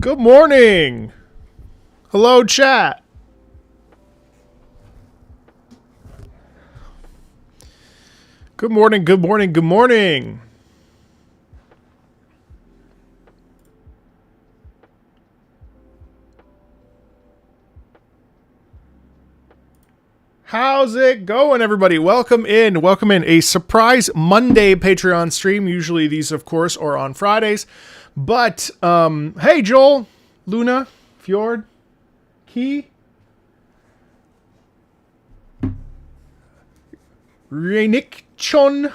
Good morning. Hello, chat. Good morning, good morning, good morning. How's it going, everybody? Welcome in. Welcome in. A surprise Monday Patreon stream. Usually these, of course, are on Fridays. But, hey, Joel, Luna, Fjord, Key, Reinik Chon.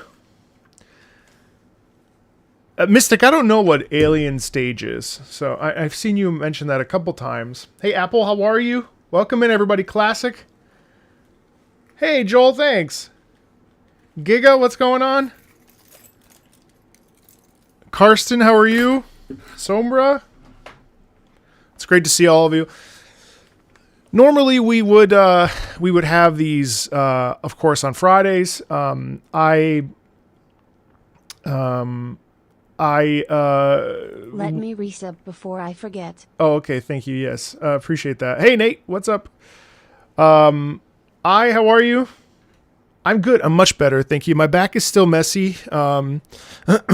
Mystic, I don't know what alien stage is. So I've seen you mention that a couple times. Hey, Apple, how are you? Welcome in, everybody. Classic. Hey, Joel, thanks. Giga, what's going on? Karsten, how are you? Sombra? It's great to see all of you. Normally, we would have these, of course, on Fridays. Let me resub before I forget. Oh, okay. Thank you. Yes. Appreciate that. Hey, Nate, what's up? How are you? I'm good. I'm much better. Thank you. My back is still messy. And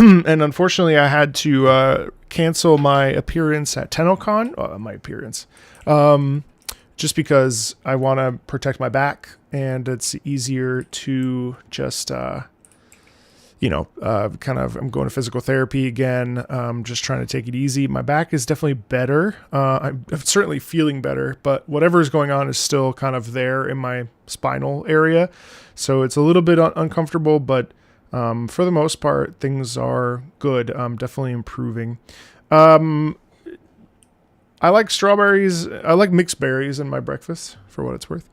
unfortunately I had to, cancel my appearance at TennoCon. Just because I want to protect my back and it's easier to just, I'm going to physical therapy again. Just trying to take it easy. My back is definitely better. I'm certainly feeling better, but whatever is going on is still kind of there in my spinal area. So it's a little bit uncomfortable, but for the most part, things are good. Definitely improving. I like strawberries. I like mixed berries in my breakfast, for what it's worth.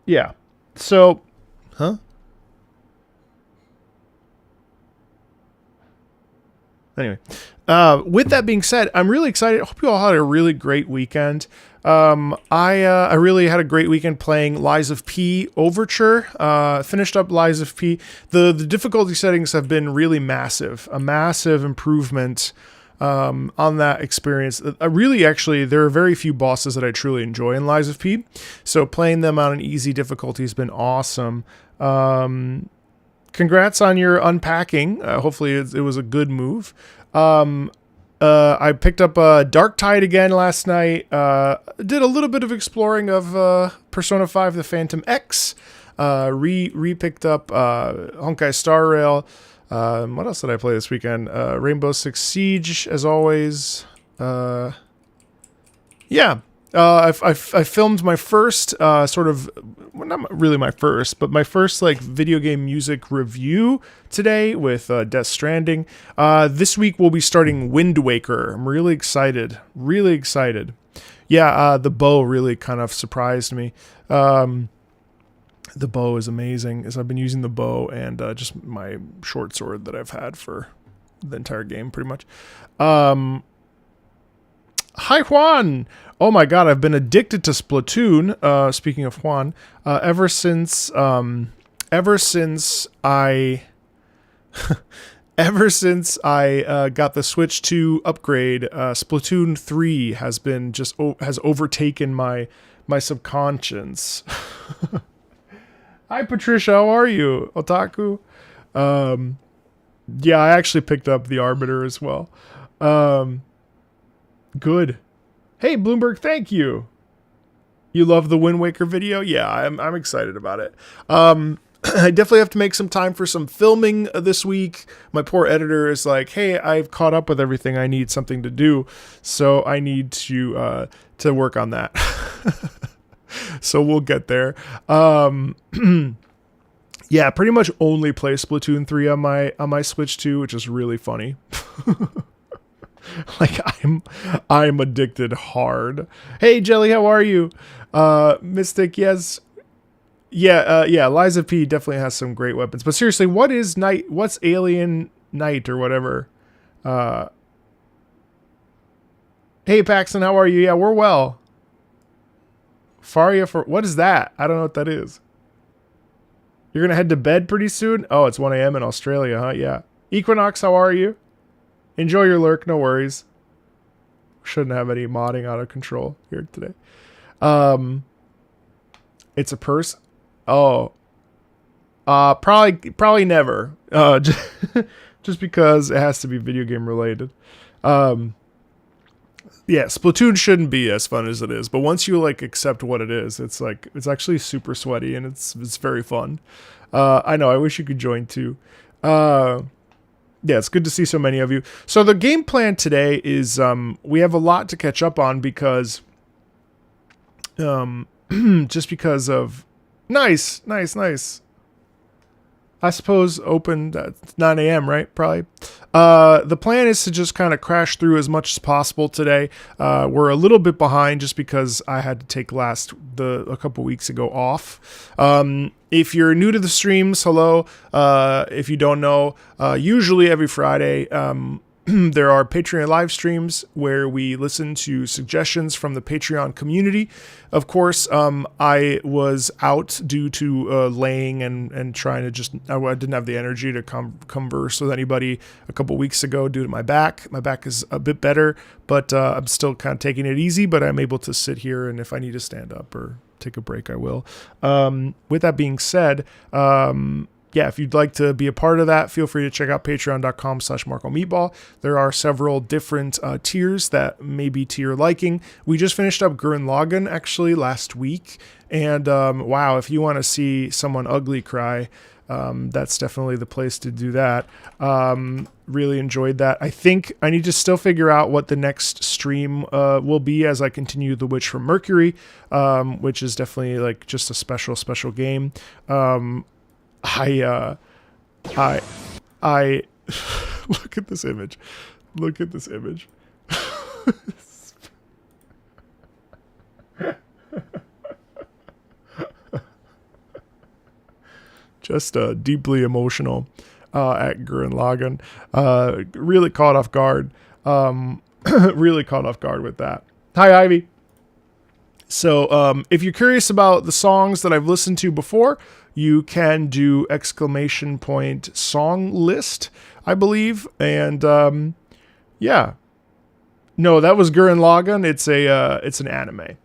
Yeah. So, Anyway, with that being said, I'm really excited. I hope you all had a really great weekend. I really had a great weekend playing Lies of P Overture. Finished up Lies of P. The difficulty settings have been really massive. A massive improvement on that experience. Actually, there are very few bosses that I truly enjoy in Lies of P. So playing them on an easy difficulty has been awesome. Congrats on your unpacking. Hopefully it was a good move. I picked up Dark Tide again last night. Did a little bit of exploring of Persona 5 The Phantom X. Re-picked up Honkai Star Rail. What else did I play this weekend? Rainbow Six Siege, as always. I filmed my first not really my first, but my first video game music review today with Death Stranding. This week we'll be starting Wind Waker. I'm really excited. Really excited. Yeah, the bow really kind of surprised me. The bow is amazing, as I've been using the bow and just my short sword that I've had for the entire game, pretty much. Hi, Juan! Oh my god, I've been addicted to Splatoon, speaking of Juan, ever since I got the Switch 2 upgrade. Splatoon 3 has overtaken my subconscious. Hi, Patricia, how are you? Otaku? Yeah, I actually picked up the Arbiter as well. Good. Hey, Bloomberg, thank you. You love the Wind Waker video? Yeah, I'm excited about it. I definitely have to make some time for some filming this week. My poor editor is like, hey, I've caught up with everything. I need something to do. So I need to work on that. So we'll get there. Yeah, pretty much only play Splatoon 3 on my Switch 2, which is really funny. I'm addicted hard. Hey, Jelly, how are you? Mystic, yes. Yeah, Lies of P definitely has some great weapons. But seriously, what's Alien Knight or whatever? Hey, Paxton, how are you? Yeah, we're well. Faria what is that? I don't know what that is. You're going to head to bed pretty soon? Oh, it's 1 a.m. in Australia, huh? Yeah. Equinox, how are you? Enjoy your lurk, no worries. Shouldn't have any modding out of control here today. It's a person. Oh. Probably never. Just because it has to be video game related. Yeah, Splatoon shouldn't be as fun as it is, but once you like accept what it is, it's like it's actually super sweaty and it's very fun. I know, I wish you could join too. Yeah, it's good to see so many of you. So the game plan today is we have a lot to catch up on because just because of nice. I suppose opened at 9 a.m., right? Probably. The plan is to just kind of crash through as much as possible today. We're a little bit behind just because I had to take a couple weeks ago off. If you're new to the streams, hello. If you don't know, usually every Friday, there are Patreon live streams where we listen to suggestions from the Patreon community. Of course, I was out due to laying and trying to I didn't have the energy to converse with anybody a couple weeks ago due to my back. My back is a bit better, but I'm still kind of taking it easy, but I'm able to sit here, and if I need to stand up or take a break, I will. With that being said, yeah, if you'd like to be a part of that, feel free to check out patreon.com/MarcoMeatball. There are several different tiers that may be to your liking. We just finished up Gurren Lagann actually last week. And wow, if you want to see someone ugly cry, that's definitely the place to do that. Really enjoyed that. I think I need to still figure out what the next stream will be as I continue The Witch from Mercury, which is definitely like just a special game. I look at this image. Look at this image. Just deeply emotional at Gurren Lagann. Really caught off guard. Really caught off guard with that. Hi, Ivy. So if you're curious about the songs that I've listened to before, you can do ! Song list, I believe. And yeah. No, that was Gurren Lagann. It's an anime.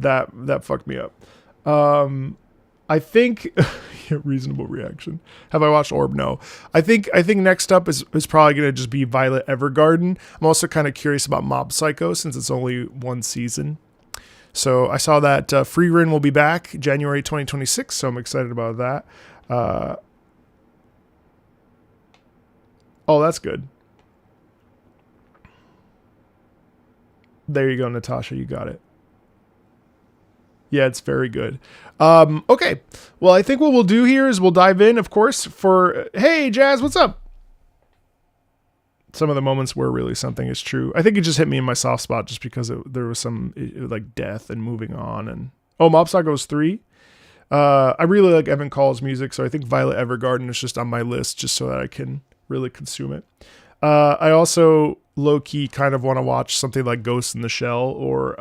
That fucked me up. I think reasonable reaction. Have I watched Orb? No. I think next up is probably gonna just be Violet Evergarden. I'm also kind of curious about Mob Psycho since it's only one season. So I saw that Frieren will be back January 2026, so I'm excited about that. Oh, that's good. There you go, Natasha. You got it. Yeah, it's very good. Okay. Well, I think what we'll do here is we'll dive in, of course, hey, Jazz, what's up? Some of the moments where really something is true. I think it just hit me in my soft spot just because there was some like death and moving on. And Mob Psycho is 3. I really like Evan Call's music, so I think Violet Evergarden is just on my list just so that I can really consume it. I also low-key kind of want to watch something like Ghost in the Shell or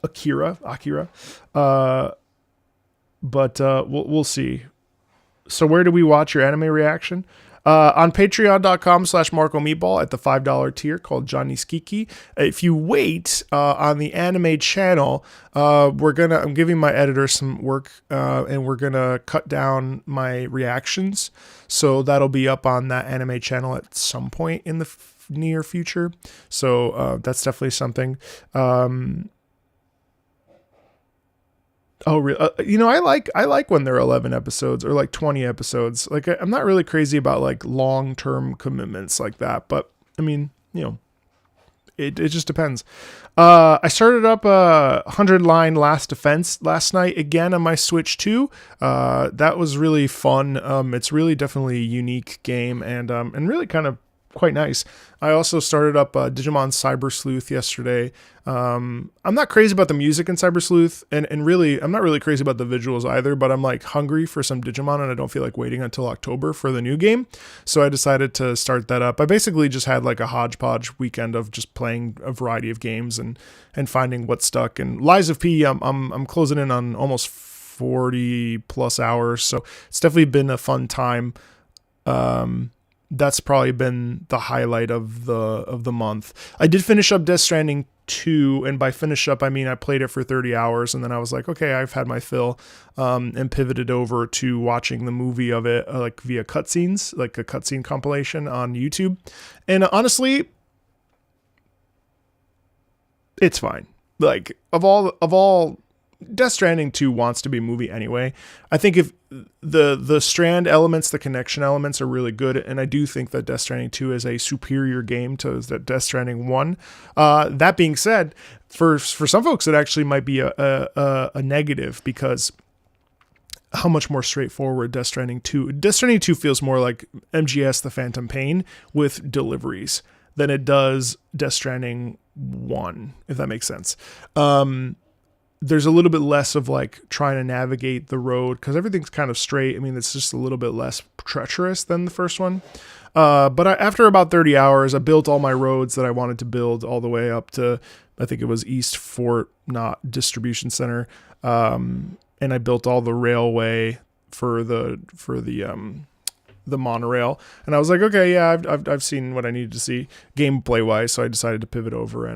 Akira. But we'll see. So where do we watch your anime reaction? On patreon.com/MarcoMeatball at the $5 tier called Johnny Skiki. If you wait on the anime channel, I'm giving my editor some work and we're gonna cut down my reactions. So that'll be up on that anime channel at some point in the near future. So that's definitely something. Oh, really? I like when they're 11 episodes or like 20 episodes. Like I'm not really crazy about like long-term commitments like that, but I mean, it just depends. I started up a 100-line Last Defense last night again on my Switch 2. That was really fun. It's really definitely a unique game and really kind of quite nice. I also started up Digimon Cyber Sleuth yesterday. I'm not crazy about the music in Cyber Sleuth, and really, I'm not really crazy about the visuals either, but I'm like hungry for some Digimon, and I don't feel like waiting until October for the new game. So I decided to start that up. I basically just had like a hodgepodge weekend of just playing a variety of games and finding what stuck. And Lies of P, I'm closing in on almost 40 plus hours, so it's definitely been a fun time. that's probably been the highlight of the month. I did finish up Death Stranding 2, and by finish up I mean I played it for 30 hours, and then I was like, okay, I've had my fill, and pivoted over to watching the movie of it, like via cutscenes, like a cutscene compilation on YouTube. And honestly, it's fine. Like of all Death Stranding 2 wants to be a movie anyway. I think if the strand elements, the connection elements are really good, and I do think that Death Stranding 2 is a superior game to Death Stranding 1. That being said, for some folks it actually might be a negative, because how much more straightforward Death Stranding 2 feels more like MGS The Phantom Pain with deliveries than it does Death Stranding 1, if that makes sense. There's a little bit less of like trying to navigate the road, because everything's kind of straight. I mean, it's just a little bit less treacherous than the first one. But after about 30 hours, I built all my roads that I wanted to build all the way up to, I think it was East Fort Knott Distribution Center. And I built all the railway for the monorail. And I was like, okay, yeah, I've seen what I needed to see gameplay wise. So I decided to pivot over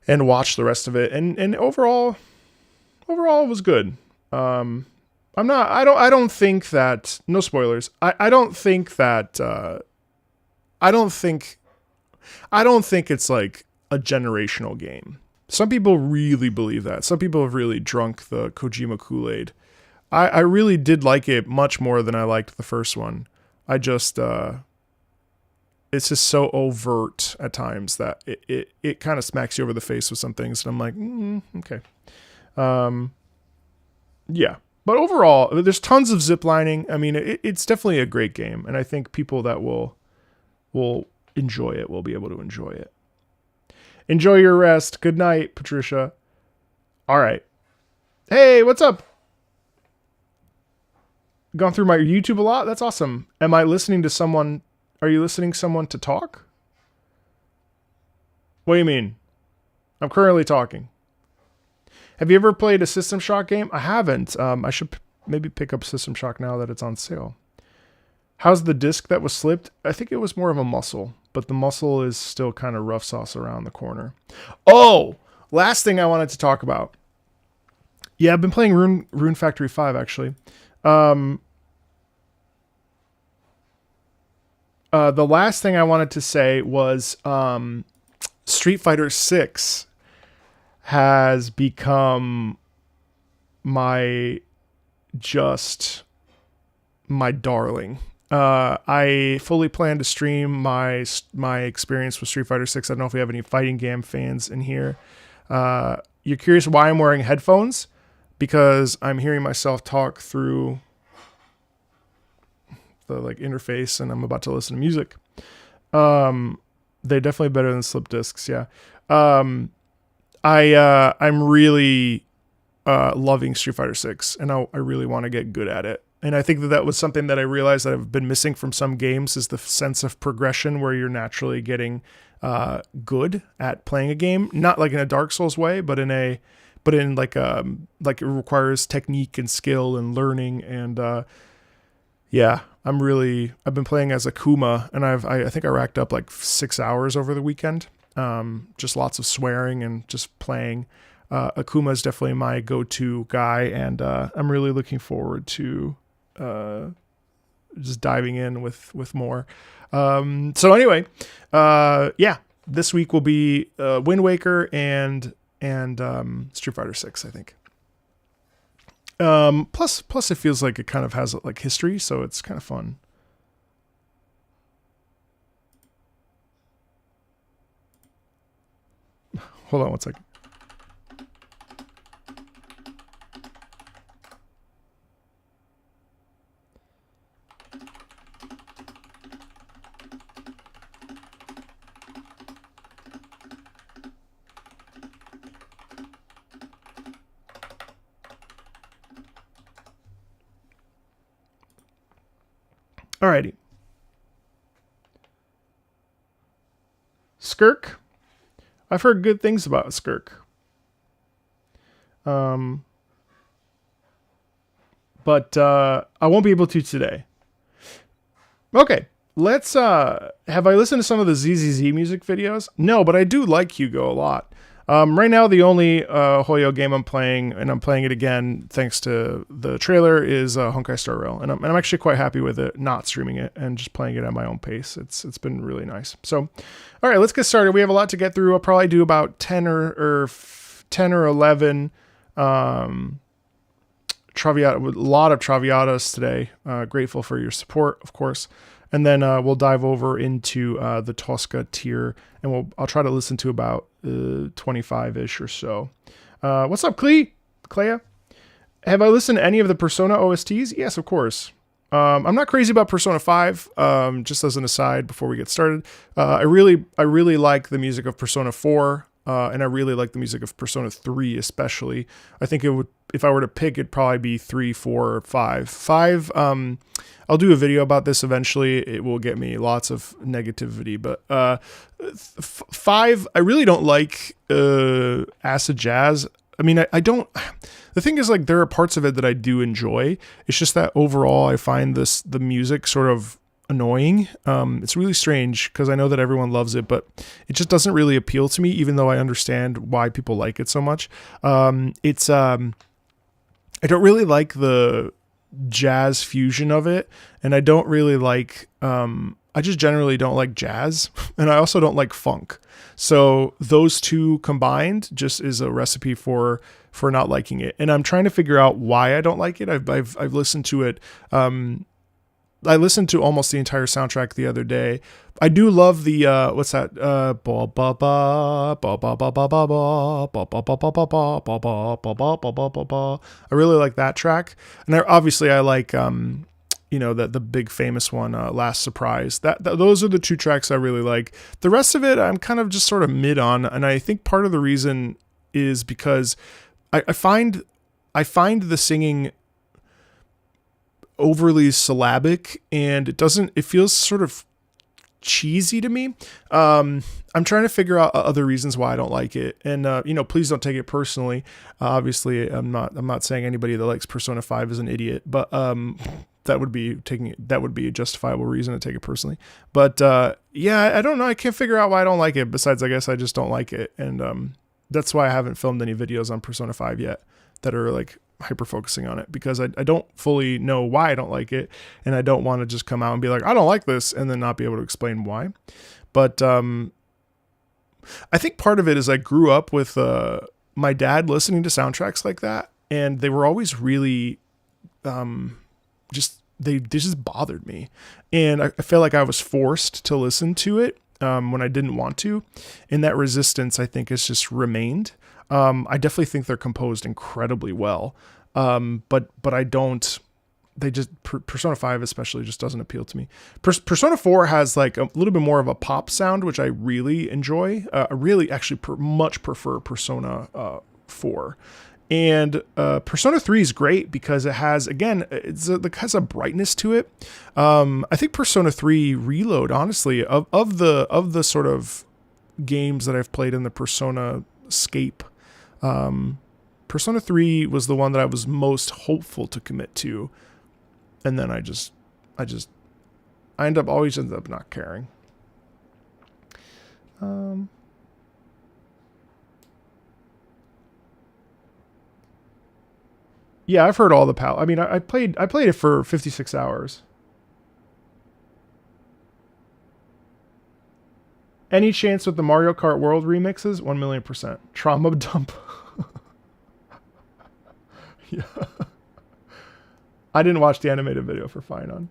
and watch the rest of it. And overall it was good. I don't think that, no spoilers. I don't think it's like a generational game. Some people really believe that. Some people have really drunk the Kojima Kool-Aid. I really did like it much more than I liked the first one. I just, it's just so overt at times that it kind of smacks you over the face with some things. And I'm like, okay. Yeah. But overall, there's tons of ziplining. I mean, it's definitely a great game. And I think people that will enjoy it will be able to enjoy it. Enjoy your rest. Good night, Patricia. All right. Hey, what's up? Gone through my YouTube a lot? That's awesome. Am I listening to someone? Are you listening to someone to talk? What do you mean? I'm currently talking. Have you ever played a System Shock game? I haven't. I should maybe pick up System Shock now that it's on sale. How's the disc that was slipped? I think it was more of a muscle, but the muscle is still kind of rough sauce around the corner. Oh, last thing I wanted to talk about. Yeah, I've been playing Rune Factory 5 actually. The last thing I wanted to say was Street Fighter 6 has become my darling. I fully plan to stream my experience with Street Fighter 6. I don't know if we have any fighting game fans in here. You're curious why I'm wearing headphones? Because I'm hearing myself talk through the like interface, and I'm about to listen to music. They're definitely better than slip discs. Yeah. I'm really loving Street Fighter 6, and I really want to get good at it. And I think that was something that I realized that I've been missing from some games, is the sense of progression where you're naturally getting good at playing a game, not like in a Dark Souls way, but in like it requires technique and skill and learning. And yeah, I've been playing as Akuma, and I think I racked up like 6 hours over the weekend. Just lots of swearing and just playing. Akuma is definitely my go-to guy, and I'm really looking forward to just diving in with more. So anyway, yeah, this week will be Wind Waker and Street Fighter 6, I think. Plus it feels like it kind of has like history, so it's kind of fun. Hold on one second. Alrighty. Skirk. I've heard good things about Skirk. But I won't be able to today. Okay. let's have I listened to some of the ZZZ music videos? No, but I do like Hugo a lot. Right now, the only Hoyo game I'm playing, and I'm playing it again thanks to the trailer, is Honkai Star Rail, and I'm actually quite happy with it, not streaming it and just playing it at my own pace. It's been really nice. So, all right, let's get started. We have a lot to get through. I'll probably do about 10 or 11 Traviata, with a lot of Traviatas today. Grateful for your support, of course. And then we'll dive over into the Tosca tier, and I'll try to listen to about 25-ish or so. What's up, Clea? Have I listened to any of the Persona OSTs? Yes, of course. I'm not crazy about Persona 5. Just as an aside before we get started, I really like the music of Persona 4, and I really like the music of Persona 3 especially. I think it would, if I were to pick, it'd probably be 3, 4, or 5. 5, I'll do a video about this eventually. It will get me lots of negativity, but 5, I really don't like acid jazz. I mean, I don't. The thing is, like, there are parts of it that I do enjoy. It's just that overall, I find the music sort of annoying. It's really strange because I know that everyone loves it, but it just doesn't really appeal to me, even though I understand why people like it so much. I don't really like the jazz fusion of it, and I don't really like. I just generally don't like jazz, and I also don't like funk. So those two combined just is a recipe for not liking it. And I'm trying to figure out why I don't like it. I've listened to it. I listened to almost the entire soundtrack the other day. I do love the what's that? I really like that track, and obviously I like the big famous one, Last Surprise. Those are the two tracks I really like. The rest of it I'm kind of just sort of mid on, and I think part of the reason is because I find the singing overly syllabic, and it feels sort of cheesy to me. I'm trying to figure out other reasons why I don't like it, and please don't take it personally. Obviously I'm not saying anybody that likes Persona 5 is an idiot, but that would be a justifiable reason to take it personally. But I don't know, I can't figure out why I don't like it, besides I guess I just don't like it, and that's why I haven't filmed any videos on Persona 5 yet that are like hyper focusing on it, because I don't fully know why I don't like it, and I don't want to just come out and be like, I don't like this, and then not be able to explain why. But I think part of it is I grew up with my dad listening to soundtracks like that, and they were always really they just bothered me, and I felt like I was forced to listen to it when I didn't want to, and that resistance I think has just remained. I definitely think they're composed incredibly well, but I don't. They just Persona 5 especially just doesn't appeal to me. Persona 4 has like a little bit more of a pop sound, which I really enjoy. I really actually much prefer Persona 4. And Persona 3 is great because it has, again, it has a brightness to it. I think Persona 3 Reload, honestly, of the sort of games that I've played in the Persona scape, Persona 3 was the one that I was most hopeful to commit to, and then I always end up not caring. Yeah, I've heard all the I mean, I played it for 56 hours. Any chance with the Mario Kart World remixes? 1,000,000%. Trauma dump. Yeah. I didn't watch the animated video for Finon.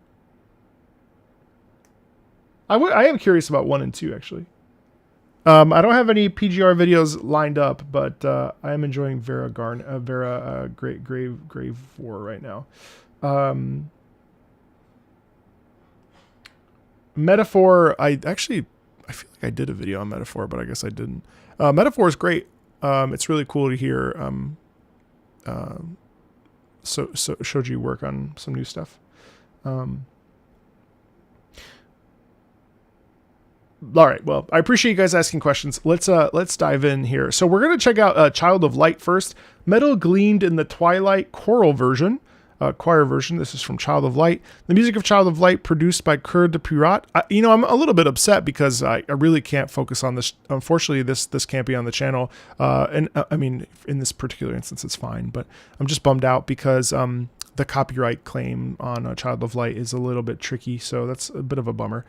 I am curious about 1 and 2 actually. I don't have any PGR videos lined up, but I am enjoying Grave 4 right now. Metaphor, I feel like I did a video on Metaphor, but I guess I didn't. Metaphor is great. It's really cool to hear so Shoji work on some new stuff. All right. Well, I appreciate you guys asking questions. Let's dive in here. So we're gonna check out Child of Light first. Metal gleamed in the Twilight Choral version. choir version. This is from Child of Light. The music of Child of Light produced by Coeur de Pirat. I'm a little bit upset because I really can't focus on this. Unfortunately, this can't be on the channel. I mean, in this particular instance, it's fine, but I'm just bummed out because the copyright claim on Child of Light is a little bit tricky, so that's a bit of a bummer.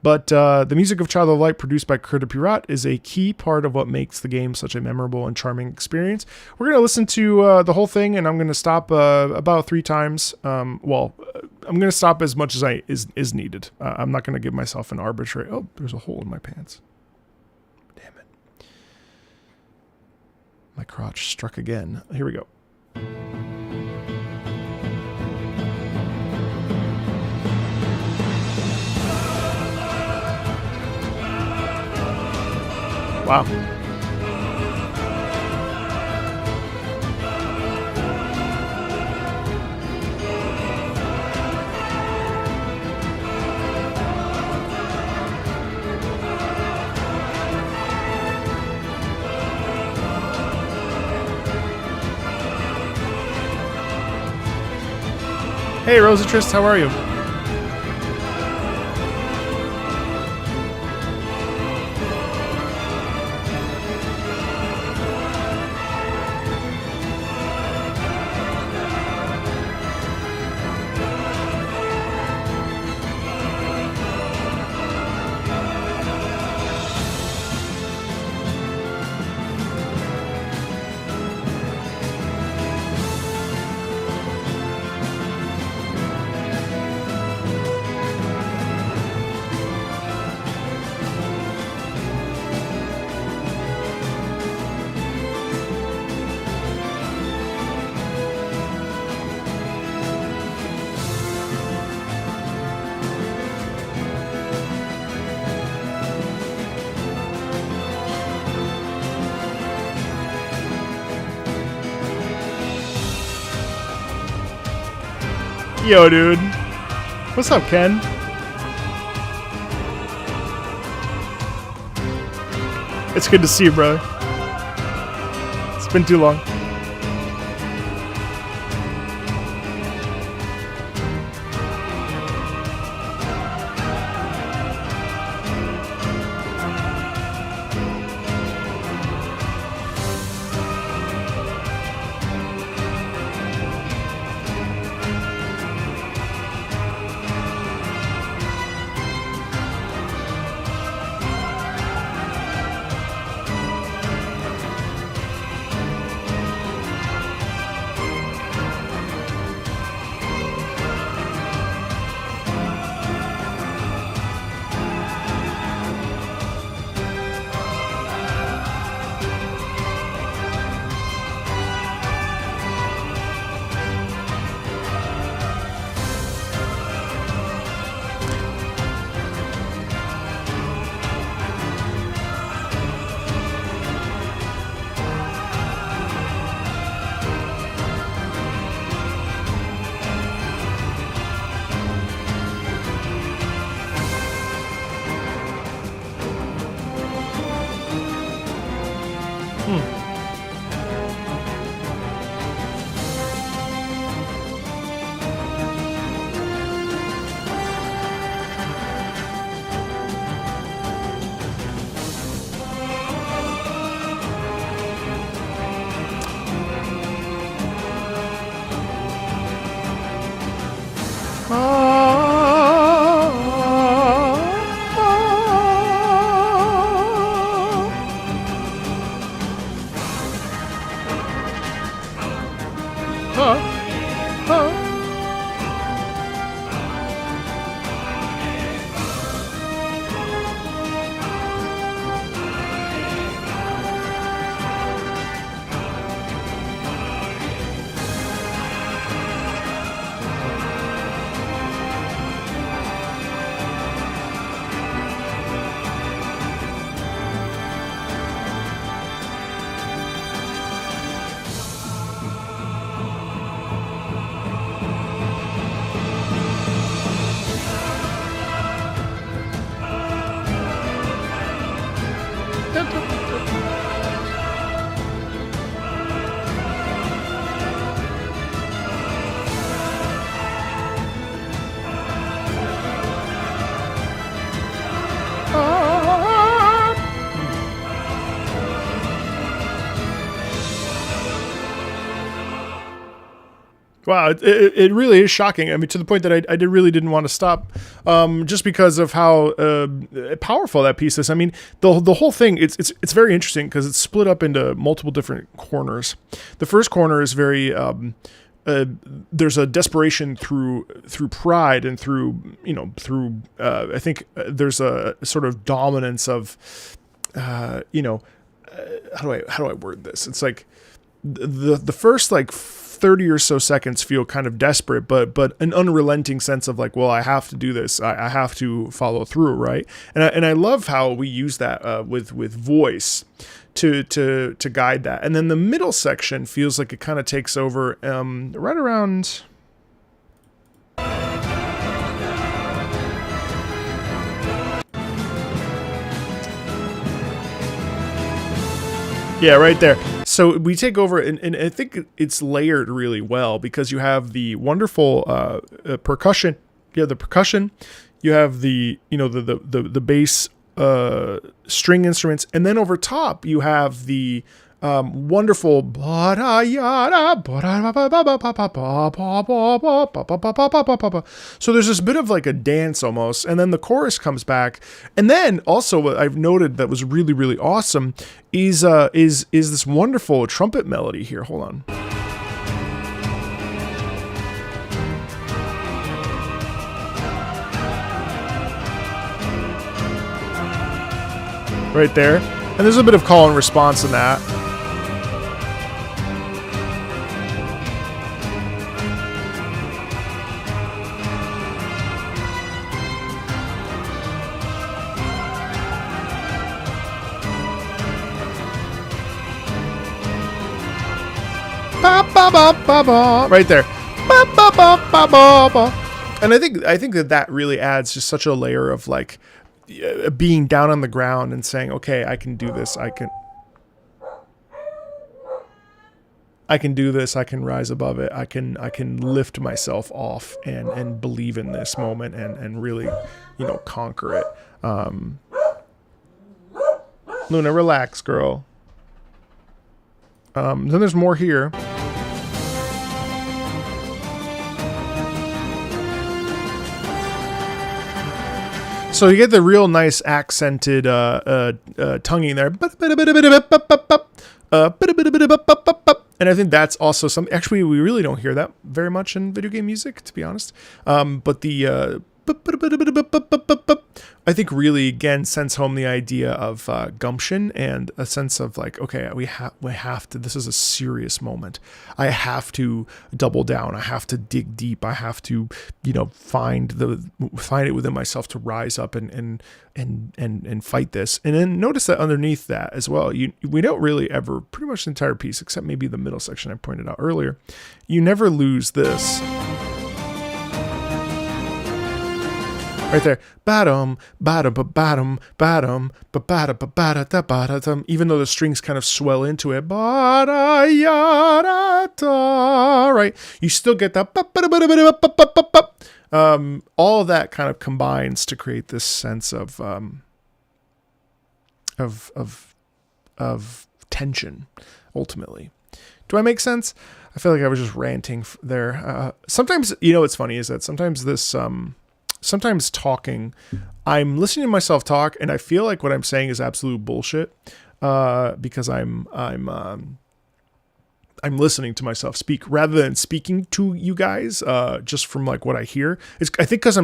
But the music of Child of Light produced by Coeur de Pirat is a key part of what makes the game such a memorable and charming experience. We're going to listen to the whole thing, and I'm going to stop about 3 times. I'm going to stop as much as is needed. I'm not going to give myself an arbitrary... Oh, there's a hole in my pants. Damn it. My crotch struck again. Here we go. Wow. Hey, Rosatrist, how are you? Yo, dude. What's up, Ken? It's good to see you, brother. It's been too long. Wow, it really is shocking. I mean, to the point that really didn't want to stop, just because of how powerful that piece is. I mean, the whole thing it's very interesting because it's split up into multiple different corners. The first corner is very there's a desperation through pride and through I think there's a sort of dominance of how do I word this? It's like the first like 30 or so seconds feel kind of desperate, but an unrelenting sense of like, well, I have to do this. I have to follow through, right? And I love how we use that with voice to guide that. And then the middle section feels like it kind of takes over right around. Yeah, right there. So we take over, and I think it's layered really well because you have the wonderful percussion. You have the percussion. You have the the bass string instruments, and then over top you have the wonderful. So there's this bit of like a dance almost, and then the chorus comes back, and then also what I've noted that was really really awesome is this wonderful trumpet melody here. Hold on. Right there, and there's a bit of call and response in that. Right there. And I think that really adds just such a layer of like being down on the ground and saying, okay, I can do this. I can do this. I can rise above it. I can lift myself off and believe in this moment and really, conquer it. Luna, relax, girl. Then there's more here. So you get the real nice accented tonguing there. And I think that's also something. Actually, we really don't hear that very much in video game music, to be honest. But the I think really again sends home the idea of gumption and a sense of like, okay, we have to. This is a serious moment. I have to double down. I have to dig deep. I have to, find it within myself to rise up and fight this. And then notice that underneath that as well, we don't really ever, pretty much the entire piece, except maybe the middle section I pointed out earlier, you never lose this. Right there, even though the strings kind of swell into it, right? You still get that, all of that kind of combines to create this sense of tension. Ultimately, do I make sense? I feel like I was just ranting there. Sometimes, what's funny is that sometimes talking, I'm listening to myself talk and I feel like what I'm saying is absolute bullshit, because I'm listening to myself speak rather than speaking to you guys, just from like what I hear. I think because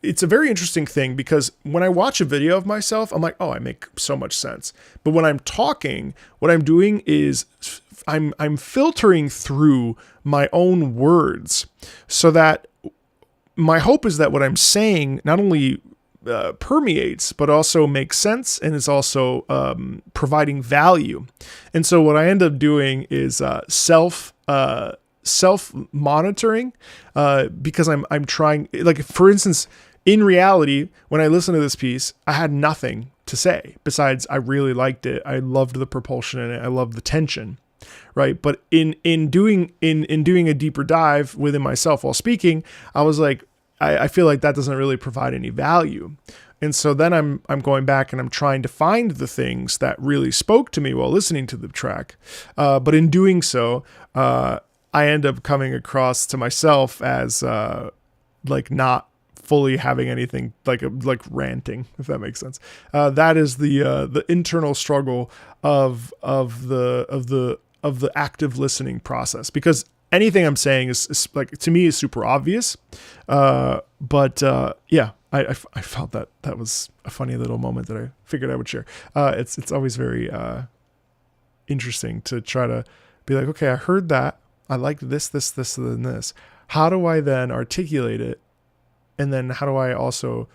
it's a very interesting thing because when I watch a video of myself, I'm like, oh, I make so much sense. But when I'm talking, what I'm doing is I'm filtering through my own words so that my hope is that what I'm saying not only permeates, but also makes sense and is also providing value. And so what I end up doing is self monitoring, because I'm trying, like, for instance, in reality, when I listened to this piece, I had nothing to say besides I really liked it. I loved the propulsion in it. I loved the tension. Right. But in doing a deeper dive within myself while speaking, I was like, I feel like that doesn't really provide any value. And so then I'm going back and I'm trying to find the things that really spoke to me while listening to the track. But in doing so, I end up coming across to myself as like not fully having anything like ranting, if that makes sense. That is the internal struggle of the active listening process, because anything I'm saying is like, to me, is super obvious. But yeah, I felt that was a funny little moment that I figured I would share. It's always very interesting to try to be like, okay, I heard that. I like this, and this. How do I then articulate it? And then how do I also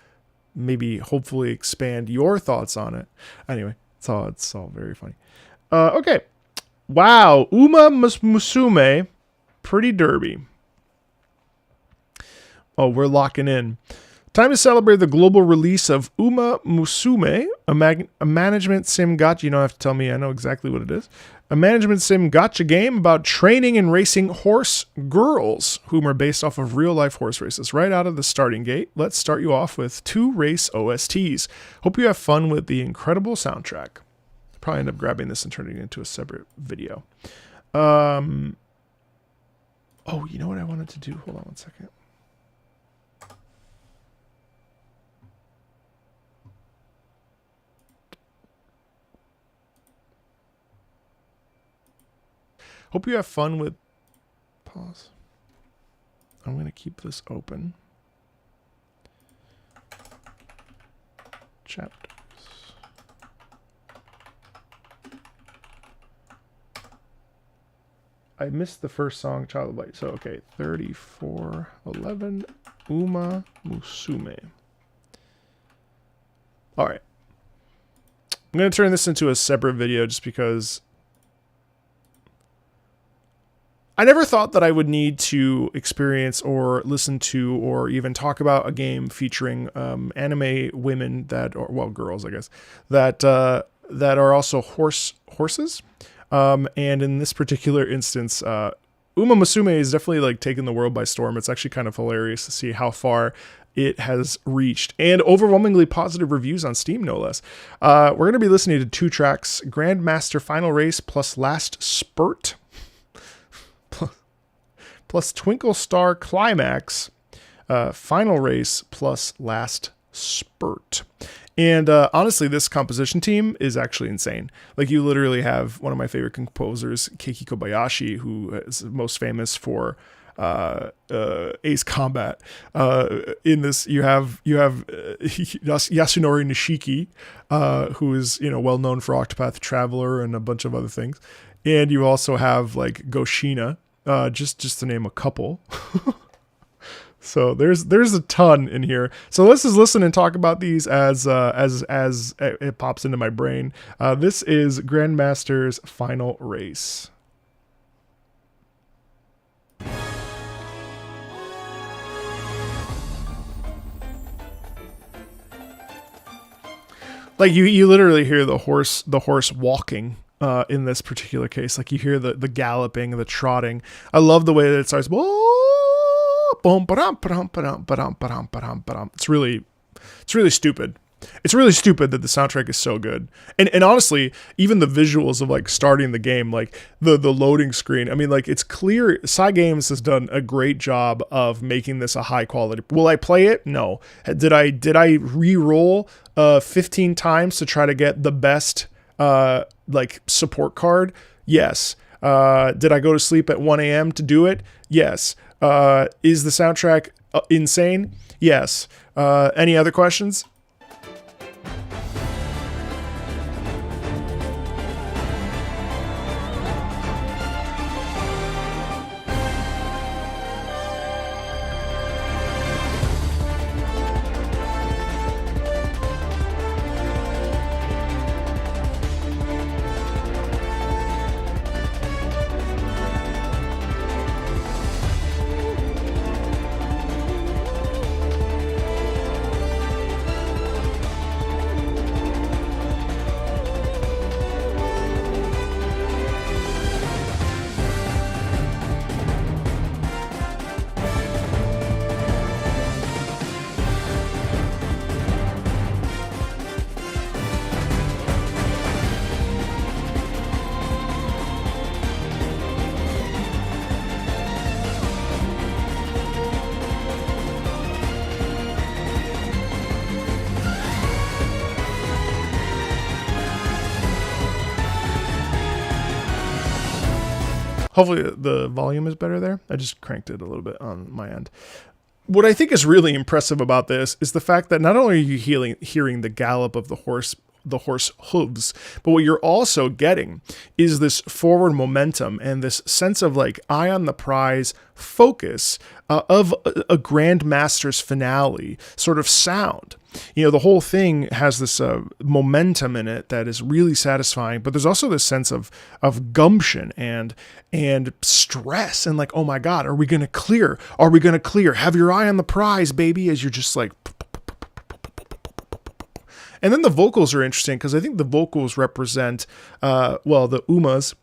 maybe hopefully expand your thoughts on it? Anyway, it's all very funny. Okay. Wow. Uma Musume. Pretty derby. Oh, we're locking in. Time to celebrate the global release of Uma Musume, a management sim gacha. You don't have to tell me, I know exactly what it is. A management sim gacha game about training and racing horse girls, whom are based off of real-life horse races. Right out of the starting gate, let's start you off with 2 race OSTs. Hope you have fun with the incredible soundtrack. Probably end up grabbing this and turning it into a separate video. Oh, you know what I wanted to do? Hold on one second. Hope you have fun with... Pause. I'm going to keep this open. Chapters. I missed the first song, Child of Light. So, okay, 3411 Uma Musume. All right. I'm going to turn this into a separate video just because I never thought that I would need to experience or listen to or even talk about a game featuring anime women that, or well, girls, I guess, that are also horses. And in this particular instance, Uma Musume is definitely like taking the world by storm. It's actually kind of hilarious to see how far it has reached, and overwhelmingly positive reviews on Steam, no less. We're going to be listening to 2 tracks: Grandmaster Final Race plus Last Spurt, plus Twinkle Star Climax, Final Race plus Last Spurt. And honestly, this composition team is actually insane. Like, you literally have one of my favorite composers, Keiki Kobayashi, who is most famous for Ace Combat. In this, you have Yasunori Nishiki, who is, you know, well known for Octopath Traveler and a bunch of other things. And you also have like Goshina, just to name a couple. So there's a ton in here. So let's just listen and talk about these as it pops into my brain. This is Grandmaster's Final Race. Like you literally hear the horse walking in this particular case. Like you hear the galloping, the trotting. I love the way that it starts. It's really stupid. It's really stupid that the soundtrack is so good. And honestly, even the visuals of like starting the game, like the loading screen. I mean, like, it's clear Cygames has done a great job of making this a high quality. Will I play it? No. Did I re-roll 15 times to try to get the best like support card? Yes. Did I go to sleep at 1 a.m. to do it? Yes. Is the soundtrack insane? Yes. Any other questions? Hopefully the volume is better there. I just cranked it a little bit on my end. What I think is really impressive about this is the fact that not only are you hearing the gallop of the horse hooves, but what you're also getting is this forward momentum and this sense of like eye on the prize focus of a grandmaster's finale sort of sound. You know, the whole thing has this momentum in it that is really satisfying, but there's also this sense of gumption and stress and like, oh my God, are we going to clear? Are we going to clear? Have your eye on the prize, baby, as you're just like. And then the vocals are interesting because I think the vocals represent, the umas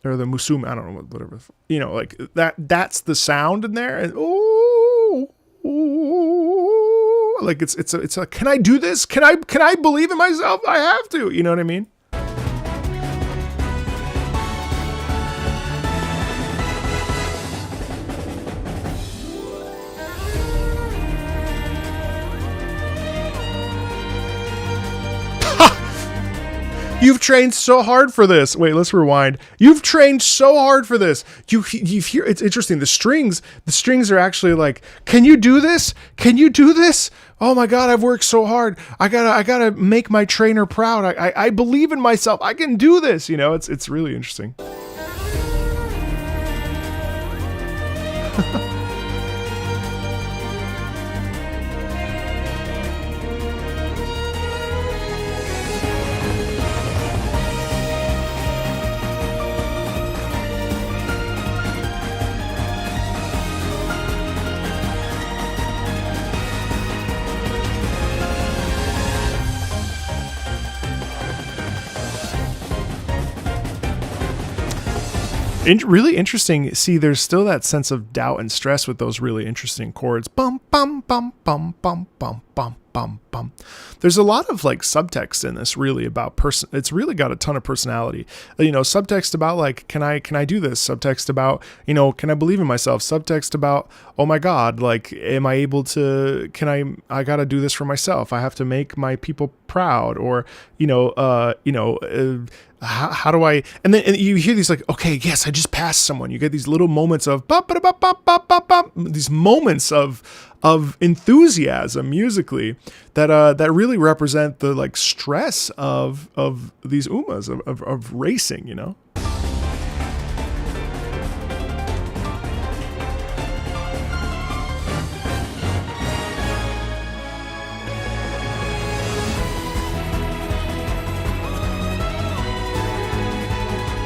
or the musum. I don't know, whatever, you know, like that's the sound in there. And like it's a, can I do this? Can I believe in myself? I have to, you know what I mean? You've trained so hard for this. Wait, let's rewind. You've trained so hard for this. You hear, it's interesting. The strings are actually like, can you do this? Can you do this? Oh my God, I've worked so hard. I gotta make my trainer proud. I believe in myself. I can do this. You know, it's really interesting. Really interesting. See, there's still that sense of doubt and stress with those really interesting chords. Bum, bum, bum, bum, bum, bum, bum, bum, bum. There's a lot of like subtext in this really about it's really got a ton of personality. You know, subtext about like, can I do this? Subtext about, you know, can I believe in myself? Subtext about, oh my God, like, am I able to, I got to do this for myself. I have to make my people proud, or, how do I, and then you hear these like, okay, yes, I just passed someone. You get these little moments of these moments of enthusiasm musically that really represent the like stress of these umas of racing, you know.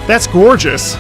That's gorgeous.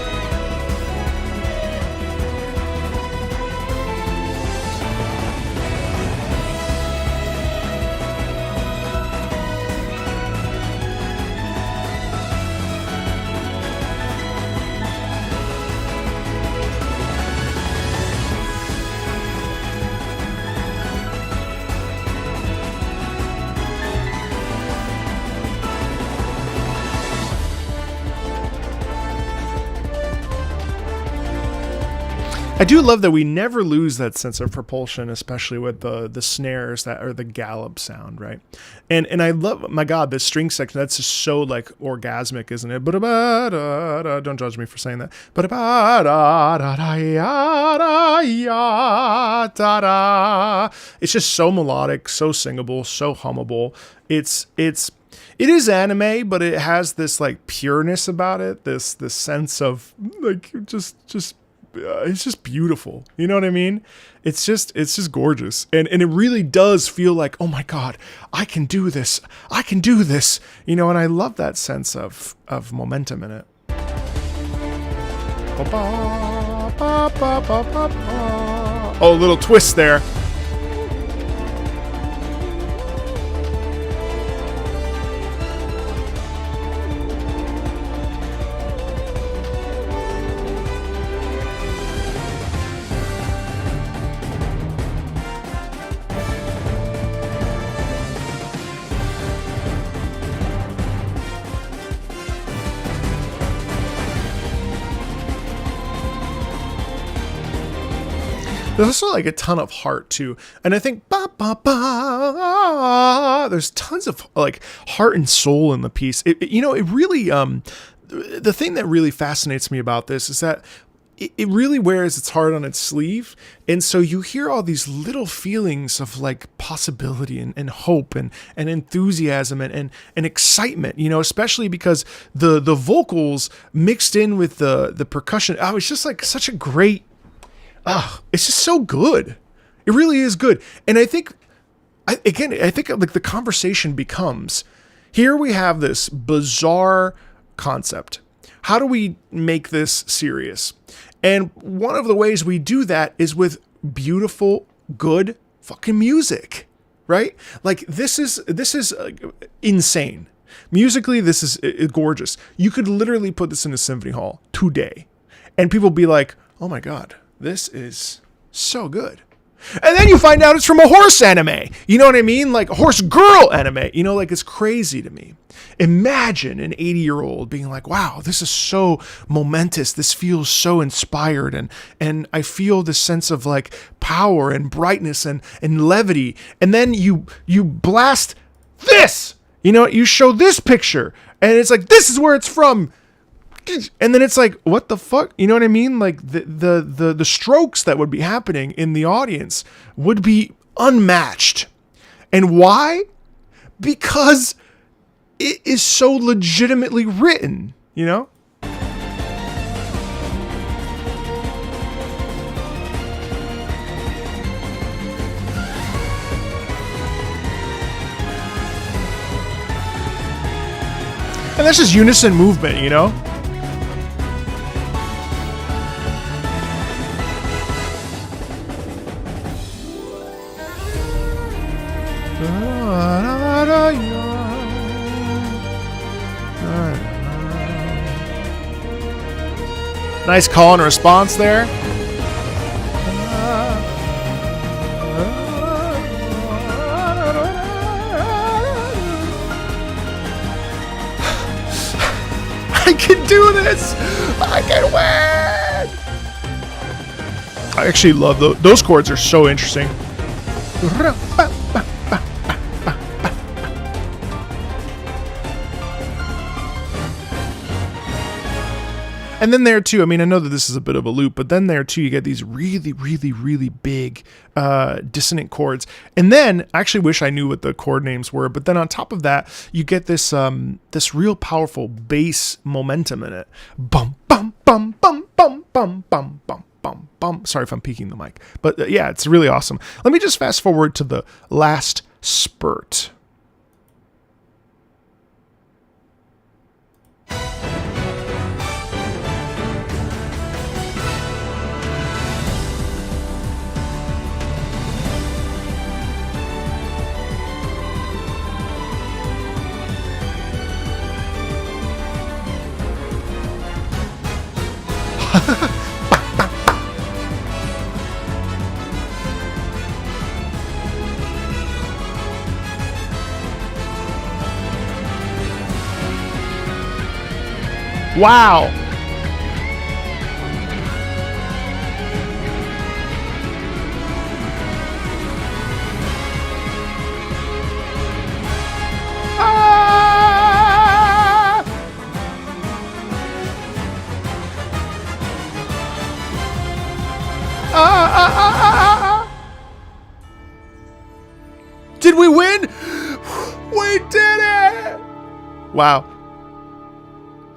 I do love that we never lose that sense of propulsion, especially with the snares that are the gallop sound, right? And I love, my God, this string section, that's just so like orgasmic, isn't it? Don't judge me for saying that. It's just so melodic, so singable, so hummable. It is anime, but it has this like pureness about it, this sense of like just it's just beautiful. You know what I mean? It's just gorgeous. And it really does feel like, oh my God, I can do this. I can do this. You know, and I love that sense of momentum in it. Oh, a little twist there. There's also like a ton of heart too, and I think there's tons of like heart and soul in the piece. It really the thing that really fascinates me about this is that it really wears its heart on its sleeve. And so you hear all these little feelings of like possibility and hope and enthusiasm and excitement, you know, especially because the vocals mixed in with the percussion. Oh, it's just like such a great, it's just so good. It really is good. And I think, I think like the conversation becomes, here we have this bizarre concept. How do we make this serious? And one of the ways we do that is with beautiful, good fucking music, right? Like this is insane. Musically, this is gorgeous. You could literally put this in a symphony hall today, and people be like, "Oh my god, this is so good." And then you find out it's from a horse anime. You know what I mean? Like a horse girl anime. You know, like it's crazy to me. Imagine an 80-year-old being like, wow, this is so momentous. This feels so inspired. And I feel this sense of like power and brightness and levity. And then you blast this, you know, you show this picture and it's like, this is where it's from. And then it's like, what the fuck? You know what I mean? Like the strokes that would be happening in the audience would be unmatched. And why? Because it is so legitimately written, you know? And that's just unison movement, you know? Nice call and response there. I can do this! I can win! I actually love those chords are so interesting. And then there too, I mean, I know that this is a bit of a loop, but then there too, you get these really, really, really big dissonant chords. And then, I actually wish I knew what the chord names were, but then on top of that, you get this this real powerful bass momentum in it. Bum, bum, bum, bum, bum, bum, bum, bum, bum, bum. Sorry if I'm peeking the mic. But yeah, it's really awesome. Let me just fast forward to the last spurt. Wow. Did we win? We did it! Wow.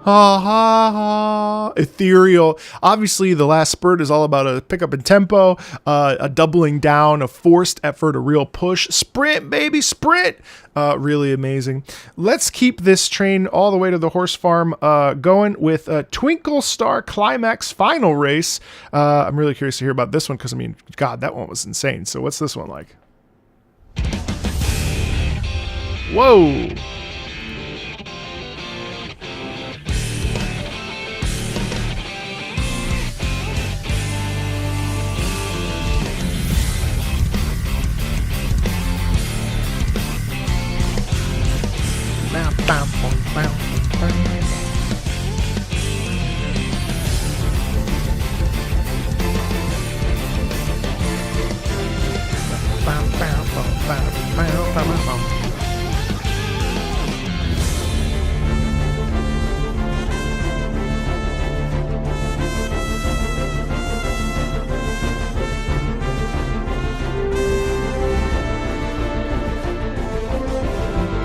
Ha ha ha. Ethereal. Obviously, the last spurt is all about a pickup in tempo, a doubling down, a forced effort, a real push. Sprint, baby, sprint. Really amazing. Let's keep this train all the way to the horse farm going with a Twinkle Star Climax final race. I'm really curious to hear about this one because, I mean, God, that one was insane. So what's this one like? Whoa.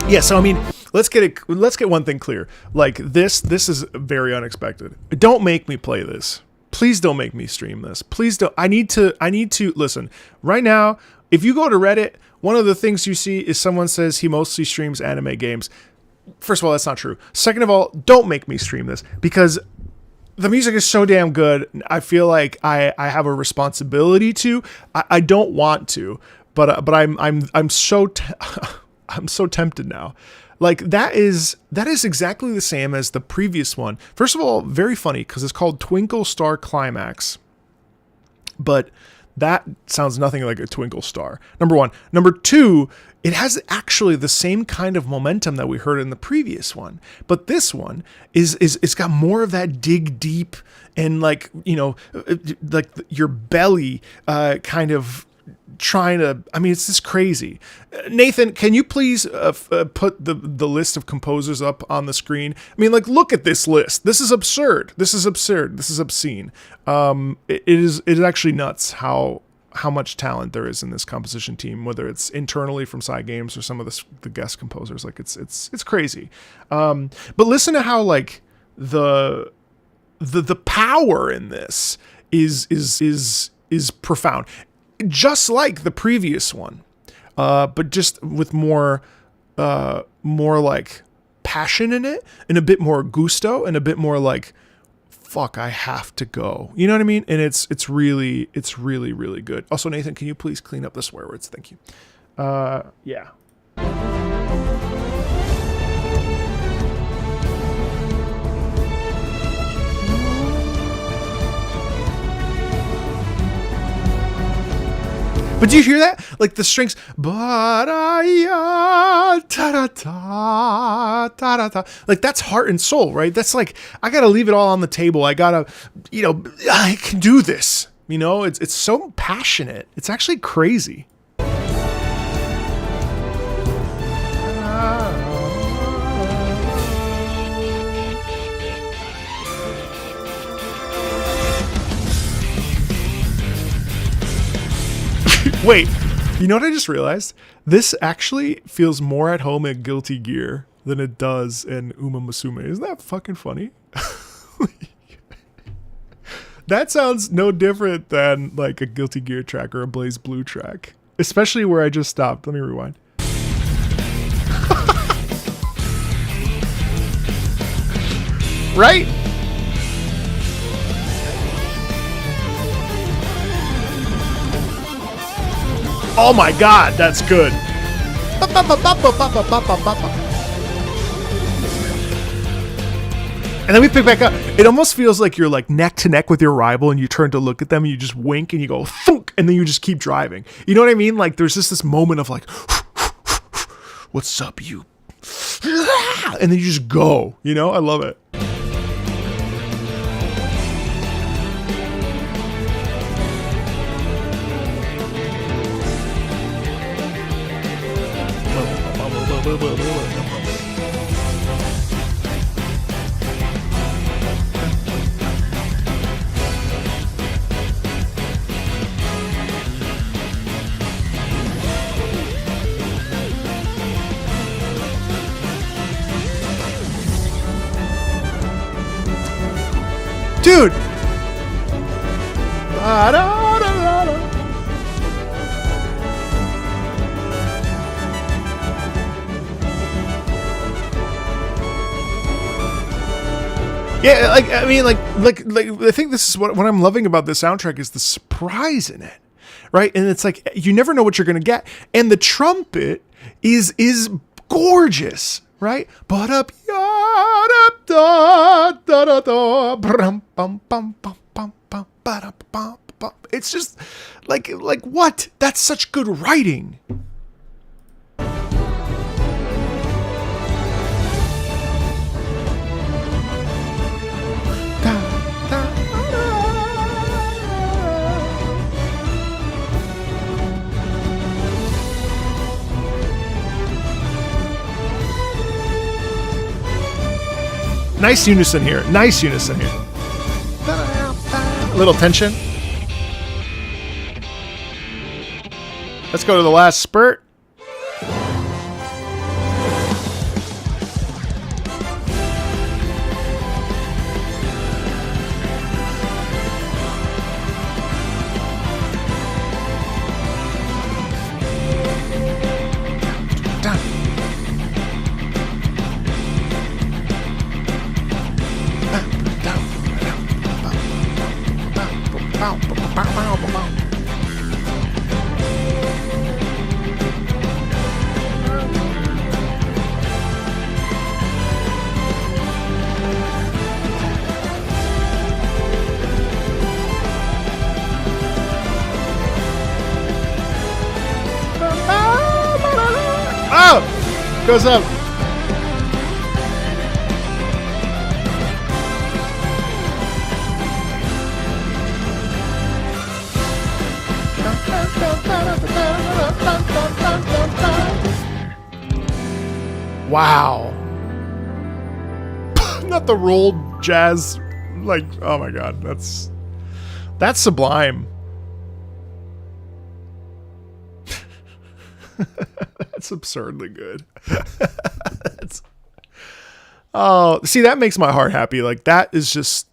Yeah, so I mean, let's get one thing clear. Like this is very unexpected. Don't make me play this. Please don't make me stream this. Please don't. I need to listen. Right now, if you go to Reddit, one of the things you see is someone says he mostly streams anime games. First of all, that's not true. Second of all, don't make me stream this because the music is so damn good. I feel like I have a responsibility to. I don't want to, but I'm so I'm so tempted now. Like that is exactly the same as the previous one. First of all, very funny because it's called Twinkle Star Climax, but that sounds nothing like a twinkle star. Number one. Number two, it has actually the same kind of momentum that we heard in the previous one, but this one is it's got more of that dig deep and like, you know, like your belly kind of trying to, I mean, it's just crazy. Nathan, can you please put the list of composers up on the screen? I mean, like, look at this list. This is absurd. This is absurd. This is obscene. It is actually nuts how much talent there is in this composition team, whether it's internally from Side Games or some of the guest composers. Like it's crazy. But listen to how like the power in this is profound. Just like the previous one, but just with more like passion in it, and a bit more gusto, and a bit more like, fuck, I have to go. You know what I mean? And it's really good. Also, Nathan, can you please clean up the swear words? Thank you. Yeah. But do you hear that? Like the strings, like that's heart and soul, right? That's like, I gotta leave it all on the table. I gotta, you know, I can do this. You know, it's so passionate. It's actually crazy. Wait, you know what I just realized? This actually feels more at home in Guilty Gear than it does in Uma Musume. Isn't that fucking funny? That sounds no different than like a Guilty Gear track or a Blaze Blue track. Especially where I just stopped. Let me rewind. Right? Oh my god, that's good. And then we pick back up. It almost feels like you're like neck to neck with your rival and you turn to look at them and you just wink and you go thunk and then you just keep driving. You know what I mean? Like there's just this moment of like, what's up, you? And then you just go, you know? I love it. Dude! Yeah, like I mean, like I think this is what I'm loving about this soundtrack is the surprise in it, right? And it's like you never know what you're gonna get, and the trumpet is gorgeous, right? But up, it's just like what? That's such good writing. Nice unison here. Nice unison here. Little tension. Let's go to the last spurt. up! Goes up. Wow. Not the rolled jazz, like, oh my god, that's sublime. That's absurdly good. Oh, see, that makes my heart happy. Like, that's just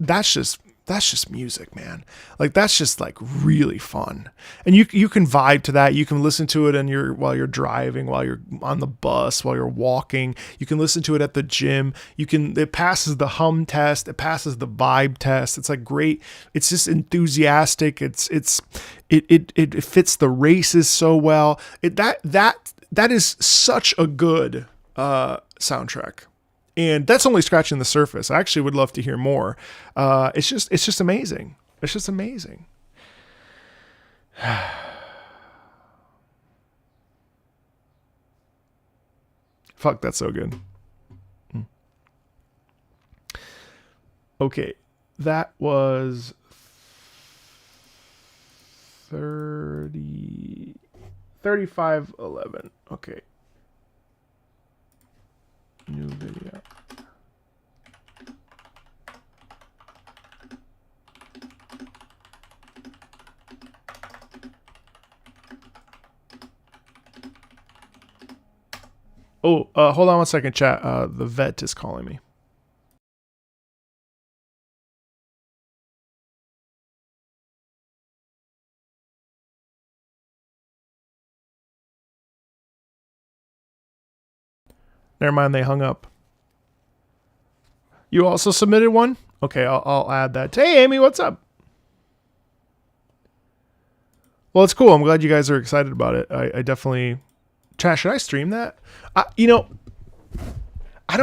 music, man. Like, that's just like really fun. And you can vibe to that. You can listen to it while you're driving, while you're on the bus, while you're walking. You can listen to it at the gym. It passes the hum test. It passes the vibe test. It's like great. It's just enthusiastic. It fits the races so well. That is such a good soundtrack. And that's only scratching the surface. I actually would love to hear more. It's just amazing. It's just amazing. Fuck, that's so good. Okay, that was 35:11. Okay. New video. Oh, hold on one second, chat. The vet is calling me. Never mind, they hung up. You also submitted one? Okay, I'll add that. Hey, Amy, what's up? Well, it's cool. I'm glad you guys are excited about it. I definitely... Chat, should I stream that? I don't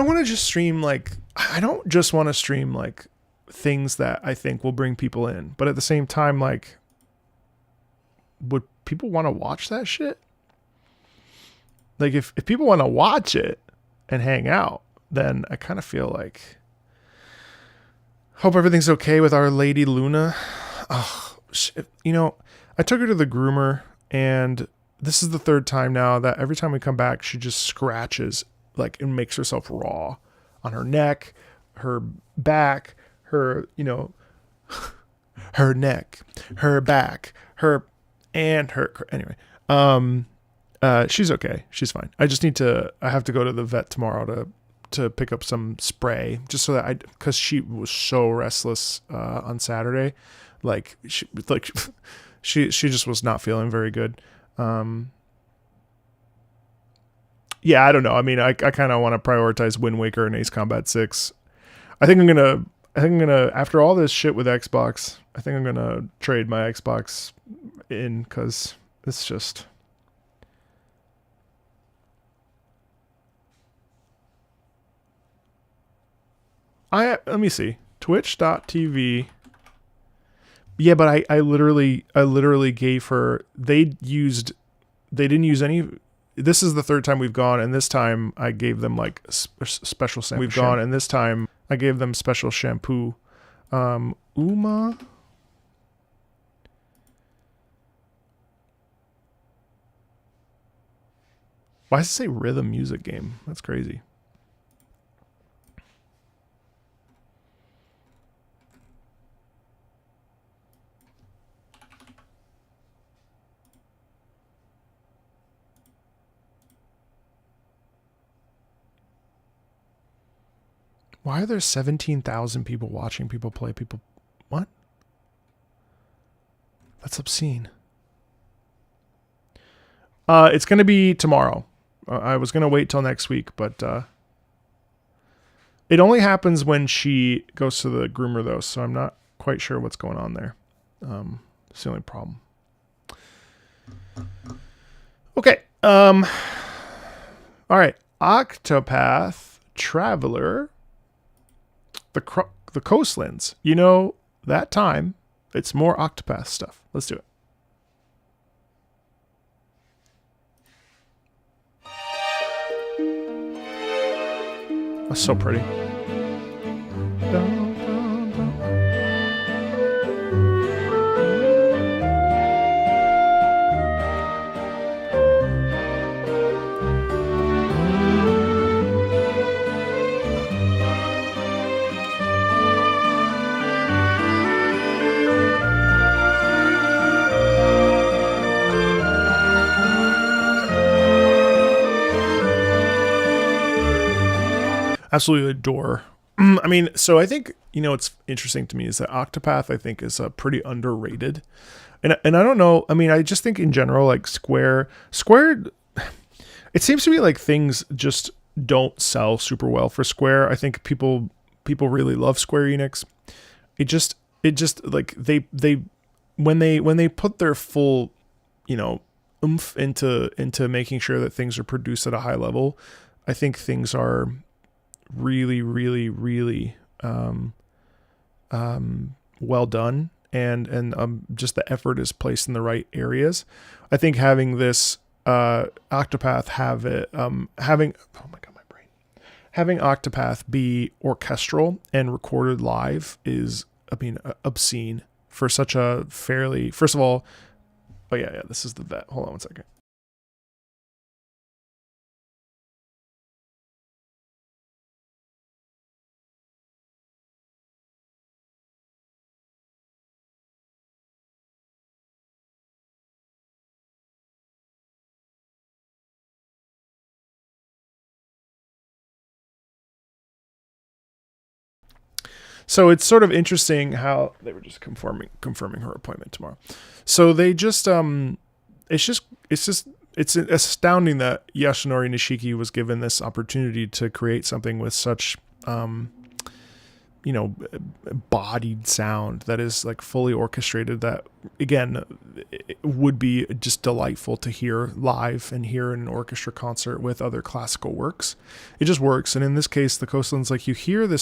want to just stream, like... I don't just want to stream, like, things that I think will bring people in. But at the same time, like... Would people want to watch that shit? Like, if people want to watch it and hang out, then I kind of feel like... Hope everything's okay with our lady Luna. Oh, shit. I took her to the groomer, and this is the third time now that every time we come back, she just scratches, like, and makes herself raw on her neck, her back, her neck, her back, anyway. She's okay. She's fine. I have to go to the vet tomorrow to pick up some spray, just so that because she was so restless on Saturday, like she just was not feeling very good. Yeah, I don't know. I mean, I kind of want to prioritize Wind Waker and Ace Combat 6. I think I'm gonna after all this shit with Xbox, I think I'm gonna trade my Xbox in, because it's just. Let me see. Twitch.tv. Yeah, but I literally gave her, they didn't use any. This is the third time we've gone, and this time I gave them like special shampoo. We've gone, and this time I gave them special shampoo. Uma. Why does it say rhythm music game? That's crazy. Why are there 17,000 people watching people play? What? That's obscene. It's going to be tomorrow. I was going to wait till next week, but it only happens when she goes to the groomer, though, so I'm not quite sure what's going on there. It's the only problem. Okay. All right. Octopath Traveler. The Coastlands. That time, it's more Octopath stuff. Let's do it. That's so pretty. Absolutely adore. I mean, so I think, what's interesting to me is that Octopath, I think, is pretty underrated. And I don't know. I mean, I just think in general, like Square, it seems to me like things just don't sell super well for Square. I think people really love Square Enix. It just like they when they put their full, oomph into making sure that things are produced at a high level, I think things are really, really, really well done, and just the effort is placed in the right areas. I think having this Octopath having Octopath be orchestral and recorded live is, I mean, obscene for such a fairly. First of all, oh yeah, this is the vet. Hold on one second. So it's sort of interesting how they were just confirming her appointment tomorrow. So they just it's astounding that Yasunori Nishiki was given this opportunity to create something with such bodied sound that is like fully orchestrated, that again it would be just delightful to hear live and hear in an orchestra concert with other classical works. It just works. And in this case, the Coastlands, like you hear the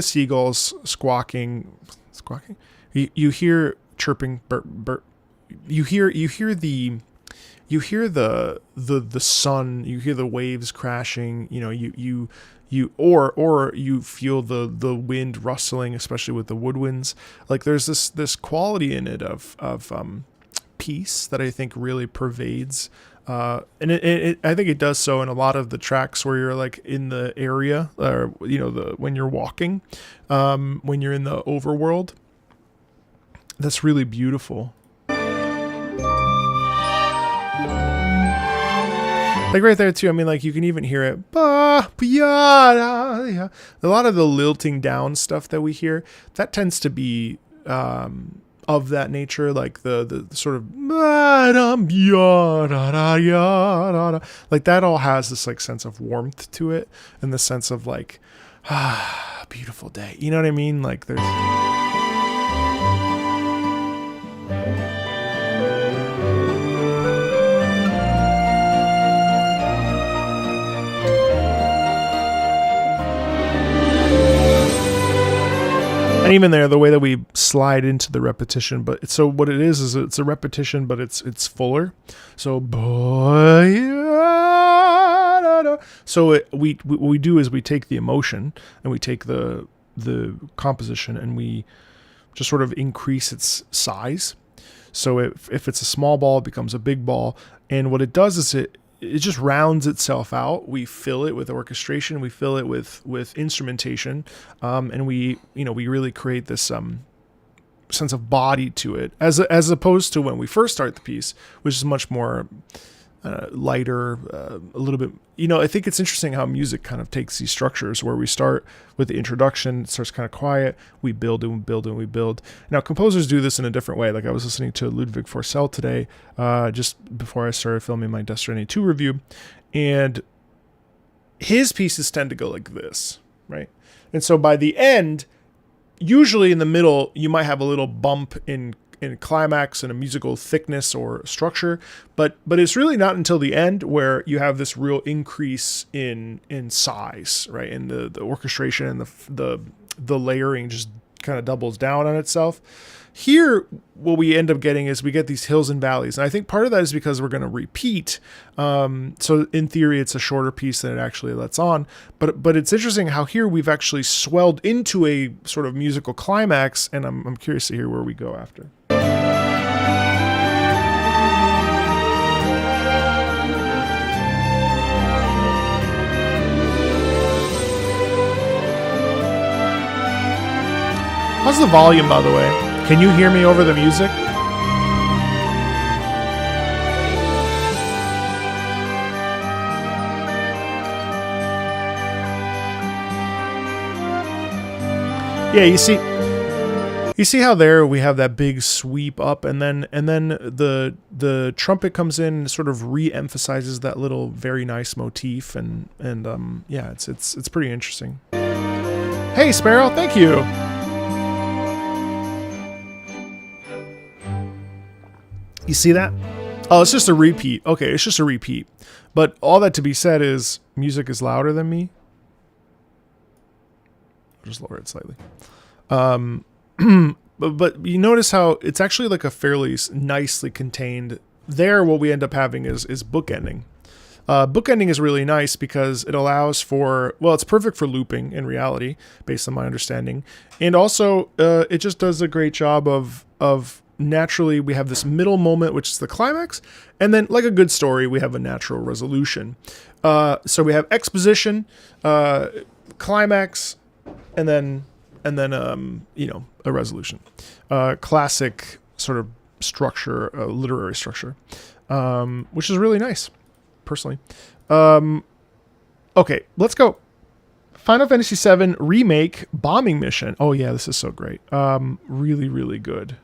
seagulls squawking. You hear chirping, you hear the sun, you hear the waves crashing, or you feel the wind rustling, especially with the woodwinds. Like there's this quality in it of peace that I think really pervades. And I think it does so in a lot of the tracks where you're like in the area, or when you're walking, when you're in the overworld. That's really beautiful. Like right there too. I mean, like you can even hear it. A lot of the lilting down stuff that we hear, that tends to be of that nature, like the sort of like that all has this like sense of warmth to it, and the sense of like beautiful day. You know what I mean? Like there's. And even there, the way that we slide into the repetition, but so what it is it's a repetition, but it's fuller. So what we do is we take the emotion and we take the composition and we just sort of increase its size. So if it's a small ball, it becomes a big ball, and what it does is it just rounds itself out. We fill it with orchestration, we fill it with instrumentation, and we really create this sense of body to it, as opposed to when we first start the piece, which is much more lighter, a little bit. I think it's interesting how music kind of takes these structures where we start with the introduction, it starts kind of quiet, we build and we build and we build. Now composers do this in a different way. Like I was listening to Ludwig Forssell today, just before I started filming my Death Stranding 2 review, and his pieces tend to go like this, right? And so by the end, usually in the middle, you might have a little bump in climax and a musical thickness or structure, but it's really not until the end where you have this real increase in size, right? And the orchestration and the layering just kind of doubles down on itself. Here, what we end up getting is we get these hills and valleys. And I think part of that is because we're going to repeat. So in theory, it's a shorter piece than it actually lets on. But it's interesting how here we've actually swelled into a sort of musical climax. And I'm curious to hear where we go after. How's the volume, by the way? Can you hear me over the music? Yeah, you see how there we have that big sweep up, and then the trumpet comes in and sort of re-emphasizes that little very nice motif, and yeah, it's pretty interesting. Hey Sparrow, thank you. You see that? Oh, it's just a repeat. Okay, it's just a repeat. But all that to be said is music is louder than me. I'll just lower it slightly. But you notice how it's actually like a fairly nicely contained. There, what we end up having is bookending. Bookending is really nice because it allows for, well, it's perfect for looping in reality, based on my understanding. And also, it just does a great job of naturally, we have this middle moment, which is the climax, and then, like a good story, we have a natural resolution. So we have exposition, climax, and then a resolution. Classic sort of structure, literary structure, which is really nice, personally. Okay, let's go. Final Fantasy VII Remake Bombing Mission. Oh yeah, this is so great. Really, really good.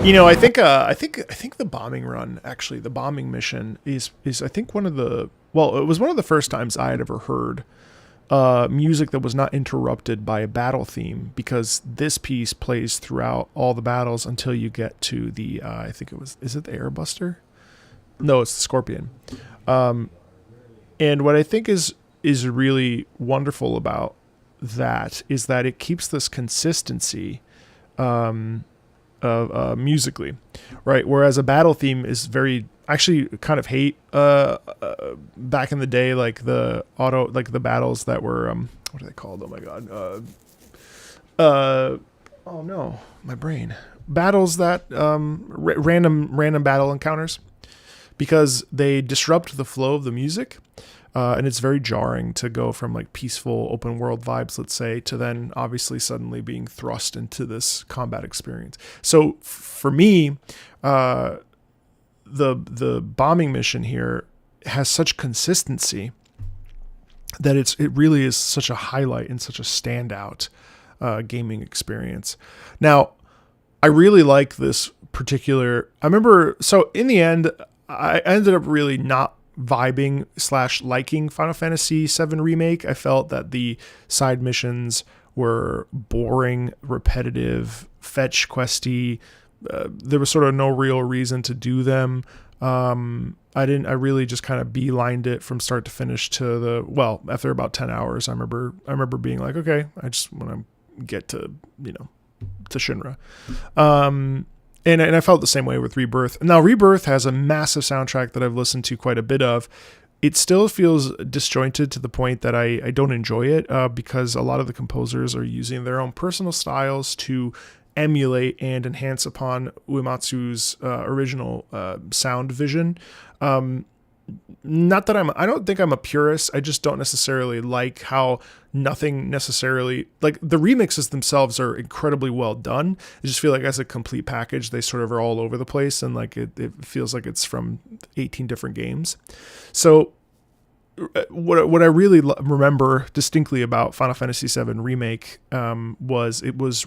You know, I think the bombing run, actually, the bombing mission is I think one of the, well, it was one of the first times I had ever heard music that was not interrupted by a battle theme, because this piece plays throughout all the battles until you get to the I think it was, is it the Airbuster? No, it's the Scorpion. And what I think is really wonderful about that is that it keeps this consistency. musically, right? Whereas a battle theme is very, actually kind of hate back in the day, like the battles that were what are they called? Oh my god. Oh no, my brain. Battles that random battle encounters, because they disrupt the flow of the music. And it's very jarring to go from like peaceful open world vibes, let's say, to then obviously suddenly being thrust into this combat experience. So for me, the bombing mission here has such consistency that it really is such a highlight and such a standout gaming experience. Now, I really like this particular. I remember. So in the end, I ended up really not vibing / liking Final Fantasy VII Remake. I felt that the side missions were boring, repetitive, fetch questy. There was sort of no real reason to do them. I really just kind of beelined it from start to finish after about 10 hours, I remember being like, okay, I just want to get to Shinra. And I felt the same way with Rebirth. Now, Rebirth has a massive soundtrack that I've listened to quite a bit of. It still feels disjointed to the point that I don't enjoy it because a lot of the composers are using their own personal styles to emulate and enhance upon Uematsu's original sound vision. Not that I don't think I'm a purist. I just don't necessarily like how nothing necessarily, like the remixes themselves are incredibly well done. I just feel like as a complete package, they sort of are all over the place, and like it feels like it's from 18 different games. So what I really remember distinctly about Final Fantasy VII Remake was it was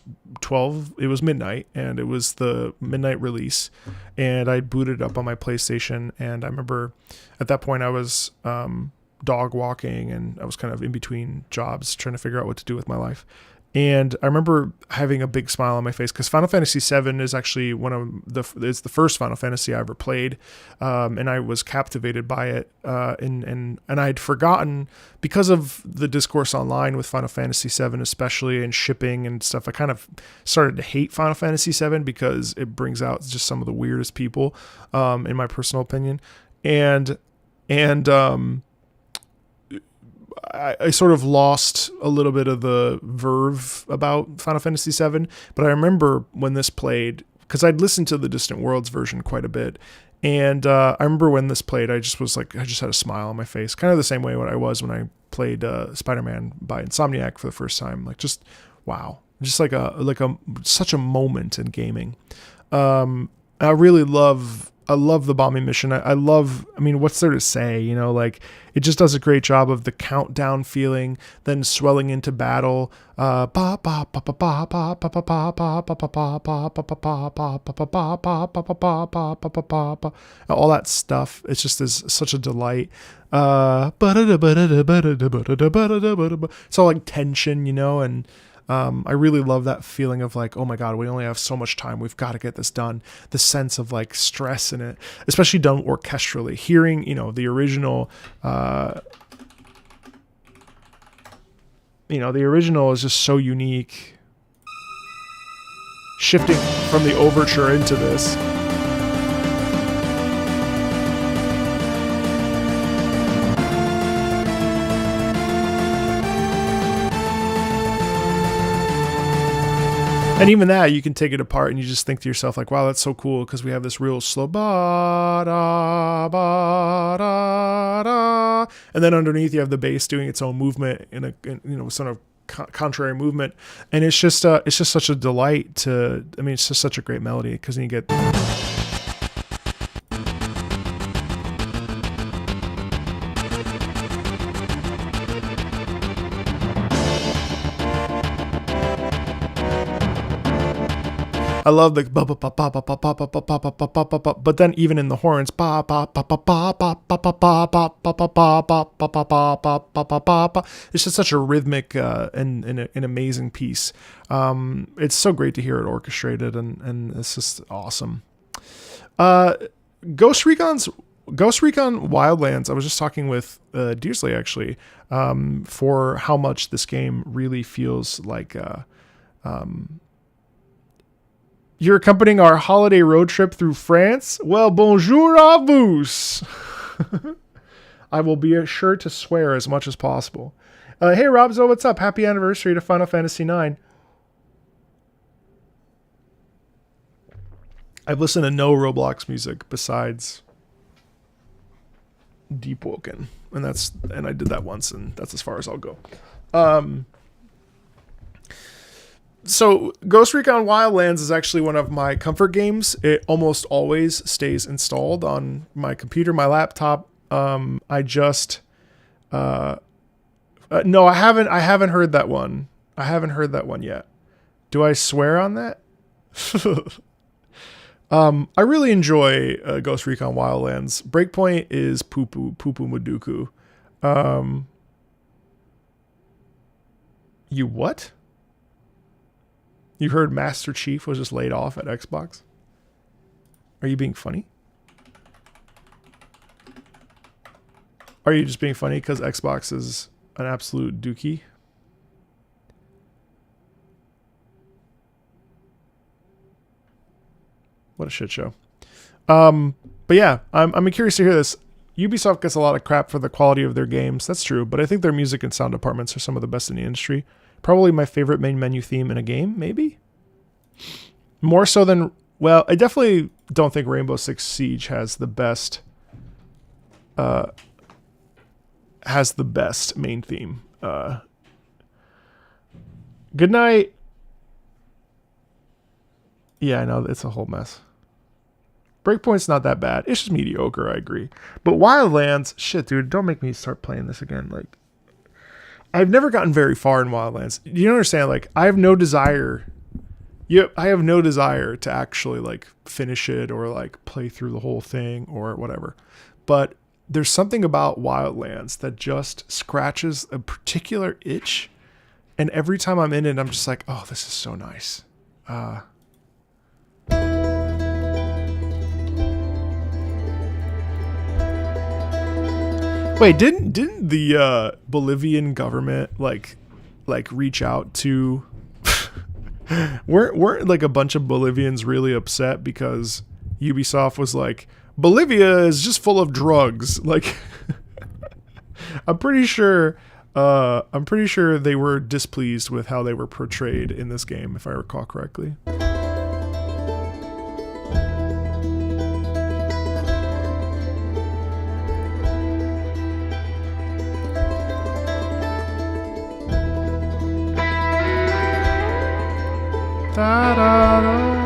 midnight, and it was the midnight release, and I booted it up on my PlayStation, and I remember at that point I was dog walking, and I was kind of in between jobs trying to figure out what to do with my life. And I remember having a big smile on my face because Final Fantasy VII is actually it's the first Final Fantasy I ever played, and I was captivated by it. And I had forgotten, because of the discourse online with Final Fantasy VII, especially, and shipping and stuff. I kind of started to hate Final Fantasy VII because it brings out just some of the weirdest people, in my personal opinion, and I sort of lost a little bit of the verve about Final Fantasy VII, but I remember when this played, because I'd listened to the Distant Worlds version quite a bit, and I remember when this played, I just had a smile on my face, kind of the same way what I was when I played Spider-Man by Insomniac for the first time. Like, just wow, just like such a moment in gaming. I really love the bombing mission. I mean, what's there to say? Like, it just does a great job of the countdown feeling, then swelling into battle. All that stuff. It's just such a delight. It's all like tension, and I really love that feeling of like, oh my God, we only have so much time. We've got to get this done. The sense of like stress in it, especially done orchestrally. Hearing, the original, the original is just so unique. Shifting from the overture into this. And even that, you can take it apart and you just think to yourself like, wow, that's so cool, because we have this real slow ba-da, and then underneath you have the bass doing its own movement in sort of contrary movement, and it's just such a delight it's just such a great melody, because then you get I love the ba ba ba ba ba ba ba ba ba ba ba ba ba, but then even in the horns, ba ba ba ba ba ba ba ba ba ba ba ba ba ba ba ba ba ba ba. It's just such a rhythmic and an amazing piece. It's so great to hear it orchestrated, and it's just awesome. Ghost Recon Wildlands. I was just talking with Deersley actually for how much this game really feels like. You're accompanying our holiday road trip through France? Well, bonjour à vous. I will be sure to swear as much as possible. Hey, Robzo, what's up? Happy anniversary to Final Fantasy IX. I've listened to no Roblox music besides Deep Woken, and I did that once, and that's as far as I'll go. So Ghost Recon Wildlands is actually one of my comfort games. It almost always stays installed on my computer, my laptop. No, I haven't heard that one. I haven't heard that one yet. Do I swear on that? I really enjoy Ghost Recon Wildlands. Breakpoint is poo-poo Maduku. You what? You heard Master Chief was just laid off at Xbox? Are you being funny? Are you just being funny because Xbox is an absolute dookie? What a shit show. But yeah, I'm curious to hear this. Ubisoft gets a lot of crap for the quality of their games. That's true, but I think their music and sound departments are some of the best in the industry. Probably my favorite main menu theme in a game, maybe? More so than... Well, I definitely don't think Rainbow Six Siege has the best... main theme. Good night. Yeah, I know, it's a whole mess. Breakpoint's not that bad. It's just mediocre, I agree. But Wildlands... Shit, dude, don't make me start playing this again. Like... I've never gotten very far in Wildlands. You don't understand, like, I have no desire to actually, like, finish it or, like, play through the whole thing or whatever. But there's something about Wildlands that just scratches a particular itch. And every time I'm in it, I'm just like, oh, this is so nice. Wait, didn't the Bolivian government like reach out to weren't like a bunch of Bolivians really upset because Ubisoft was like, Bolivia is just full of drugs? Like I'm pretty sure they were displeased with how they were portrayed in this game, if I recall correctly. Da, da, da.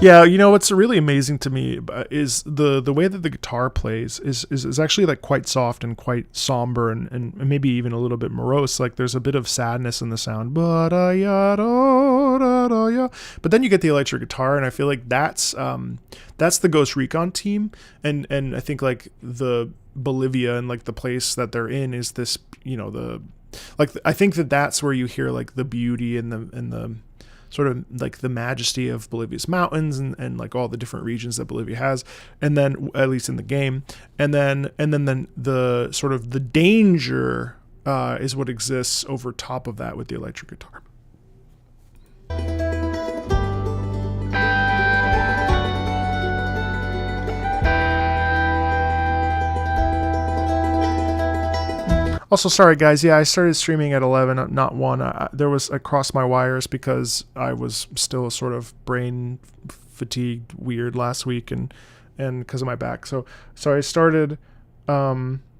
Yeah, you know what's really amazing to me is the way that the guitar plays is actually like quite soft and quite somber and maybe even a little bit morose. Like there's a bit of sadness in the sound. But then you get the electric guitar, and I feel like that's the Ghost Recon team, and I think like the Bolivia and like the place that they're in is this, you know, I think that's where you hear like the beauty and the sort of like the majesty of Bolivia's mountains and like all the different regions that Bolivia has, and then at least in the game, and then the sort of the danger is what exists over top of that with the electric guitar. Also, sorry guys, yeah, I started streaming at 11, not 1. There was I crossed my wires because I was still sort of brain fatigued weird last week and because of my back. So I started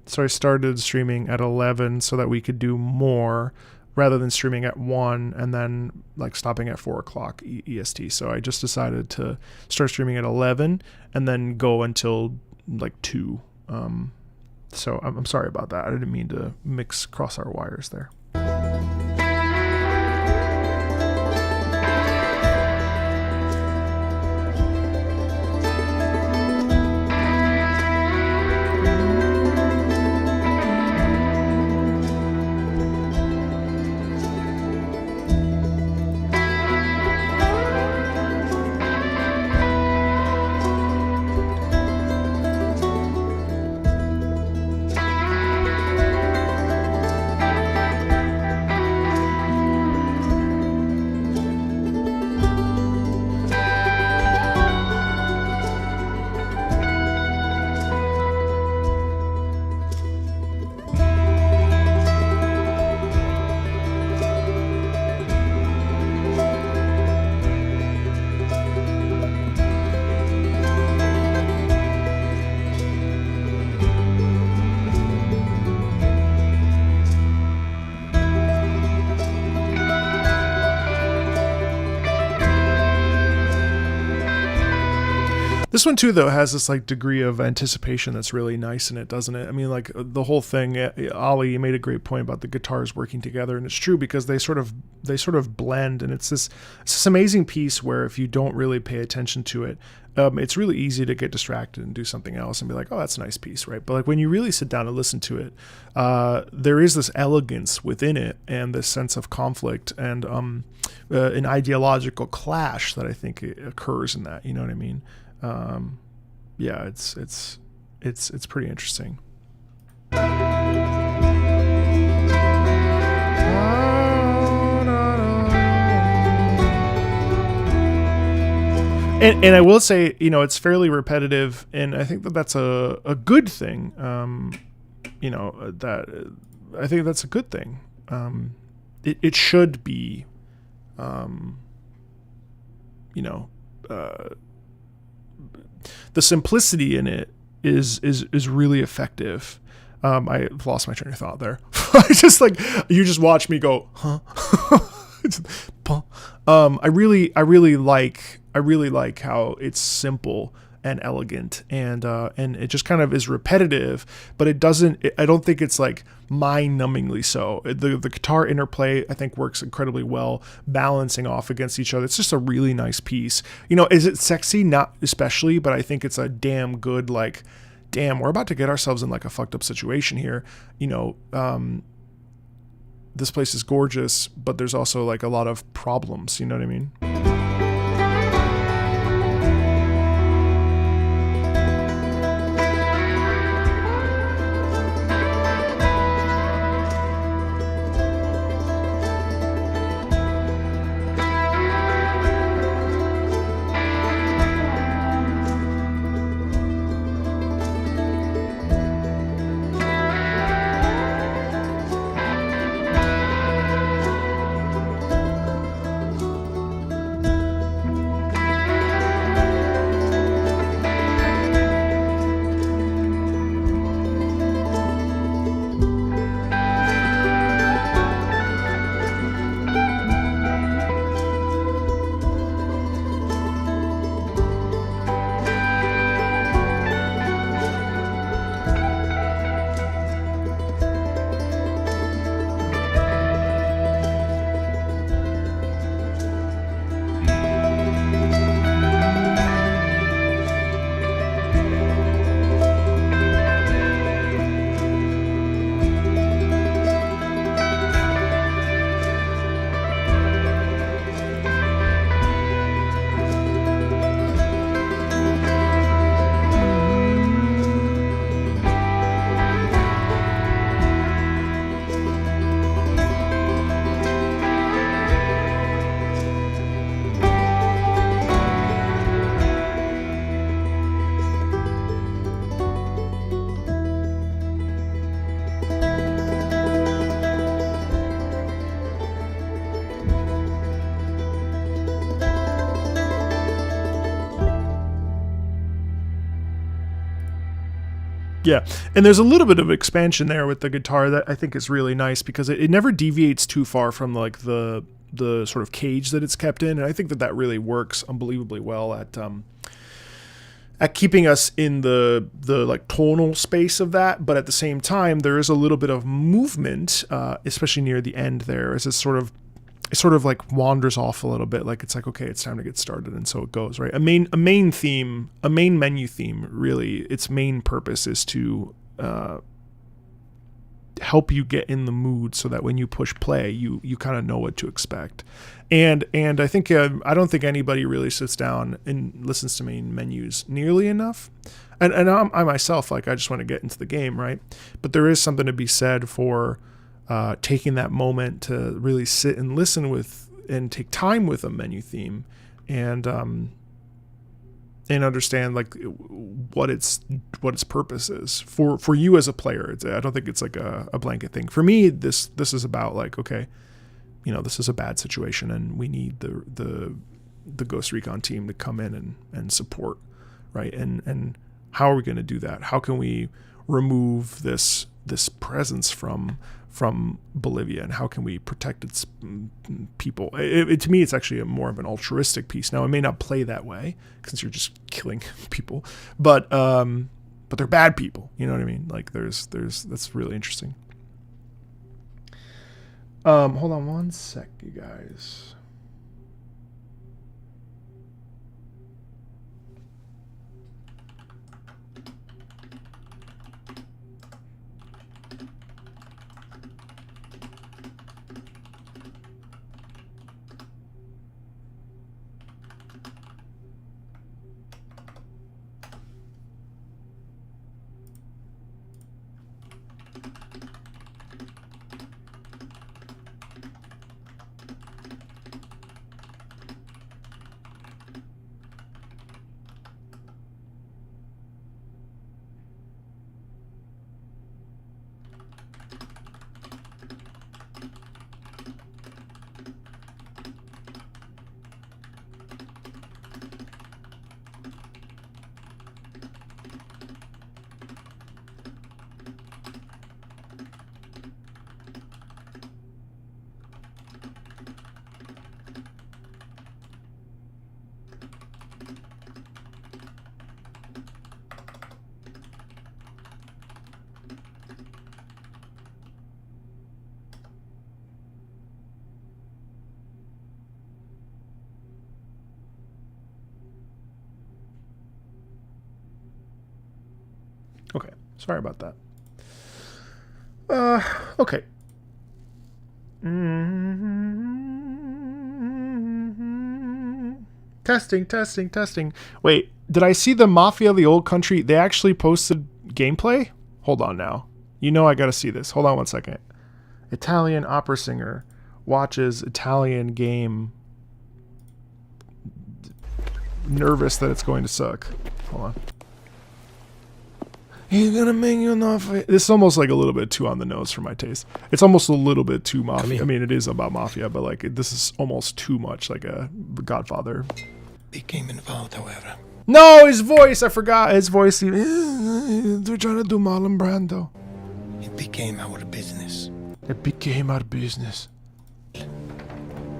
streaming at 11 so that we could do more rather than streaming at 1 and then like stopping at 4 o'clock EST. So I just decided to start streaming at 11 and then go until like 2. So I'm sorry about that. I didn't mean to cross our wires there. This one too, though, has this like degree of anticipation that's really nice in it, doesn't it? I mean, like the whole thing. Ollie, you made a great point about the guitars working together, and it's true because they sort of blend, and it's this amazing piece where if you don't really pay attention to it, it's really easy to get distracted and do something else and be like, oh, that's a nice piece, right? But like when you really sit down and listen to it, there is this elegance within it and this sense of conflict and an ideological clash that I think occurs in that. You know what I mean? Yeah, it's pretty interesting. And I will say, you know, it's fairly repetitive, and I think that that's a good thing. You know, that I think that's a good thing. It should be, you know, the simplicity in it is really effective. I lost my train of thought there. I just like, you just watch me go, huh? I really like how it's simple and elegant, and it just kind of is repetitive, but it doesn't. I don't think it's like mind-numbingly so. The guitar interplay, I think, works incredibly well, balancing off against each other. It's just a really nice piece. You know, is it sexy? Not especially, but I think it's a damn good, like, damn, we're about to get ourselves in like a fucked up situation here. You know, this place is gorgeous, but there's also like a lot of problems. You know what I mean? Yeah, and there's a little bit of expansion there with the guitar that I think is really nice because it never deviates too far from like the sort of cage that it's kept in, and I think that really works unbelievably well at at keeping us in the like tonal space of that, but at the same time there is a little bit of movement, especially near the end there, as it sort of like wanders off a little bit, like it's like, okay, it's time to get started, and so it goes, right? A main menu theme, really, its main purpose is to help you get in the mood so that when you push play, you kind of know what to expect. And I think I don't think anybody really sits down and listens to main menus nearly enough. And I myself, like, I just want to get into the game, right? But there is something to be said for taking that moment to really sit and listen with and take time with a menu theme, and understand like what its purpose is for you as a player. I don't think it's like a blanket thing. For me, this is about like, okay, this is a bad situation and we need the Ghost Recon team to come in and support, right? And how are we going to do that? How can we remove this presence from Bolivia, and how can we protect its people? To me, it's actually more of an altruistic piece. Now, it may not play that way since you're just killing people, but they're bad people. You know what I mean? Like there's that's really interesting. Hold on one sec, you guys. Okay, sorry about that. Okay. Testing. Wait, did I see the Mafia of the Old Country? They actually posted gameplay? Hold on now. I gotta see this. Hold on one second. Italian opera singer watches Italian game. Nervous that it's going to suck. Hold on. He's gonna make you an offer. This is almost like a little bit too on the nose for my taste. It's almost a little bit too mafia. I mean, it is about mafia, but like this is almost too much like a Godfather. Became involved, however. No, his voice. I forgot his voice. They're trying to do Marlon Brando. It became our business.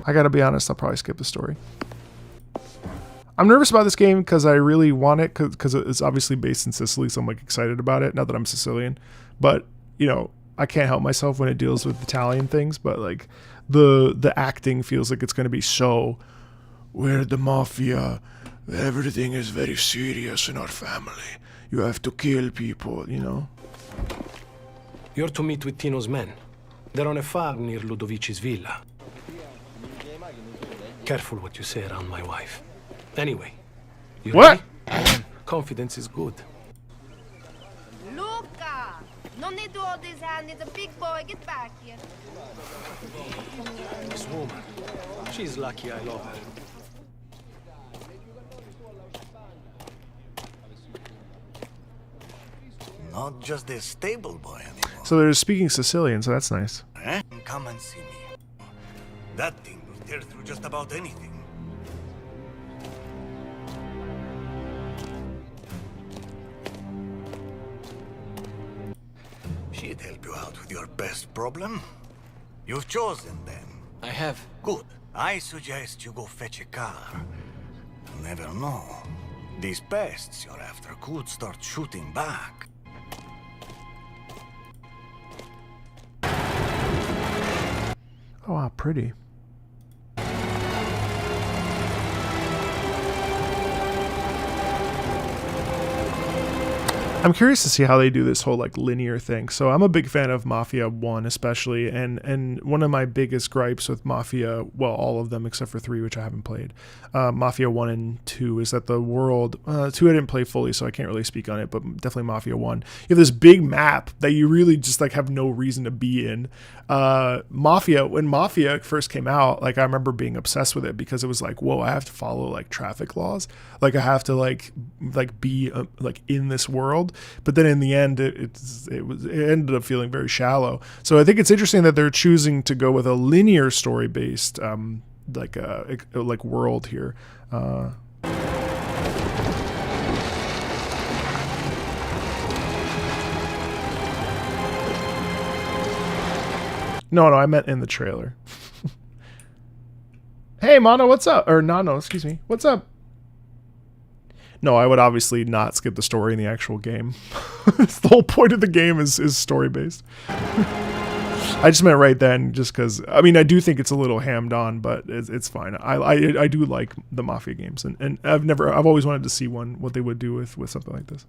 I gotta be honest. I'll probably skip the story. I'm nervous about this game because I really want it because it's obviously based in Sicily, so I'm like excited about it. Not that I'm Sicilian, but I can't help myself when it deals with Italian things. But like the acting feels like it's going to be so. We're the mafia. Everything is very serious in our family. You have to kill people. You're to meet with Tino's men. They're on a farm near Ludovici's villa. Careful what you say around my wife. Anyway, you what? Ready? Confidence is good. Luca! No need to hold his hand. He's a big boy. Get back here. This woman, she's lucky I love her. Not just a stable boy anymore. So they're speaking Sicilian, so that's nice. Come and see me. That thing will tear through just about anything. She'd help you out with your best problem. You've chosen them. I have. Good. I suggest you go fetch a car. You never know. These pests you're after could start shooting back. Oh, wow, pretty. I'm curious to see how they do this whole like linear thing. So I'm a big fan of Mafia 1 especially, and one of my biggest gripes with Mafia, well, all of them except for 3, which I haven't played, Mafia 1 and 2, is that the world, 2 I didn't play fully, so I can't really speak on it, but definitely Mafia 1. You have this big map that you really just like have no reason to be in. When Mafia first came out, like I remember being obsessed with it because it was like, whoa, I have to follow like traffic laws. Like I have to like be like in this world. But then in the end, it ended up feeling very shallow. So I think it's interesting that they're choosing to go with a linear story based like world here. No, I meant in the trailer. Hey, Mono, what's up? Or Nano, excuse me. What's up? No, I would obviously not skip the story in the actual game. The whole point of the game is story-based. I just meant right then, just because, I mean, I do think it's a little hammed on, but it's fine. I do like the Mafia games, and I've always wanted to see what they would do with something like this.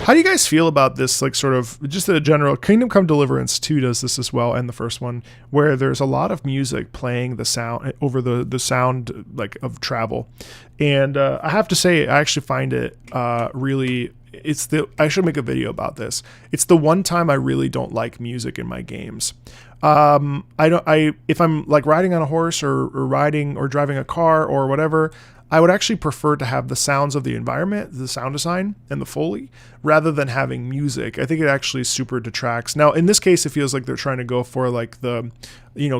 How do you guys feel about this, like, sort of, just a general, Kingdom Come Deliverance 2 does this as well, and the first one, where there's a lot of music playing the sound, over the sound, like, of travel. And I have to say, I actually find it really, I should make a video about this. It's the one time I really don't like music in my games. If I'm, like, riding on a horse or riding or driving a car or whatever, I would actually prefer to have the sounds of the environment, the sound design, and the Foley, rather than having music. I think it actually super detracts. Now, in this case, it feels like they're trying to go for like the,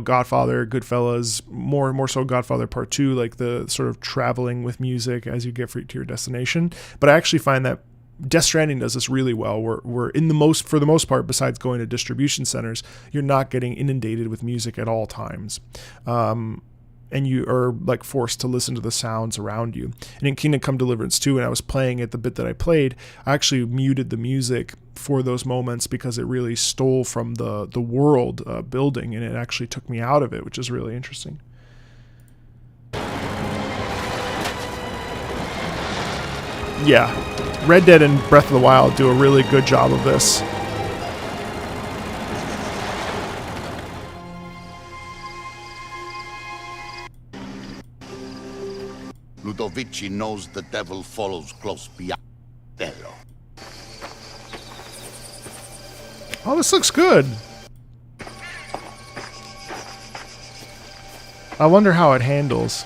Godfather, Goodfellas, more so Godfather Part 2, like the sort of traveling with music as you get to your destination. But I actually find that Death Stranding does this really well. We're for the most part, besides going to distribution centers, you're not getting inundated with music at all times. And you are like forced to listen to the sounds around you. And in Kingdom Come Deliverance 2, when I was playing it, the bit that I played, I actually muted the music for those moments because it really stole from the world building, and it actually took me out of it, which is really interesting. Yeah, Red Dead and Breath of the Wild do a really good job of this. Ludovici knows the devil follows close behind Dello. Oh, this looks good. I wonder how it handles.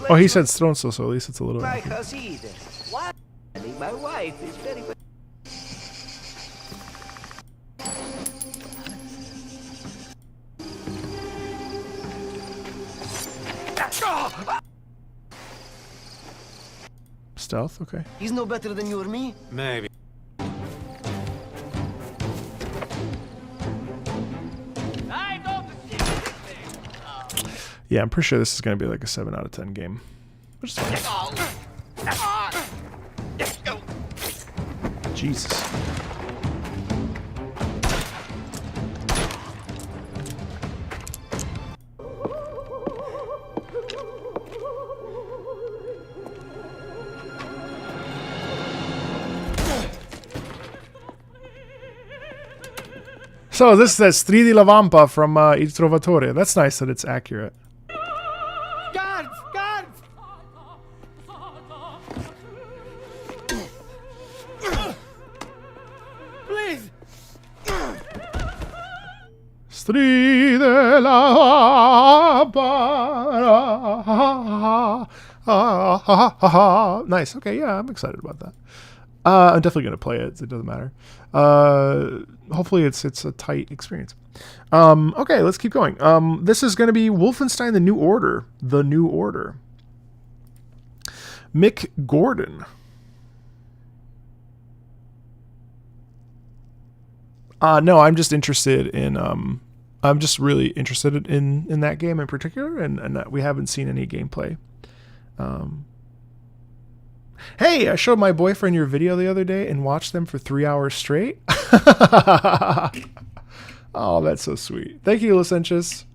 Oh, he said stronzo, so at least it's a little. My wife is very. Stealth, okay. He's no better than you or me. Maybe. Yeah, I'm pretty sure this is going to be like a 7 out of 10 game. Which is fine. Jesus. So this says Stridi la Vampa from Il Trovatore. That's nice that it's accurate. Guards! Guards! Please! Stride la Vampa. Ha ha ha ha ha. Nice. Okay, yeah, I'm excited about that. I'm definitely gonna play it. It doesn't matter. Hopefully it's a tight experience. Okay, let's keep going. This is gonna be Wolfenstein: The New Order. The New Order. Mick Gordon. No, I'm just interested in. I'm just really interested in that game in particular, and that we haven't seen any gameplay. Hey, I showed my boyfriend your video the other day and watched them for 3 hours straight. Oh, that's so sweet. Thank you, Licentious.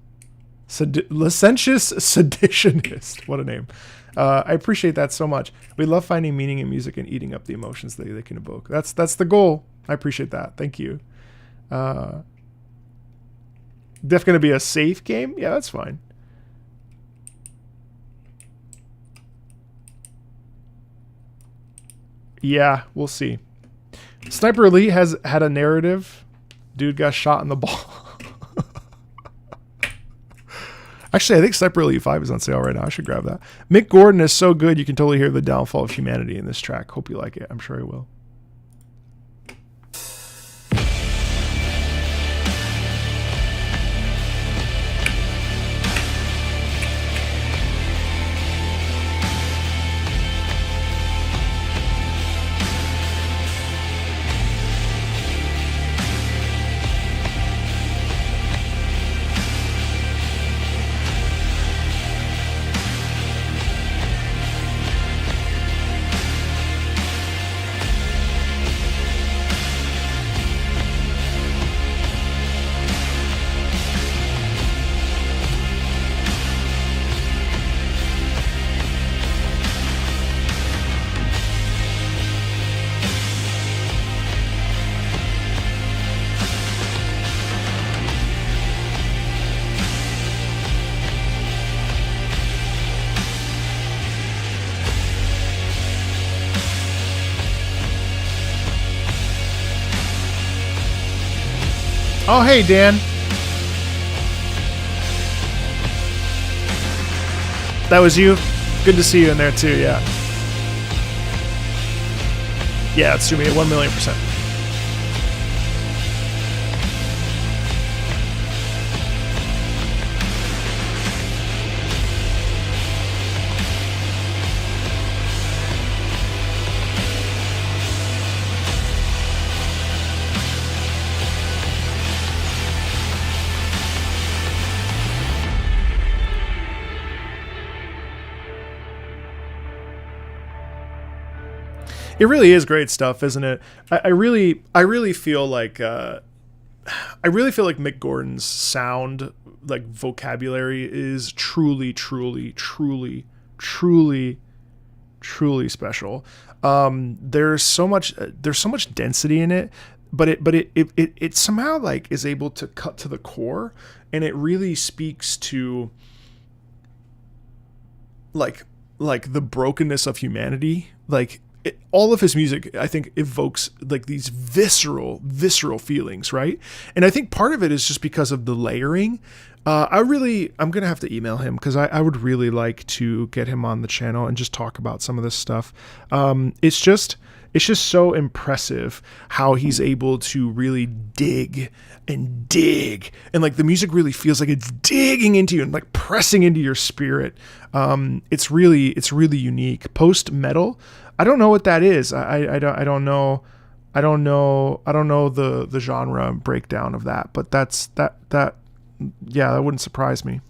Licentious Seditionist. What a name. I appreciate that so much. We love finding meaning in music and eating up the emotions that they can evoke. That's the goal. I appreciate that. Thank you. Def gonna be a safe game? Yeah, that's fine. Yeah, we'll see. Sniper Elite has had a narrative. Dude got shot in the ball. Actually, I think Sniper Elite 5 is on sale right now. I should grab that. Mick Gordon is so good, you can totally hear the downfall of humanity in this track. Hope you like it. I'm sure I will. Oh, hey, Dan. That was you? Good to see you in there, too, yeah. Yeah, it's to me at 1,000,000%. It really is great stuff, isn't it? I really feel like Mick Gordon's sound, like vocabulary, is truly special. There's so much density in it, but it somehow like is able to cut to the core, and it really speaks to like the brokenness of humanity. Like all of his music, I think, evokes like these visceral feelings, right? And I think part of it is just because of the layering. I'm gonna have to email him because I would really like to get him on the channel and just talk about some of this stuff. It's just so impressive how he's able to really dig, and like the music really feels like it's digging into you and like pressing into your spirit. It's really unique. Post metal, I don't know what that is. I don't know the genre breakdown of that, but that yeah, that wouldn't surprise me.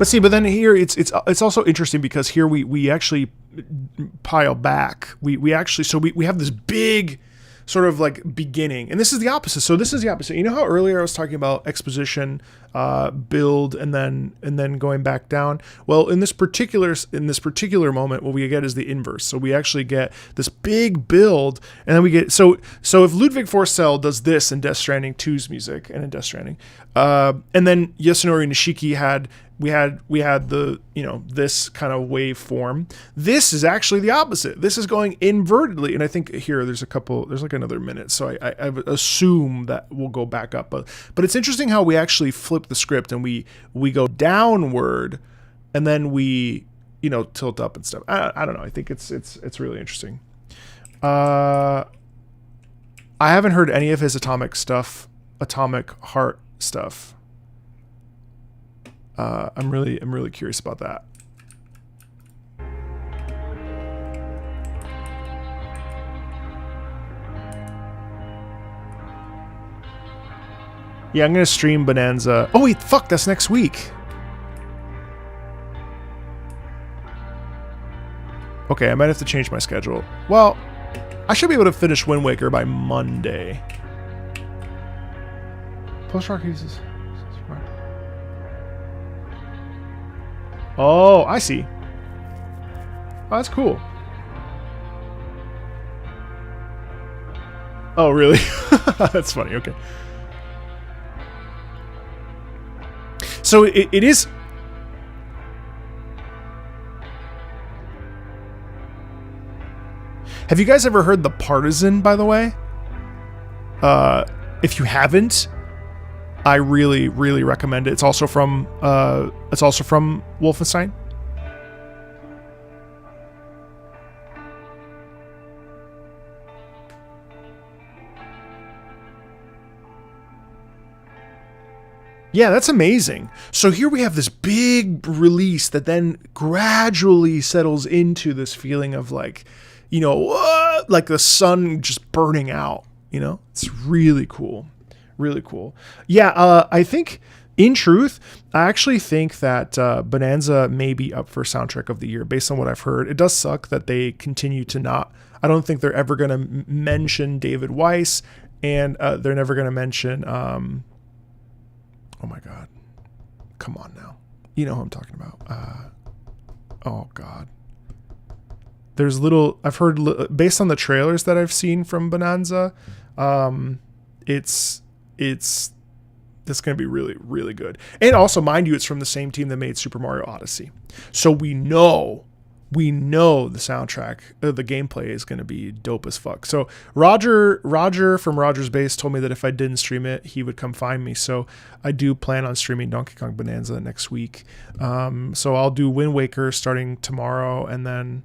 But then here it's also interesting because here we actually pile back. We have this big sort of like beginning, and this is the opposite. So this is the opposite. You know how earlier I was talking about exposition build and then going back down. Well, in this particular moment, what we get is the inverse. So we actually get this big build, and then we get so if Ludwig Forssell does this in Death Stranding 2's music and in Death Stranding, and then Yasunori Nishiki had the, this kind of waveform. This is actually the opposite. This is going invertedly. And I think here there's like another minute. So I would assume that we'll go back up. But it's interesting how we actually flip the script and we go downward and then we, tilt up and stuff. I don't know. I think it's really interesting. I haven't heard any of his Atomic Heart stuff. I'm really curious about that. Yeah, I'm gonna stream Bonanza. Oh wait, fuck, that's next week. Okay, I might have to change my schedule. Well, I should be able to finish Wind Waker by Monday. Post-rock uses. Oh, I see. Oh, that's cool. Oh, really? That's funny. Okay. So it is... Have you guys ever heard The Partisan, by the way? If you haven't, I really recommend it. It's also from Wolfenstein. Yeah, that's amazing. So here we have this big release that then gradually settles into this feeling of like, like the sun just burning out, It's really cool. Really cool. Yeah, I think, in truth, I actually think that Bonanza may be up for Soundtrack of the Year based on what I've heard. It does suck that they continue to not... I don't think they're ever going to mention David Weiss, and they're never going to mention... oh my God. Come on now. You know who I'm talking about. Oh God. There's I've heard, based on the trailers that I've seen from Bonanza, it's going to be really good. And also, mind you, it's from the same team that made Super Mario Odyssey. So we know the soundtrack, the gameplay is going to be dope as fuck. So Roger from Roger's Base told me that if I didn't stream it, he would come find me. So I do plan on streaming Donkey Kong Bonanza next week. So I'll do Wind Waker starting tomorrow, and then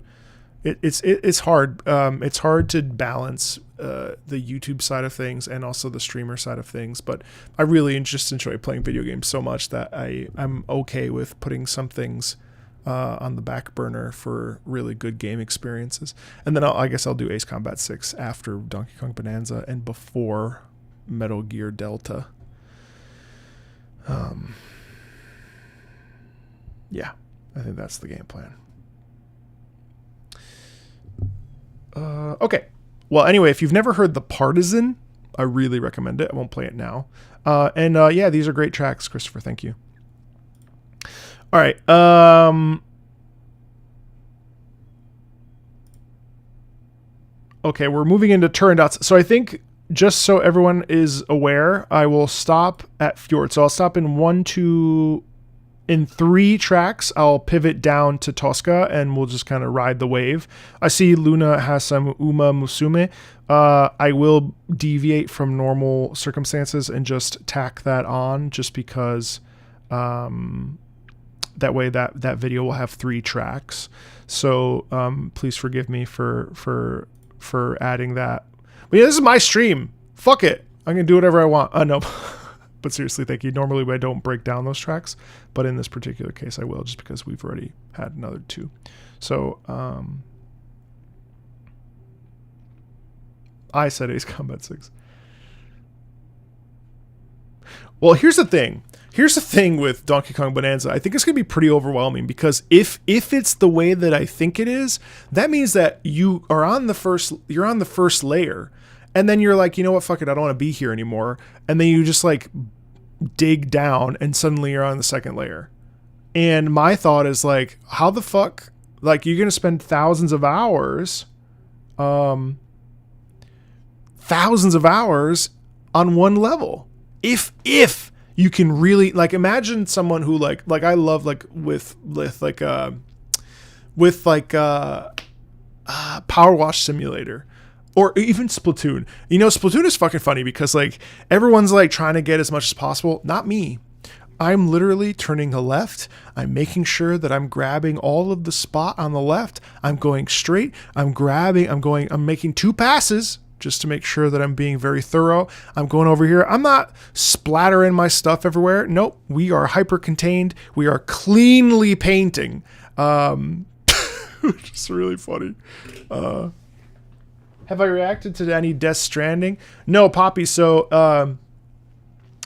it's hard. It's hard to balance the YouTube side of things and also the streamer side of things, but I really just enjoy playing video games so much that I'm okay with putting some things on the back burner for really good game experiences. And then I guess I'll do Ace Combat 6 after Donkey Kong Bonanza and before Metal Gear Delta. Yeah, I think that's the game plan. Okay. Well, anyway, if you've never heard The Partisan, I really recommend it. I won't play it now. Yeah, these are great tracks, Christopher. Thank you. All right. Okay, we're moving into turn dots. So I think, just so everyone is aware, I will stop at Fjord. So I'll stop in 1, 2, in 3 tracks. I'll pivot down to Tosca and we'll just kind of ride the wave. I see Luna has some Uma Musume. I will deviate from normal circumstances and just tack that on, just because that way that video will have 3 tracks. So please forgive me for adding that. But yeah, this is my stream. Fuck it. I'm going to do whatever I want. No. But seriously, thank you. Normally I don't break down those tracks, but in this particular case I will, just because we've already had another 2. So I said Ace Combat 6. Well, here's the thing. Here's the thing with Donkey Kong Bonanza. I think it's going to be pretty overwhelming, because if it's the way that I think it is, that means that you're on the first layer, and then you're like, you know what, fuck it, I don't want to be here anymore. And then you just like dig down and suddenly you're on the second layer. And my thought is like, how the fuck, like you're going to spend thousands of hours on one level. If you can really, like, imagine someone who like I love like with Power Wash Simulator or even Splatoon. You know, Splatoon is fucking funny because like everyone's like trying to get as much as possible. Not me. I'm literally turning to left. I'm making sure that I'm grabbing all of the spot on the left. I'm going straight. I'm making 2 passes just to make sure that I'm being very thorough. I'm going over here. I'm not splattering my stuff everywhere. Nope. We are hyper contained. We are cleanly painting. Which is really funny. Have I reacted to any Death Stranding? No, Poppy. So,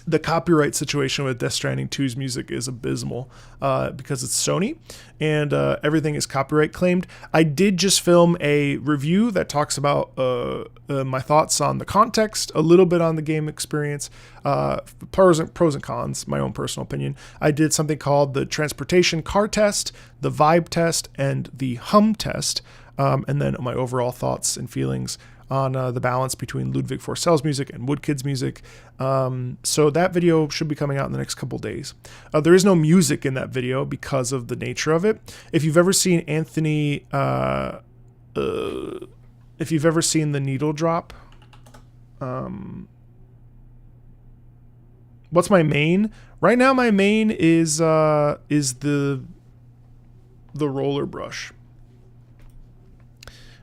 the copyright situation with Death Stranding 2's music is abysmal because it's Sony and everything is copyright claimed. I did just film a review that talks about my thoughts on the context, a little bit on the game experience, pros and cons, my own personal opinion. I did something called the transportation car test, the vibe test, and the hum test, and then my overall thoughts and feelings on the balance between Ludwig Forsell's music and Woodkid's music. So that video should be coming out in the next couple days. There is no music in that video because of the nature of it. If you've ever seen Anthony, if you've ever seen the needle drop, what's my main? Right now my main is the roller brush.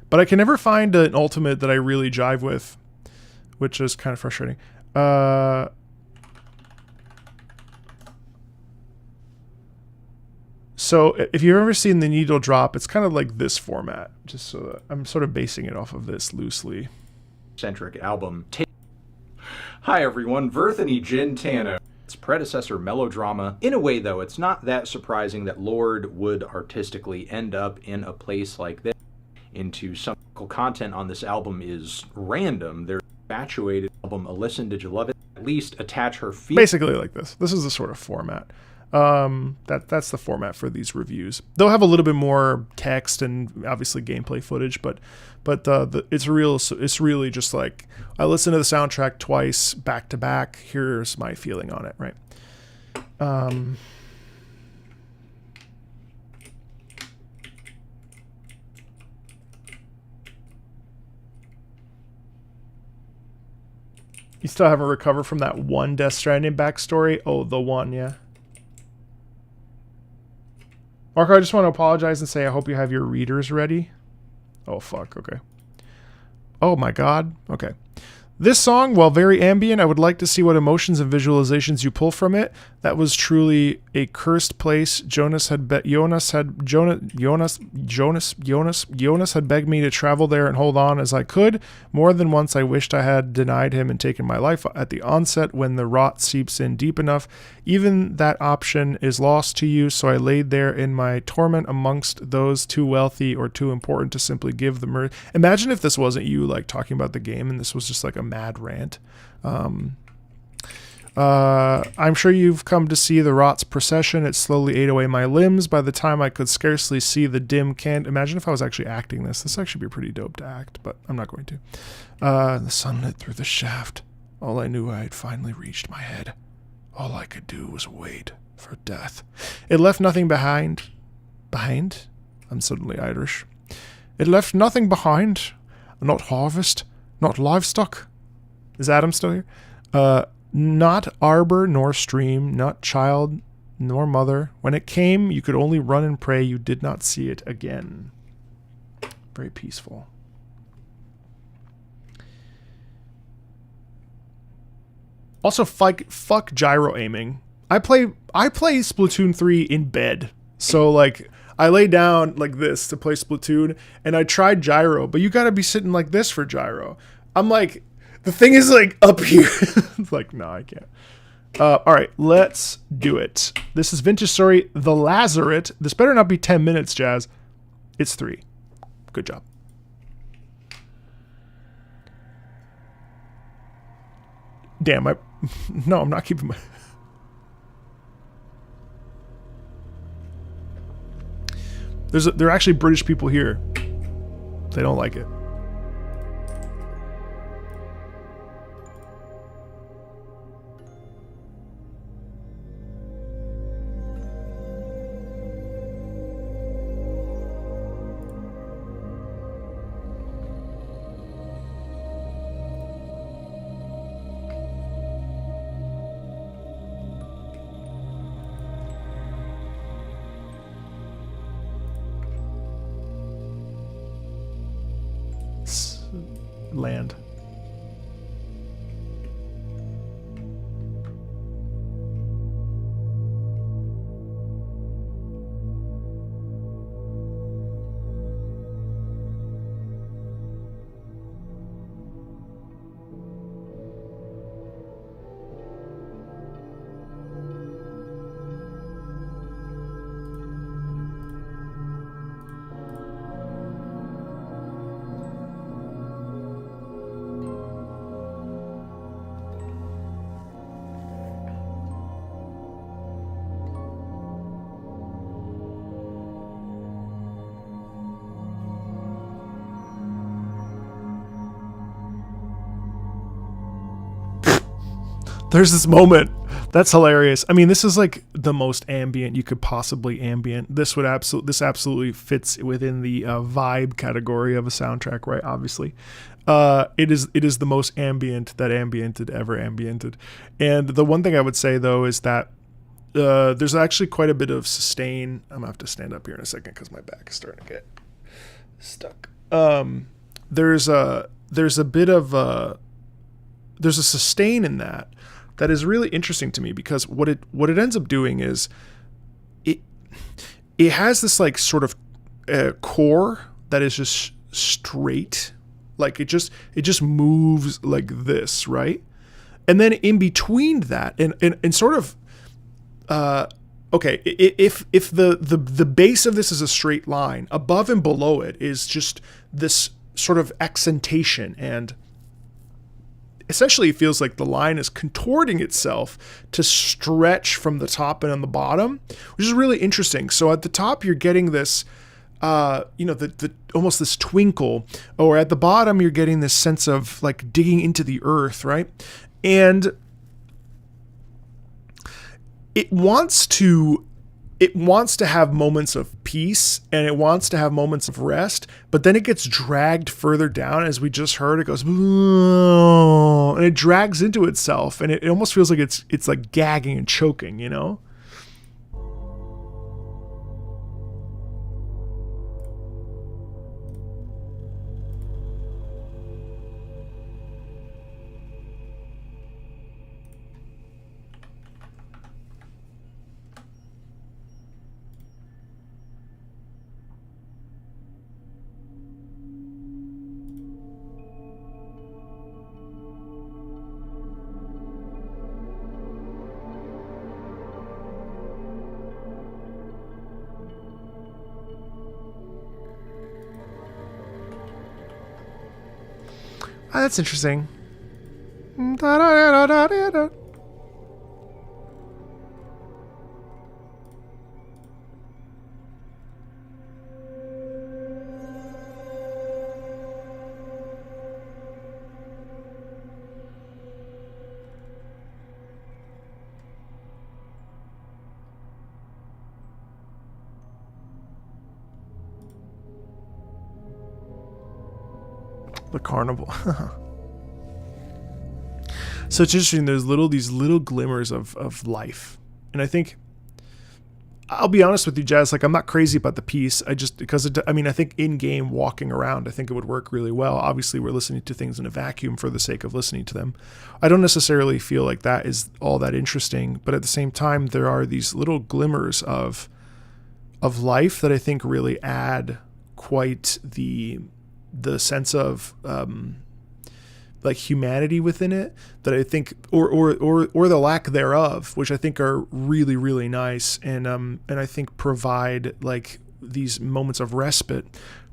But I can never find an ultimate that I really jive with, which is kind of frustrating. So if you've ever seen the needle drop, it's kind of like this format, just so that I'm sort of basing it off of this loosely. Centric album. Hi everyone, Verthany Gintano. Its predecessor melodrama. In a way though, it's not that surprising that Lord would artistically end up in a place like this. Into some content on this album is random. There's infatuated album. A listen, did you love it? At least attach her feet. Basically like this. This is the sort of format. That's the format for these reviews. They'll have a little bit more text and obviously gameplay footage, but it's really just like I listened to the soundtrack twice back to back. Here's my feeling on it, right? You still haven't recovered from that one Death Stranding backstory? Oh, the one, yeah. Marco, I just want to apologize and say I hope you have your readers ready. Oh, fuck, okay. Oh my god, okay. This song, while very ambient, I would like to see what emotions and visualizations you pull from it. That was truly a cursed place. Jonas had begged me to travel there and hold on as I could. More than once I wished I had denied him and taken my life at the onset when the rot seeps in deep enough. Even that option is lost to you, so I laid there in my torment amongst those too wealthy or too important to simply give the mercy. Imagine if this wasn't you like talking about the game and this was just like a mad rant. I'm sure you've come to see the rot's procession. It slowly ate away my limbs. By the time I could scarcely see the dim can. Imagine if I was actually acting this. This actually be pretty dope to act, but I'm not going to. The sun lit through the shaft. All I knew I had finally reached my head. All I could do was wait for death. It left nothing behind. Behind? I'm suddenly Irish. It left nothing behind. Not harvest. Not livestock. Is Adam still here? Not arbor nor stream, not child nor mother. When it came, you could only run and pray you did not see it again. Very peaceful. Also, fuck gyro aiming. I play Splatoon 3 in bed. So, like, I lay down like this to play Splatoon, and I tried gyro, but you gotta be sitting like this for gyro. I'm like, the thing is like up here. It's like, no, I can't. All right, let's do it. This is Vintage Story, The Lazaret. This better not be 10 minutes, Jazz. It's 3. Good job. Damn, no, I'm not keeping my... There are actually British people here. They don't like it. Land. There's this moment that's hilarious. I mean, this is like the most ambient you could possibly ambient. This absolutely fits within the vibe category of a soundtrack, right? Obviously, it is the most ambient that ambiented ever ambiented. And the one thing I would say though is that there's actually quite a bit of sustain. I'm gonna have to stand up here in a second because my back is starting to get stuck. There's a sustain in that is really interesting to me, because what it ends up doing is it has this like sort of core that is just straight, like it just moves like this, right? And then in between that and sort of okay, if the base of this is a straight line, above and below it is just this sort of accentation, and essentially it feels like the line is contorting itself to stretch from the top and on the bottom, which is really interesting. So at the top you're getting this the almost this twinkle, or at the bottom you're getting this sense of like digging into the earth, right? And it wants to have moments of peace, and it wants to have moments of rest, but then it gets dragged further down. As we just heard, it goes, and it drags into itself, and it almost feels like it's like gagging and choking, you know? That's interesting. The carnival. So it's interesting. There's these little glimmers of life, and I think, I'll be honest with you, Jazz. Like, I'm not crazy about the piece. I just I think in game walking around, I think it would work really well. Obviously, we're listening to things in a vacuum for the sake of listening to them. I don't necessarily feel like that is all that interesting, but at the same time, there are these little glimmers of life that I think really add quite the sense of like humanity within it, that I think, or the lack thereof, which I think are really, really nice, and I think provide like these moments of respite.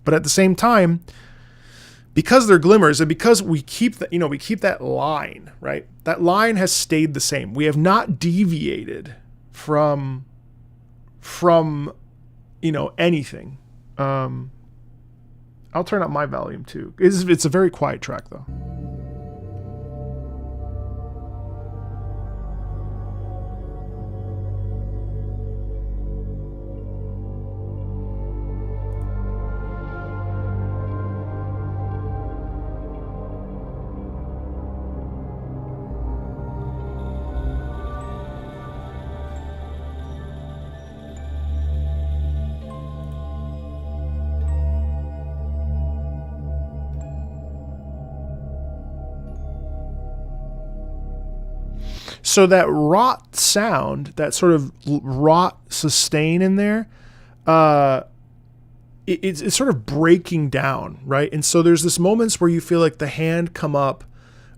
But at the same time, because they're glimmers, and because we keep that line, right? That line has stayed the same. We have not deviated from anything. I'll turn up my volume too. It's a very quiet track though. So that rot sound, that sort of rot sustain in there, it's sort of breaking down, right? And so there's this moments where you feel like the hand come up,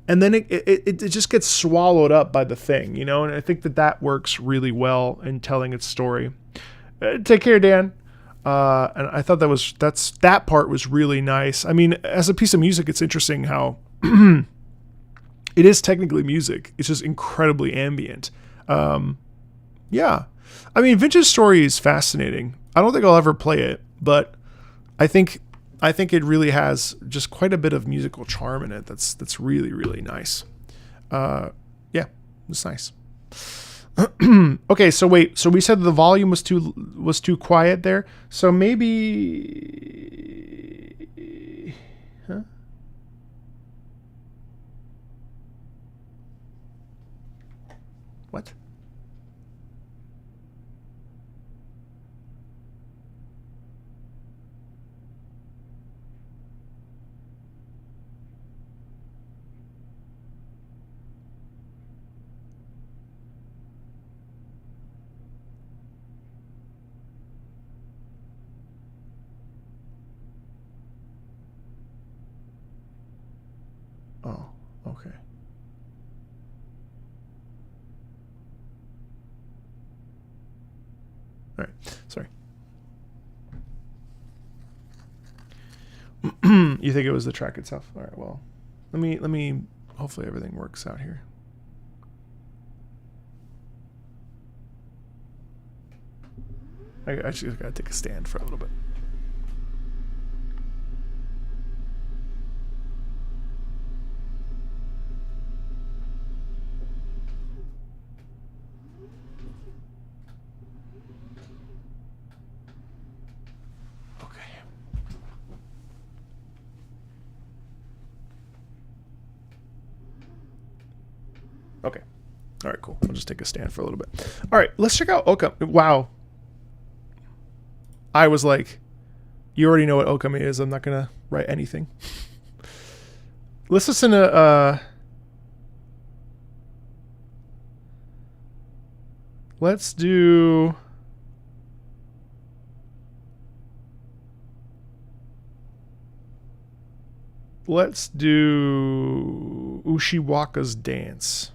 and then it just gets swallowed up by the thing, you know? And I think that works really well in telling its story. Take care, Dan. And I thought that part was really nice. I mean, as a piece of music, it's interesting how it is technically music. It's just incredibly ambient. Yeah. I mean, Vince's story is fascinating. I don't think I'll ever play it, but I think it really has just quite a bit of musical charm in it. That's really, really nice. Yeah, it's nice. Okay, so wait. So we said the volume was too quiet there. So maybe, huh? What? Oh, okay. All right, sorry. You think it was the track itself? All right, well, let me. Hopefully everything works out here. I actually gotta take a stand for a little bit. Okay. All right, cool. I'll just take a stand for a little bit. All right, let's check out Okami. Wow. I was like, you already know what Okami is. I'm not going to write anything. Let's listen to... let's do... Let's do Ushiwaka's Dance.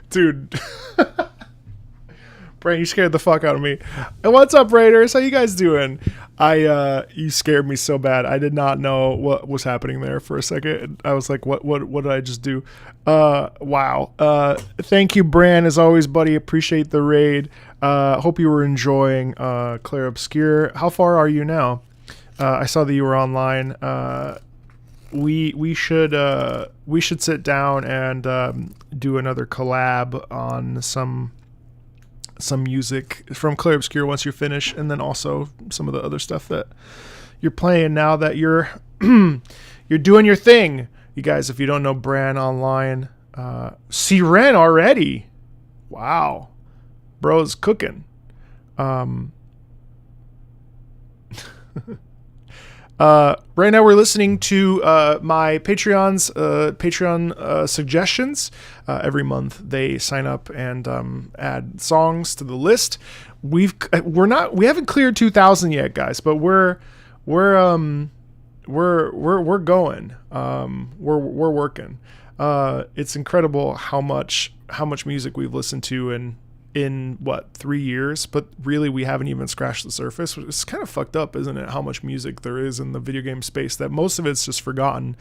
Dude. Brain, you scared the fuck out of me. And what's up, Raiders? How you guys doing? You scared me so bad. I did not know what was happening there for a second. I was like, what did I just do? Wow. Thank you, Bran, as always, buddy. Appreciate the raid. Hope you were enjoying Claire Obscure. How far are you now? I saw that you were online. We should sit down and do another collab on some music from Claire Obscure once you're finished, and then also some of the other stuff that you're playing now that you're you're doing your thing. You guys, if you don't know Bran online, Siren already. Wow. Bro's cooking. Right now we're listening to my Patreon's Patreon suggestions. Every month they sign up and add songs to the list. We haven't cleared 2,000 yet, guys, but we're going. We're working. It's incredible how much music we've listened to in what, 3 years, but really we haven't even scratched the surface. It's kind of fucked up, isn't it, how much music there is in the video game space, that most of it's just forgotten.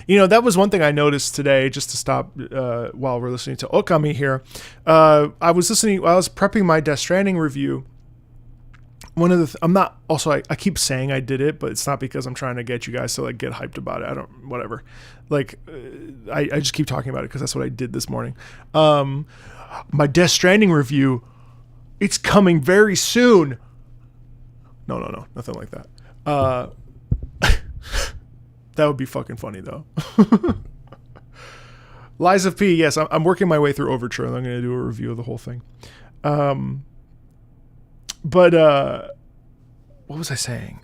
That was one thing I noticed today, just to stop while we're listening to Okami here. I was prepping my Death Stranding review. One of the I keep saying I did it, but it's not because I'm trying to get you guys to like get hyped about it. I just keep talking about it because that's what I did this morning. My Death Stranding review, it's coming very soon. No, nothing like that. That would be fucking funny though. Lies of P, yes, I'm working my way through Overture, and I'm going to do a review of the whole thing. But what was I saying?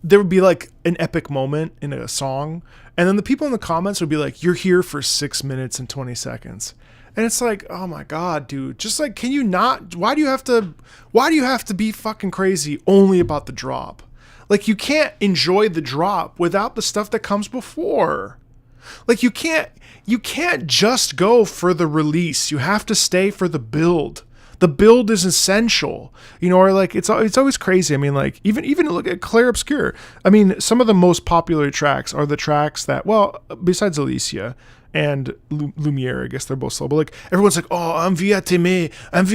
There would be like an epic moment in a song, and then the people in the comments would be like, "You're here for 6 minutes and 20 seconds." And it's like, oh my God, dude, just like, can you not, why do you have to be fucking crazy only about the drop? Like, you can't enjoy the drop without the stuff that comes before. Like, you can't just go for the release. You have to stay for the build. The build is essential, or like, it's always crazy. I mean, like, even look at Claire Obscure. I mean, some of the most popular tracks are the tracks that, well, besides Alicia and Lumiere, I guess they're both slow, but like, everyone's like, oh, Envia Teme. And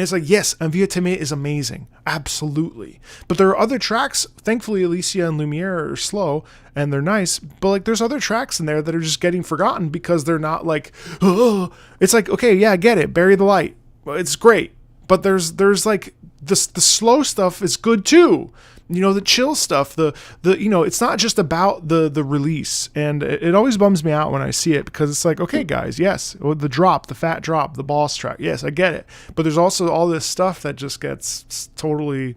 it's like, yes, Envia Teme is amazing. Absolutely. But there are other tracks, thankfully Alicia and Lumiere are slow and they're nice, but like, there's other tracks in there that are just getting forgotten because they're not like, oh, it's like, okay, yeah, I get it. Bury the Light. It's great. But there's like, the slow stuff is good too. The chill stuff, the it's not just about the release, and it always bums me out when I see it, because it's like, okay, guys, yes, the drop, the fat drop, the boss track, yes, I get it, but there's also all this stuff that just gets totally,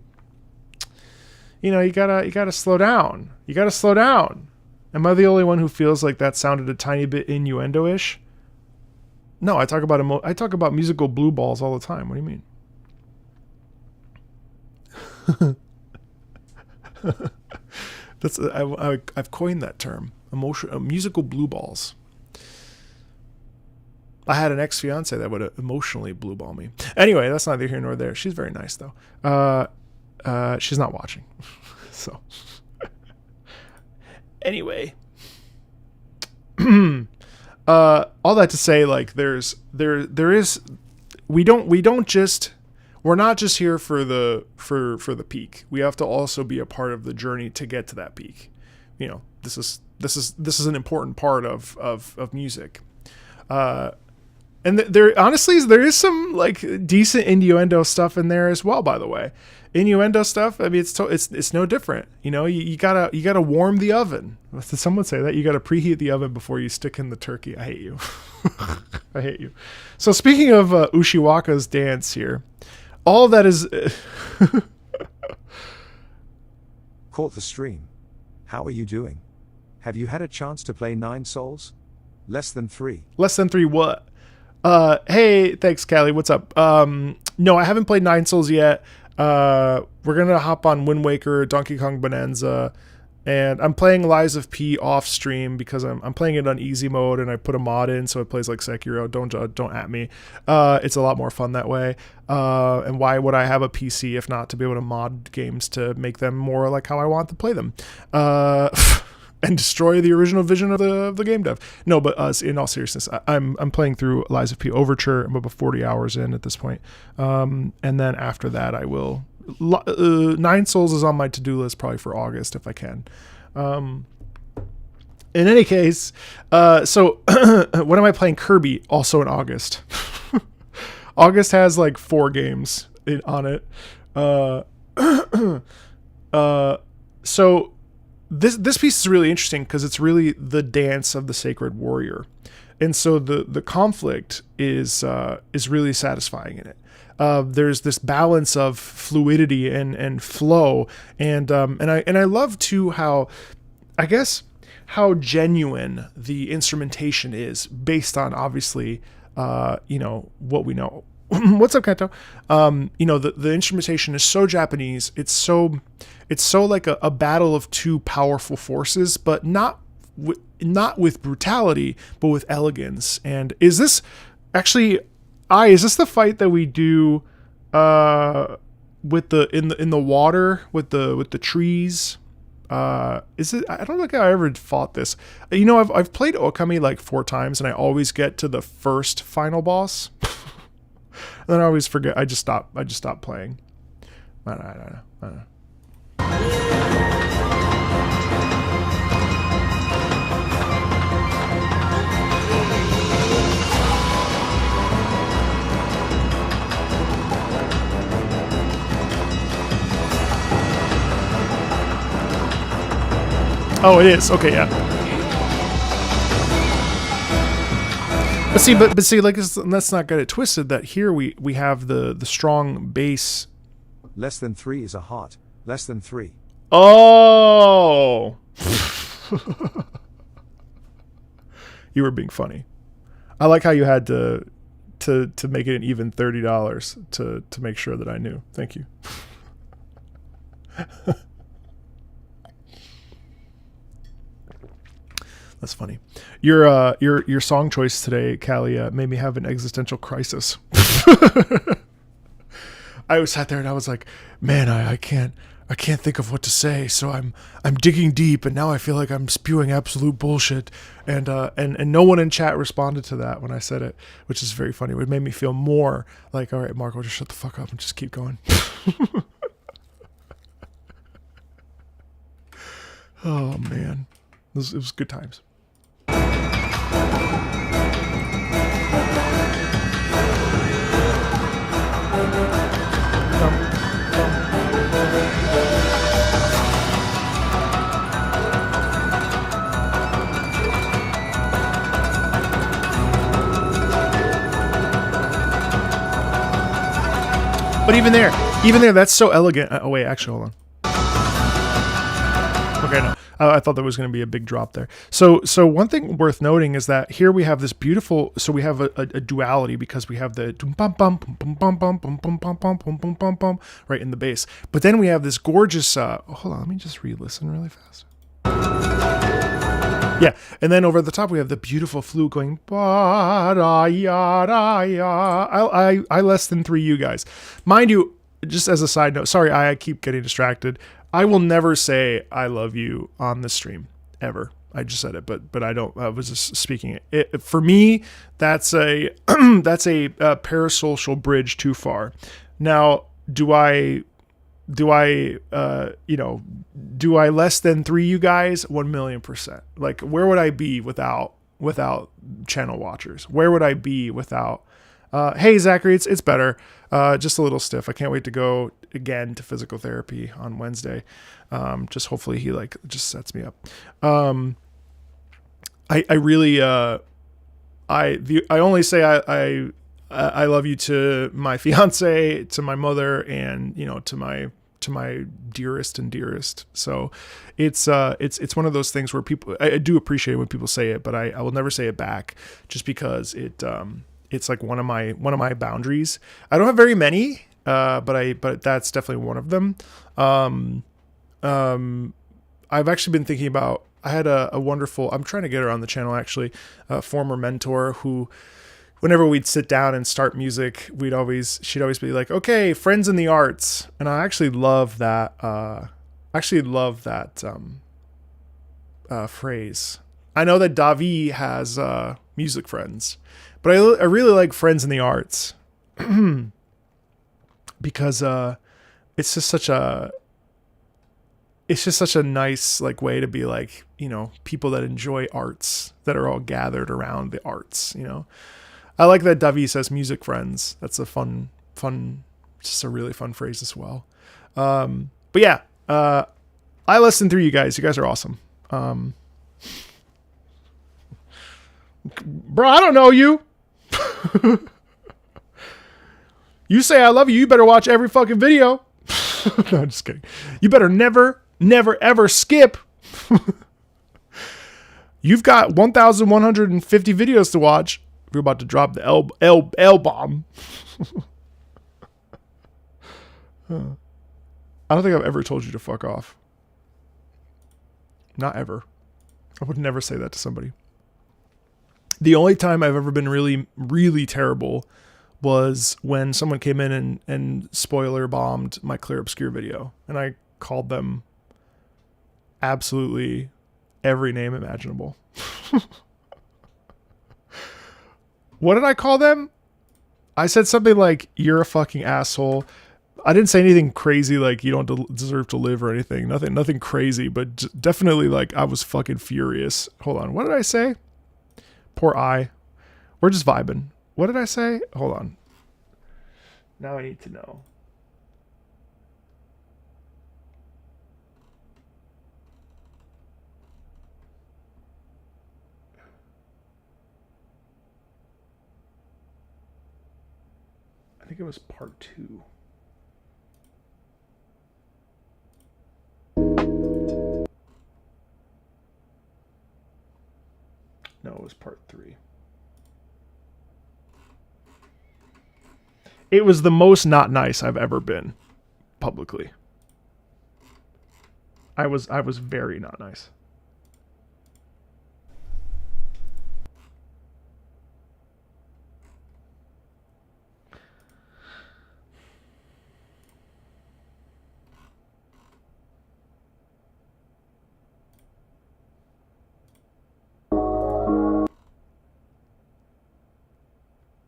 you gotta slow down. You gotta slow down. Am I the only one who feels like that sounded a tiny bit innuendo-ish? No, I talk about musical blue balls all the time. What do you mean? That's I've coined that term, musical blue balls. I had an ex-fiance that would emotionally blue ball me. Anyway, that's neither here nor there. She's very nice though. She's not watching, so anyway. All that to say, like, we're not just here for the peak. We have to also be a part of the journey to get to that peak. This is an important part of music. And there honestly is some like decent innuendo stuff in there as well, by the way. Innuendo stuff, I mean, it's no different. You gotta warm the oven. Did someone say that? You gotta preheat the oven before you stick in the turkey. I hate you. I hate you. So speaking of Ushiwaka's dance here, all that is Caught the stream. How are you doing? Have you had a chance to play 9 Souls? Less than 3. Less than 3 what? Hey, thanks, Callie. What's up? No, I haven't played 9 Souls yet. We're gonna hop on Wind Waker, Donkey Kong Bonanza, And I'm playing Lies of P off stream because I'm playing it on easy mode, and I put a mod in so it plays like Sekiro. Don't at me. It's a lot more fun that way. And why would I have a PC if not to be able to mod games to make them more like how I want to play them? And destroy the original vision of the game dev. No, but in all seriousness, I'm playing through Lies of P Overture. I'm about 40 hours in at this point. And then after that, I will. 9 Souls is on my to-do list probably for August if I can. In any case, so when am I playing Kirby? Also in August. August has like 4 games on it. So this piece is really interesting because it's really the dance of the sacred warrior, and so the conflict is really satisfying in it. There's this balance of fluidity and flow, and I love too how genuine the instrumentation is based on obviously what we know. What's up, Kanto? The instrumentation is so Japanese. It's so like a battle of two powerful forces, but not with brutality, but with elegance. And is this actually? Is this the fight that we do with in the water with the trees? Is it? I don't think I ever fought this. I've played Okami like 4 times, and I always get to the first final boss, and then I always forget. I just stop playing. I don't know. Oh, it is. Okay, yeah. But see, like let's not get it twisted. That here we have the strong bass. Less than 3 is a heart. Less than 3. Oh. You were being funny. I like how you had to make it an even $30 to make sure that I knew. Thank you. That's funny. Your song choice today, Callie, made me have an existential crisis. I sat there and I was like, man, I can't think of what to say, so I'm digging deep, and now I feel like I'm spewing absolute bullshit, and no one in chat responded to that when I said it, which is very funny. It made me feel more like, all right, Marco, just shut the fuck up and just keep going. Oh man, it was good times. But even there, that's so elegant. Oh wait, actually, hold on. Okay, no. I thought there was going to be a big drop there. So one thing worth noting is that here we have this beautiful. So we have a duality because we have the bum bum bum bum bum bum bum bum bum bum bum bum bum right in the bass. But then we have this gorgeous. Hold on, let me just re-listen really fast. Yeah, and then over the top we have the beautiful flute going ba da ya da ya. I less than 3 you guys, mind you. Just as a side note, sorry, I keep getting distracted. I will never say I love you on the stream ever. I just said it, but I don't. I was just speaking it. For me, that's a parasocial bridge too far. Now, do I less than 3 you guys? 1,000,000%. Like, where would I be without channel watchers? Where would I be without? Hey Zachary, it's better. Just a little stiff. I can't wait to go again to physical therapy on Wednesday. Just hopefully he just sets me up. I really I only say I love you to my fiance, to my mother, and to my dearest and dearest. So it's one of those things where people, I do appreciate when people say it, but I will never say it back just because it's like one of my boundaries. I don't have very many, but that's definitely one of them. I've actually been thinking about, I had a wonderful, I'm trying to get her on the channel actually, a former mentor who, whenever we'd sit down and start music, she'd always be like, okay, friends in the arts. And I actually love that, phrase. I know that Davi has music friends, but I really like friends in the arts because it's just such a nice like way to be like, you know, people that enjoy arts that are all gathered around the arts, you know. I like that Davi says music friends. That's a fun, just a really fun phrase as well. But yeah, I listened through you guys. You guys are awesome. Bro, I don't know you. You say I love you, you better watch every fucking video. No, I'm just kidding. You better never, ever skip. You've got 1,150 videos to watch. We're about to drop the L bomb. I don't think I've ever told you to fuck off. Not ever. I would never say that to somebody. The only time I've ever been really, really terrible was when someone came in and spoiler bombed my Clear Obscure video. And I called them absolutely every name imaginable. What did I call them? I said something like, you're a fucking asshole. I didn't say anything crazy like you don't deserve to live or anything. Nothing crazy, but definitely like I was fucking furious. Hold on. What did I say? Poor I. We're just vibing. What did I say? Hold on. Now I need to know. I think it was part 2. No, it was part 3. It was the most not nice I've ever been publicly. I was very not nice.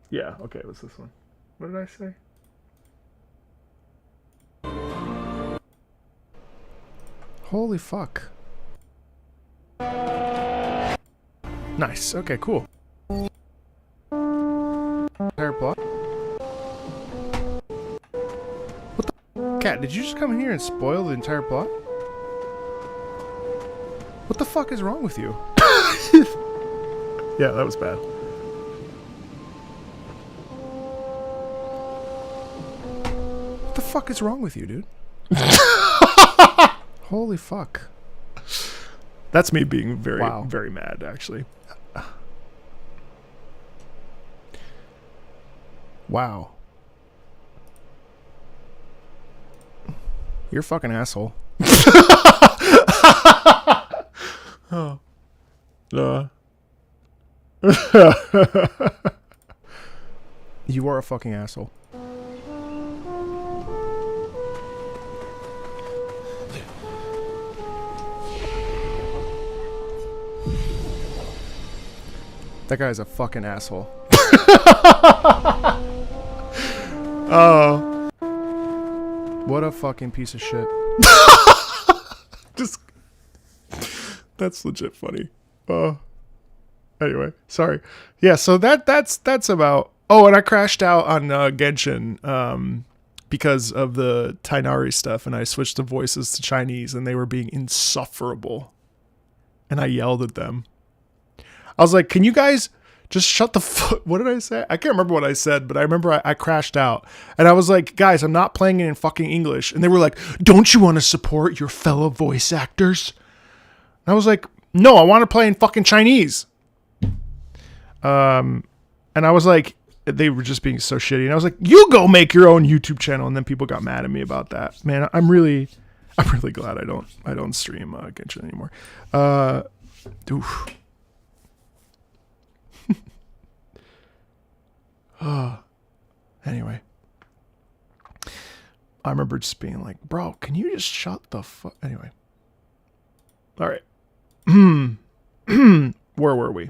Yeah, okay, it was this one. What did I say? Holy fuck. Nice, okay, cool. Entire plot? What the cat, did you just come in here and spoil the entire plot? What the fuck is wrong with you? Yeah, that was bad. What the fuck is wrong with you, dude? Holy fuck. That's me being very, very mad, actually. Wow. You're a fucking asshole. Oh. You are a fucking asshole. That guy's a fucking asshole. Oh. What a fucking piece of shit. Just... That's legit funny. Anyway, sorry. Yeah, so that's about... Oh, and I crashed out on Genshin because of the Tainari stuff, and I switched the voices to Chinese, and they were being insufferable. And I yelled at them. I was like, can you guys just shut the fuck... What did I say? I can't remember what I said, but I remember I crashed out. And I was like, guys, I'm not playing it in fucking English. And they were like, don't you want to support your fellow voice actors? And I was like, no, I want to play in fucking Chinese. And I was like, they were just being so shitty. And I was like, you go make your own YouTube channel. And then people got mad at me about that. Man, I'm really... I'm really glad I don't stream Genshin anymore. Oof. Anyway, I remember just being like, bro, can you just shut the fuck? Anyway. All right. Where were we?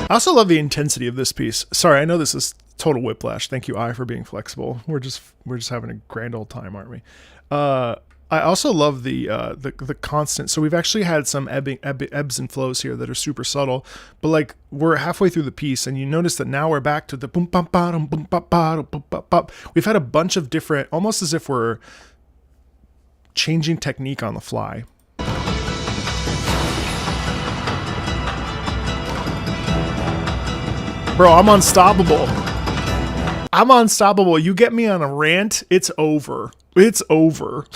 I also love the intensity of this piece. Sorry, I know this is total whiplash. Thank you, I, for being flexible. We're just having a grand old time, aren't we? I also love the constant. So we've actually had some ebbs and flows here that are super subtle, but like we're halfway through the piece, and you notice that now we're back to the boom bum bum boom bum bum boom bum bum. We've had a bunch of different, almost as if we're changing technique on the fly. Bro, I'm unstoppable. I'm unstoppable. You get me on a rant, it's over. It's over.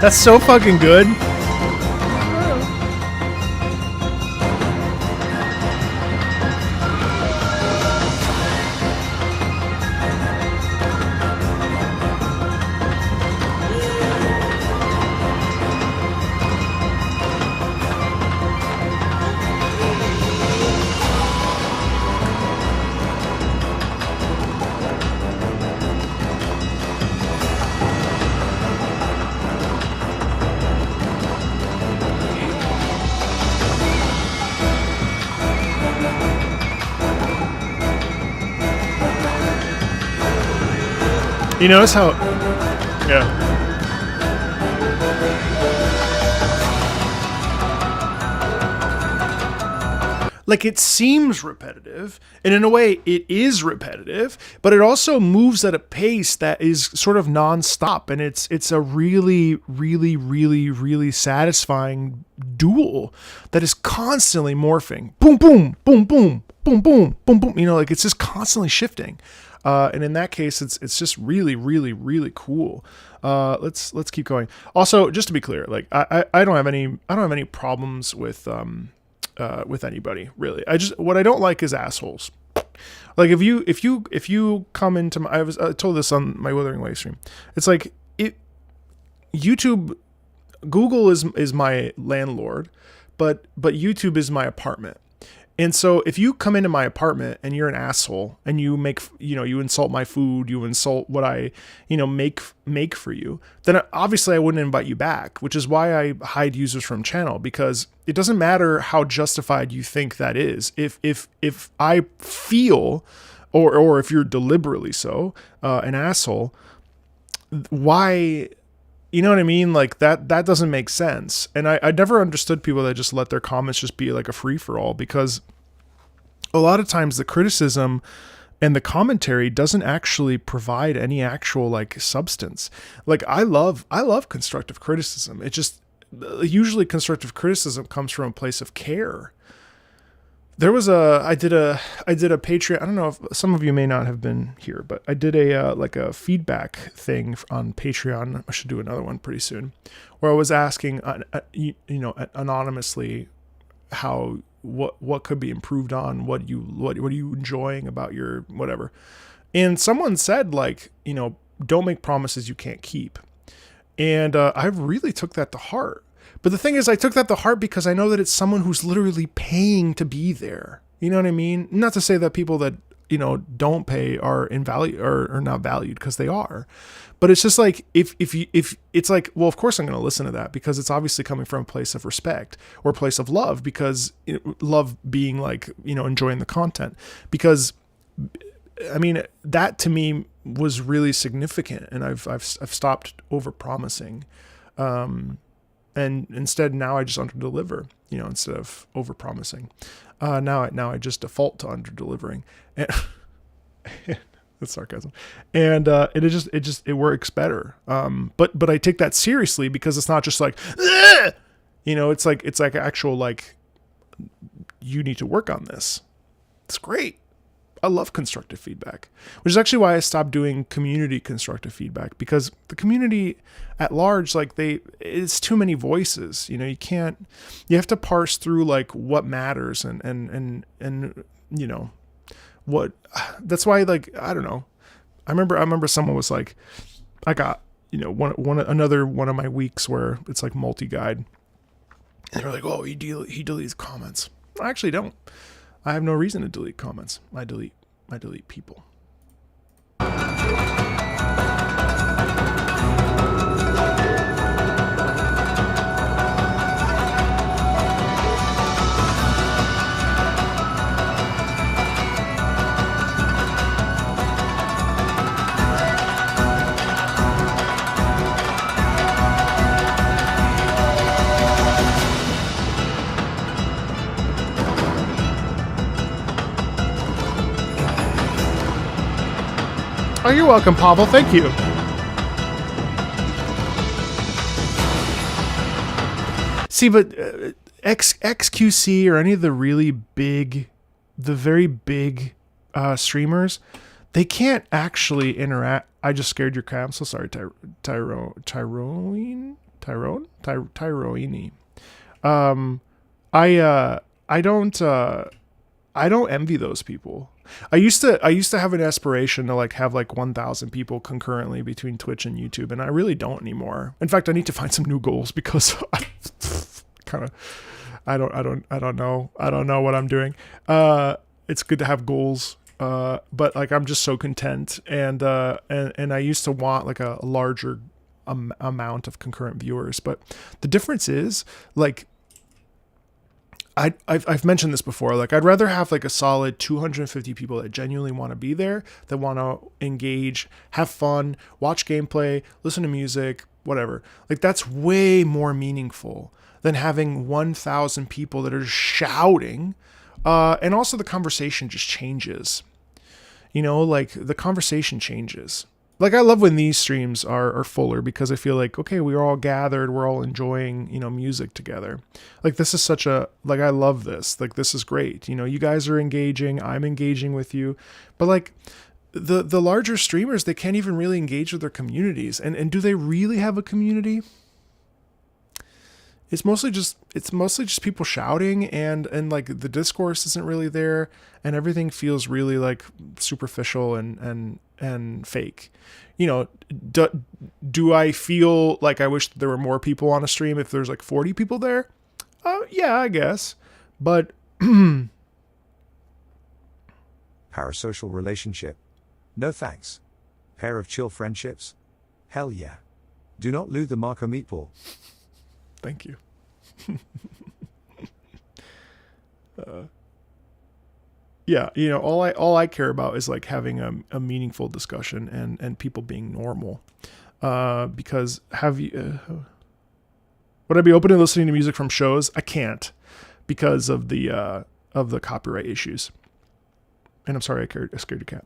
That's so fucking good. You notice how, yeah. Like it seems repetitive, and in a way it is repetitive, but it also moves at a pace that is sort of nonstop, and it's a really, really, really, really satisfying duel that is constantly morphing. Boom, boom, boom, boom, boom, boom, boom, boom. You know, like it's just constantly shifting. And in that case, it's just really, really, really cool. Let's keep going. Also, just to be clear, like I don't have any problems with anybody really. What I don't like is assholes. Like if you come into my, I told this on my Withering Way stream. It's like YouTube, Google is my landlord, but YouTube is my apartment. And so if you come into my apartment and you're an asshole and you you insult my food, you insult what I, make for you, then obviously I wouldn't invite you back, which is why I hide users from channel, because it doesn't matter how justified you think that is. If I feel, or if you're deliberately so, an asshole, why, you know what I mean? Like that doesn't make sense. And I never understood people that just let their comments just be like a free for all, because a lot of times the criticism and the commentary doesn't actually provide any actual like substance. Like I love constructive criticism. It just, usually constructive criticism comes from a place of care. There was I did a Patreon. I don't know if some of you may not have been here, but I did a feedback thing on Patreon. I should do another one pretty soon, where I was asking, anonymously, how what could be improved on, what are you enjoying about your whatever, and someone said don't make promises you can't keep, and I really took that to heart. But the thing is, I took that to heart because I know that it's someone who's literally paying to be there. You know what I mean? Not to say that people that, don't pay are invalued or not valued, because they are. But it's just like, if it's like, well, of course I'm going to listen to that, because it's obviously coming from a place of respect or a place of love, because love being like, enjoying the content. Because I mean, that to me was really significant, and I've stopped over promising. And instead now I just under deliver, instead of over promising. Now I just default to under delivering. And that's sarcasm. And it works better. But I take that seriously because it's not just like, ugh! It's like actual, like, you need to work on this. It's great. I love constructive feedback, which is actually why I stopped doing community constructive feedback, because the community at large, like, it's too many voices. You have to parse through like what matters and what, that's why, like, I don't know. I remember someone was like, I got, another one of my weeks where it's like multi-guide, and they're like, oh, he deletes comments. I actually don't. I have no reason to delete comments. I delete people. Oh, you're welcome, Pavel. Thank you. See, but XQC or any of the really big, the very big streamers, they can't actually interact. I just scared your cat. I'm so sorry, Tyrone. I don't envy those people. I used to have an aspiration to like have like 1,000 people concurrently between Twitch and YouTube, and I really don't anymore. In fact, I need to find some new goals because I don't know what I'm doing. It's good to have goals, but like I'm just so content, and I used to want like a larger amount of concurrent viewers, but the difference is like, I've mentioned this before, like I'd rather have like a solid 250 people that genuinely want to be there, that want to engage, have fun, watch gameplay, listen to music, whatever. Like that's way more meaningful than having 1,000 people that are shouting. And also the conversation just changes. Like the conversation changes. Like I love when these streams are fuller, because I feel like, okay, we're all gathered, we're all enjoying, music together. Like this is I love this. Like this is great. You guys are engaging, I'm engaging with you. But like the larger streamers, they can't even really engage with their communities. And do they really have a community? It's mostly just people shouting, and like the discourse isn't really there, and everything feels really like superficial and fake. Do I feel like I wish there were more people on a stream if there's like 40 people there? Yeah, I guess. But Parasocial relationship? No thanks. Pair of chill friendships? Hell yeah. Do not lose the Marco meatball. Thank you. Yeah, all I care about is like having a meaningful discussion and people being normal. Because would I be open to listening to music from shows? I can't, because of the copyright issues. And I'm sorry I scared your cat.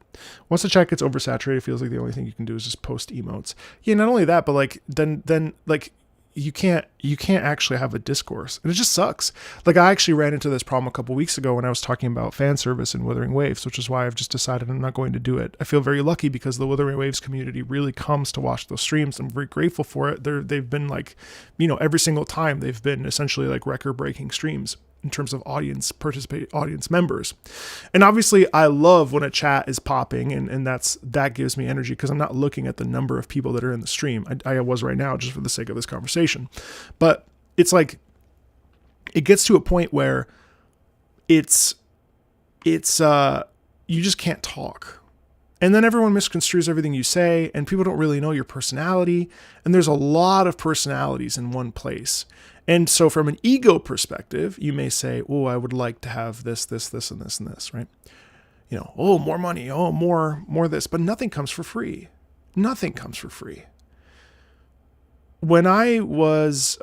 Once the chat gets oversaturated, it feels like the only thing you can do is just post emotes. Yeah, not only that, but like then like you can't actually have a discourse, and it just sucks. Like I actually ran into this problem a couple weeks ago when I was talking about fan service and Wuthering Waves, which is why I've just decided I'm not going to do it. I feel very lucky because the Wuthering Waves community really comes to watch those streams. I'm very grateful for it. They've been like, every single time they've been essentially like record-breaking streams in terms of audience members. And obviously I love when a chat is popping, and that gives me energy, because I'm not looking at the number of people that are in the stream. I was right now just for the sake of this conversation. But it's like, it gets to a point where it's you just can't talk. And then everyone misconstrues everything you say, and people don't really know your personality. And there's a lot of personalities in one place. And so from an ego perspective, you may say, oh, I would like to have this, this, this, and this, and this, right? Oh, more money. Oh, more this. But nothing comes for free. Nothing comes for free. when I was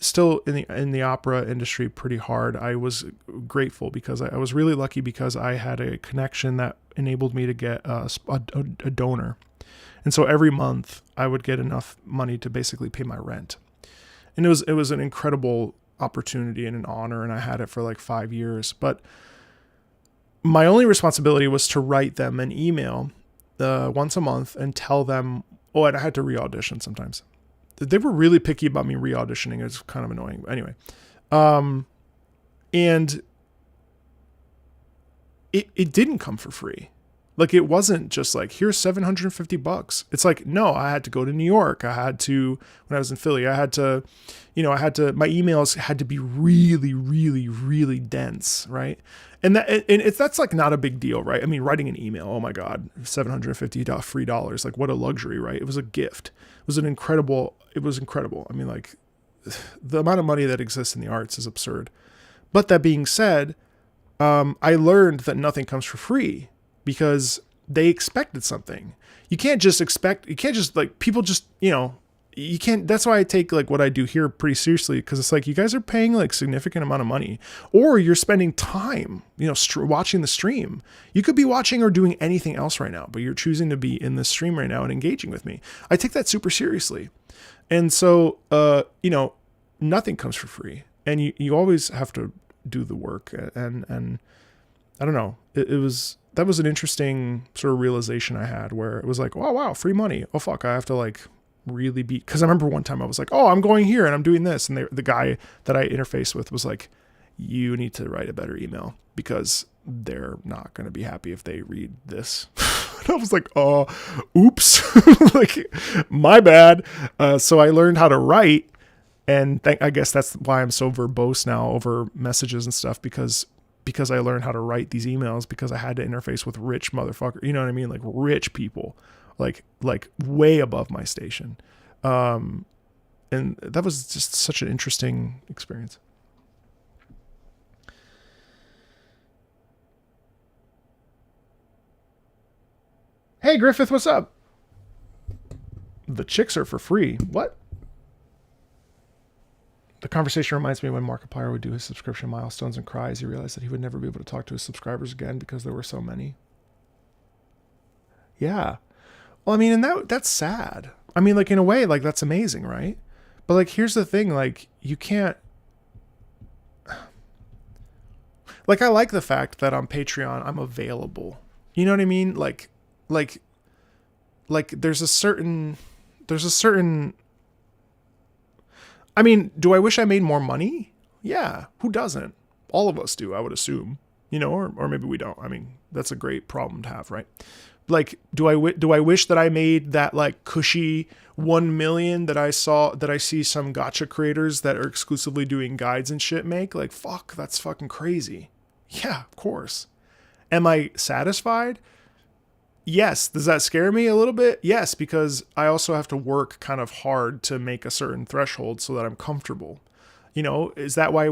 still in the opera industry pretty hard, I was grateful because I was really lucky because I had a connection that enabled me to get a donor. And so every month I would get enough money to basically pay my rent. And it was an incredible opportunity and an honor, and I had it for like 5 years. But my only responsibility was to write them an email once a month and tell them, and I had to re-audition sometimes. They were really picky about me re-auditioning. It was kind of annoying. But anyway, and it didn't come for free. Like, it wasn't just like, here's $750. It's like, no, I had to go to New York. I had to, when I was in Philly, my emails had to be really, really, really dense. Right. And that's like not a big deal, right? I mean, writing an email, oh my God, $750 free dollars. Like, what a luxury, right? It was a gift. It was incredible. I mean, like, the amount of money that exists in the arts is absurd. But that being said, I learned that nothing comes for free, because they expected something. You can't just like, people just, you can't, that's why I take like what I do here pretty seriously. Because it's like, you guys are paying like significant amount of money, or you're spending time, watching the stream. You could be watching or doing anything else right now, but you're choosing to be in this stream right now and engaging with me. I take that super seriously. And so, nothing comes for free, and you always have to do the work. And I don't know, that was an interesting sort of realization I had, where it was like, oh, wow, free money. Oh, fuck, I have to like really be, because I remember one time I was like, oh, I'm going here and I'm doing this. And the guy that I interfaced with was like, you need to write a better email, because they're not going to be happy if they read this. And I was like, oh, oops, like, my bad. So I learned how to write. And I guess that's why I'm so verbose now over messages and stuff, because I learned how to write these emails, because I had to interface with rich motherfuckers. You know what I mean? Like, rich people, like way above my station. And that was just such an interesting experience. Hey, Griffith, what's up? The chicks are for free. What? The conversation reminds me when Markiplier would do his subscription milestones and cry as he realized that he would never be able to talk to his subscribers again because there were so many. Yeah. Well, I mean, and that's sad. I mean, like, in a way, like, that's amazing, right? But like, here's the thing, like, you can't, like, I like the fact that on Patreon I'm available. You know what I mean? Like there's a certain, I mean, do I wish I made more money? Yeah. Who doesn't? All of us do, I would assume, or maybe we don't. I mean, that's a great problem to have, right? Like, do I wish that I made that like cushy 1 million that I see some gacha creators that are exclusively doing guides and shit make? Like, fuck, that's fucking crazy. Yeah, of course. Am I satisfied? Yes. Does that scare me a little bit? Yes, because I also have to work kind of hard to make a certain threshold so that I'm comfortable. Is that why I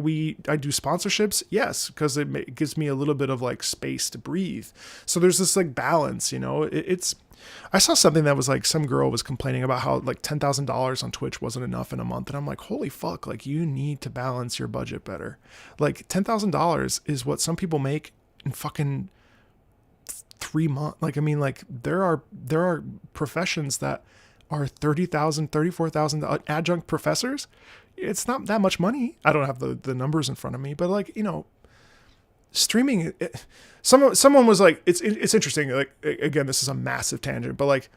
do sponsorships? Yes, because it gives me a little bit of like space to breathe. So there's this like balance, I saw something that was like, some girl was complaining about how like $10,000 on Twitch wasn't enough in a month. And I'm like, holy fuck, like, you need to balance your budget better. Like, $10,000 is what some people make in fucking 3 months. Like, I mean, like, there are professions that are $30,000, $34,000 adjunct professors. It's not that much money. I don't have the numbers in front of me, but like, streaming, someone was like, it's interesting. Like, again, this is a massive tangent, but like,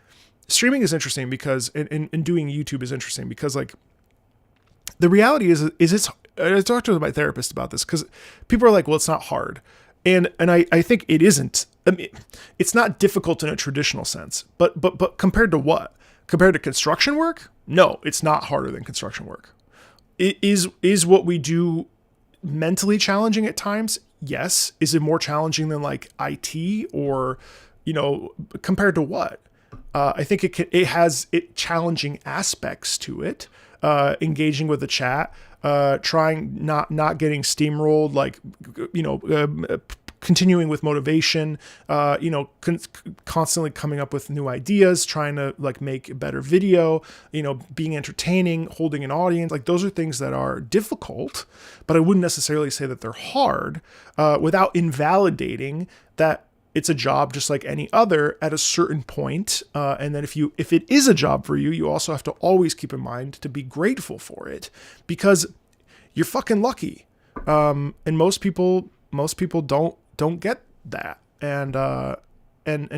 streaming is interesting because, and doing YouTube is interesting because, like, the reality is it's, I talked to my therapist about this because people are like, well, it's not hard. And I think it isn't. I mean, it's not difficult in a traditional sense, but compared to what? Compared to construction work? No, it's not harder than construction work. It is what we do mentally challenging at times? Yes. Is it more challenging than like IT or, compared to what? I think it has challenging aspects to it. Engaging with the chat, trying not getting steamrolled, like, continuing with motivation, constantly coming up with new ideas, trying to like make a better video, being entertaining, holding an audience. Like those are things that are difficult, but I wouldn't necessarily say that they're hard, without invalidating that it's a job just like any other at a certain point. And then if it is a job for you, you also have to always keep in mind to be grateful for it, because you're fucking lucky. And most people don't get that. And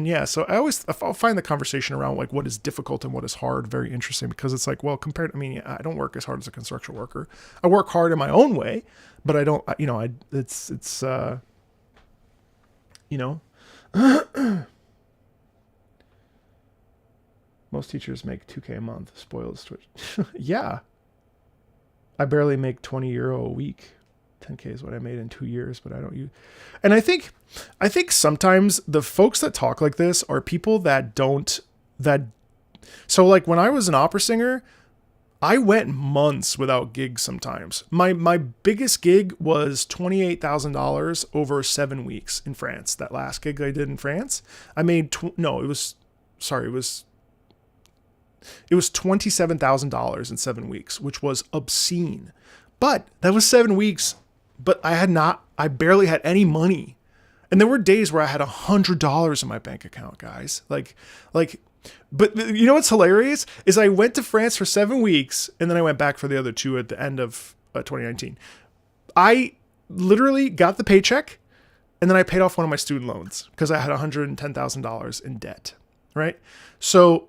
yeah, so I'll find the conversation around like what is difficult and what is hard very interesting, because it's like, well, I don't work as hard as a construction worker. I work hard in my own way, but I don't, most teachers make $2K a month. Spoils Twitch. Yeah. I barely make €20 a week. 10K is what I made in 2 years, but I don't use. And I think sometimes the folks that talk like this are people so like when I was an opera singer, I went months without gigs sometimes. My biggest gig was $28,000 over 7 weeks in France. That last gig I did in France, I made it was $27,000 in 7 weeks, which was obscene. But that was 7 weeks, but I barely had any money. And there were days where I had $100 in my bank account, guys. But you know what's hilarious is I went to France for 7 weeks and then I went back for the other 2 at the end of 2019. I literally got the paycheck and then I paid off one of my student loans because I had $110,000 in debt, right? So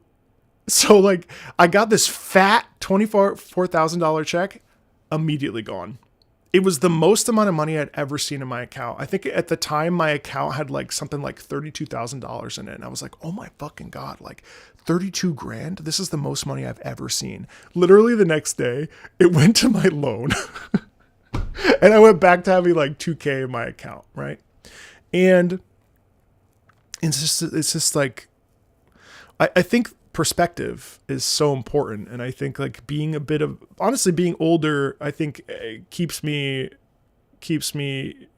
like I got this fat $24,000 check, immediately gone. It was the most amount of money I'd ever seen in my account. I think at the time my account had like something like $32,000 in it. And I was like, oh my fucking God, like 32 grand. This is the most money I've ever seen. Literally the next day it went to my loan and I went back to having like 2K in my account. Right. And it's just like, I think perspective is so important. And I think like honestly being older, I think keeps me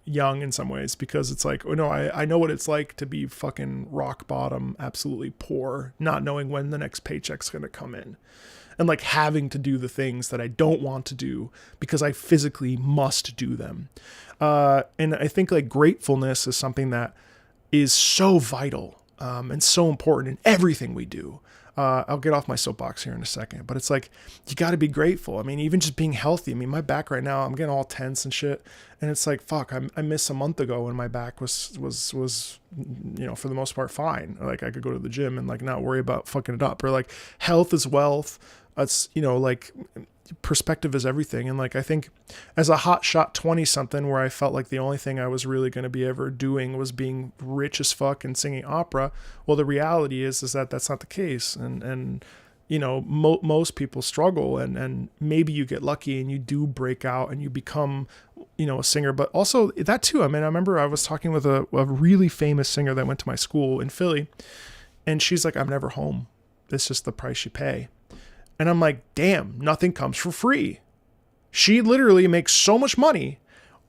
young in some ways, because it's like, I know what it's like to be fucking rock bottom, absolutely poor, not knowing when the next paycheck's going to come in, and like having to do the things that I don't want to do because I physically must do them. And I think like gratefulness is something that is so vital, and so important in everything we do. I'll get off my soapbox here in a second, but it's like, you got to be grateful. I mean, even just being healthy. I mean, my back right now, I'm getting all tense and shit. And it's like, fuck, I missed a month ago when my back was, for the most part fine. Like I could go to the gym and like not worry about fucking it up, or like health is wealth. It's, like perspective is everything. And like, I think as a hot shot 20 something where I felt like the only thing I was really going to be ever doing was being rich as fuck and singing opera. Well, the reality is that that's not the case. And most people struggle, and maybe you get lucky and you do break out and you become, a singer, but also that too. I mean, I remember I was talking with a really famous singer that went to my school in Philly, and she's like, I'm never home. It's just the price you pay. And I'm like, damn, nothing comes for free. She literally makes so much money,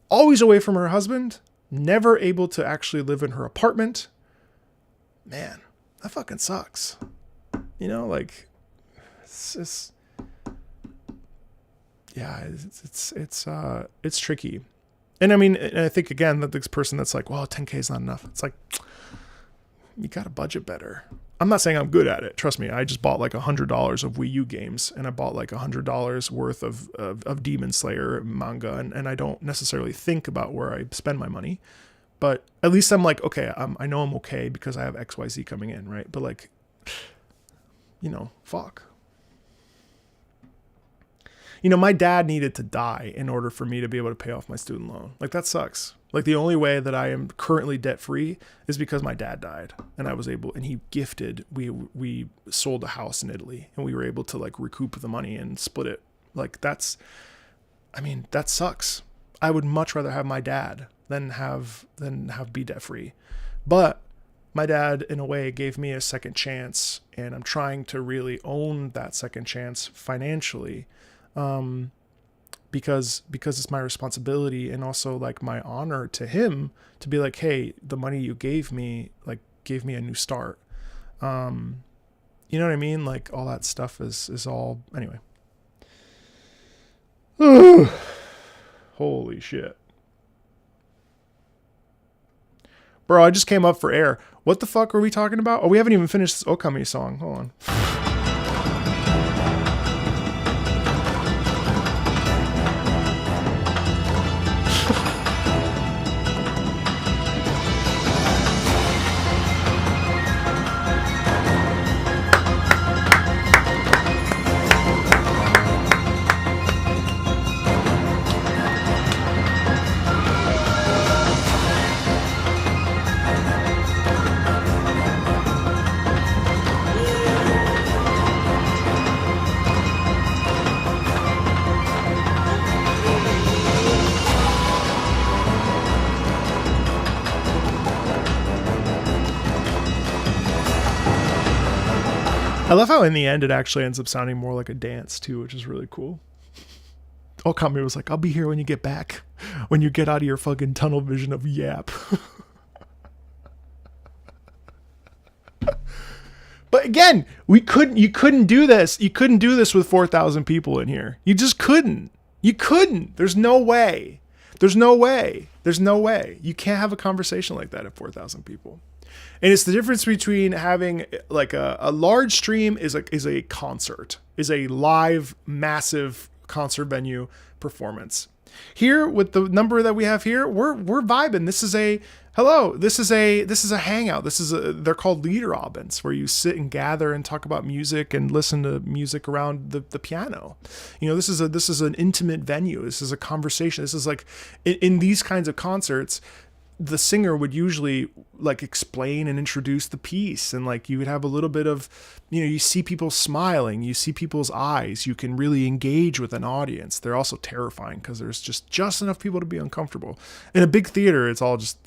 always away from her husband, never able to actually live in her apartment. Man, that fucking sucks. Like, it's just, yeah, it's tricky. And I mean, I think again that this person that's like, well, 10K is not enough. It's like, you got to budget better. I'm not saying I'm good at it. Trust me. I just bought like $100 of Wii U games, and I bought like $100 worth of Demon Slayer manga. And I don't necessarily think about where I spend my money, but at least I'm like, okay, I know I'm okay because I have XYZ coming in. Right. But like, fuck. My dad needed to die in order for me to be able to pay off my student loan. Like, that sucks. Like, the only way that I am currently debt free is because my dad died, and I was able, and he gifted, we sold a house in Italy, and we were able to like recoup the money and split it. Like, that sucks. I would much rather have my dad than be debt free. But my dad, in a way, gave me a second chance, and I'm trying to really own that second chance financially. because it's my responsibility and also like my honor to him to be like, hey, the money you gave me like gave me a new start. You know what I mean? Like all that stuff is all anyway. Holy shit. Bro, I just came up for air. What the fuck were we talking about? Oh, we haven't even finished this Okami song. Hold on. I love how in the end it actually ends up sounding more like a dance too, which is really cool. Okami was like, I'll be here when you get back. When you get out of your fucking tunnel vision of Yap. But again, you couldn't do this. You couldn't do this with 4,000 people in here. You just couldn't. You couldn't. There's no way. There's no way. There's no way. You can't have a conversation like that at 4,000 people. And it's the difference between having like a large stream is a concert, is a live, massive concert venue performance. Here with the number that we have here, we're vibing. This is a hangout. They're called Liederabends, where you sit and gather and talk about music and listen to music around the piano. You know, this is an intimate venue. This is a conversation. This is like in these kinds of concerts, the singer would usually like explain and introduce the piece, and like you would have a little bit of, you know, you see people smiling, you see people's eyes, you can really engage with an audience. They're also terrifying because there's just enough people to be uncomfortable. In a big theater, it's all just,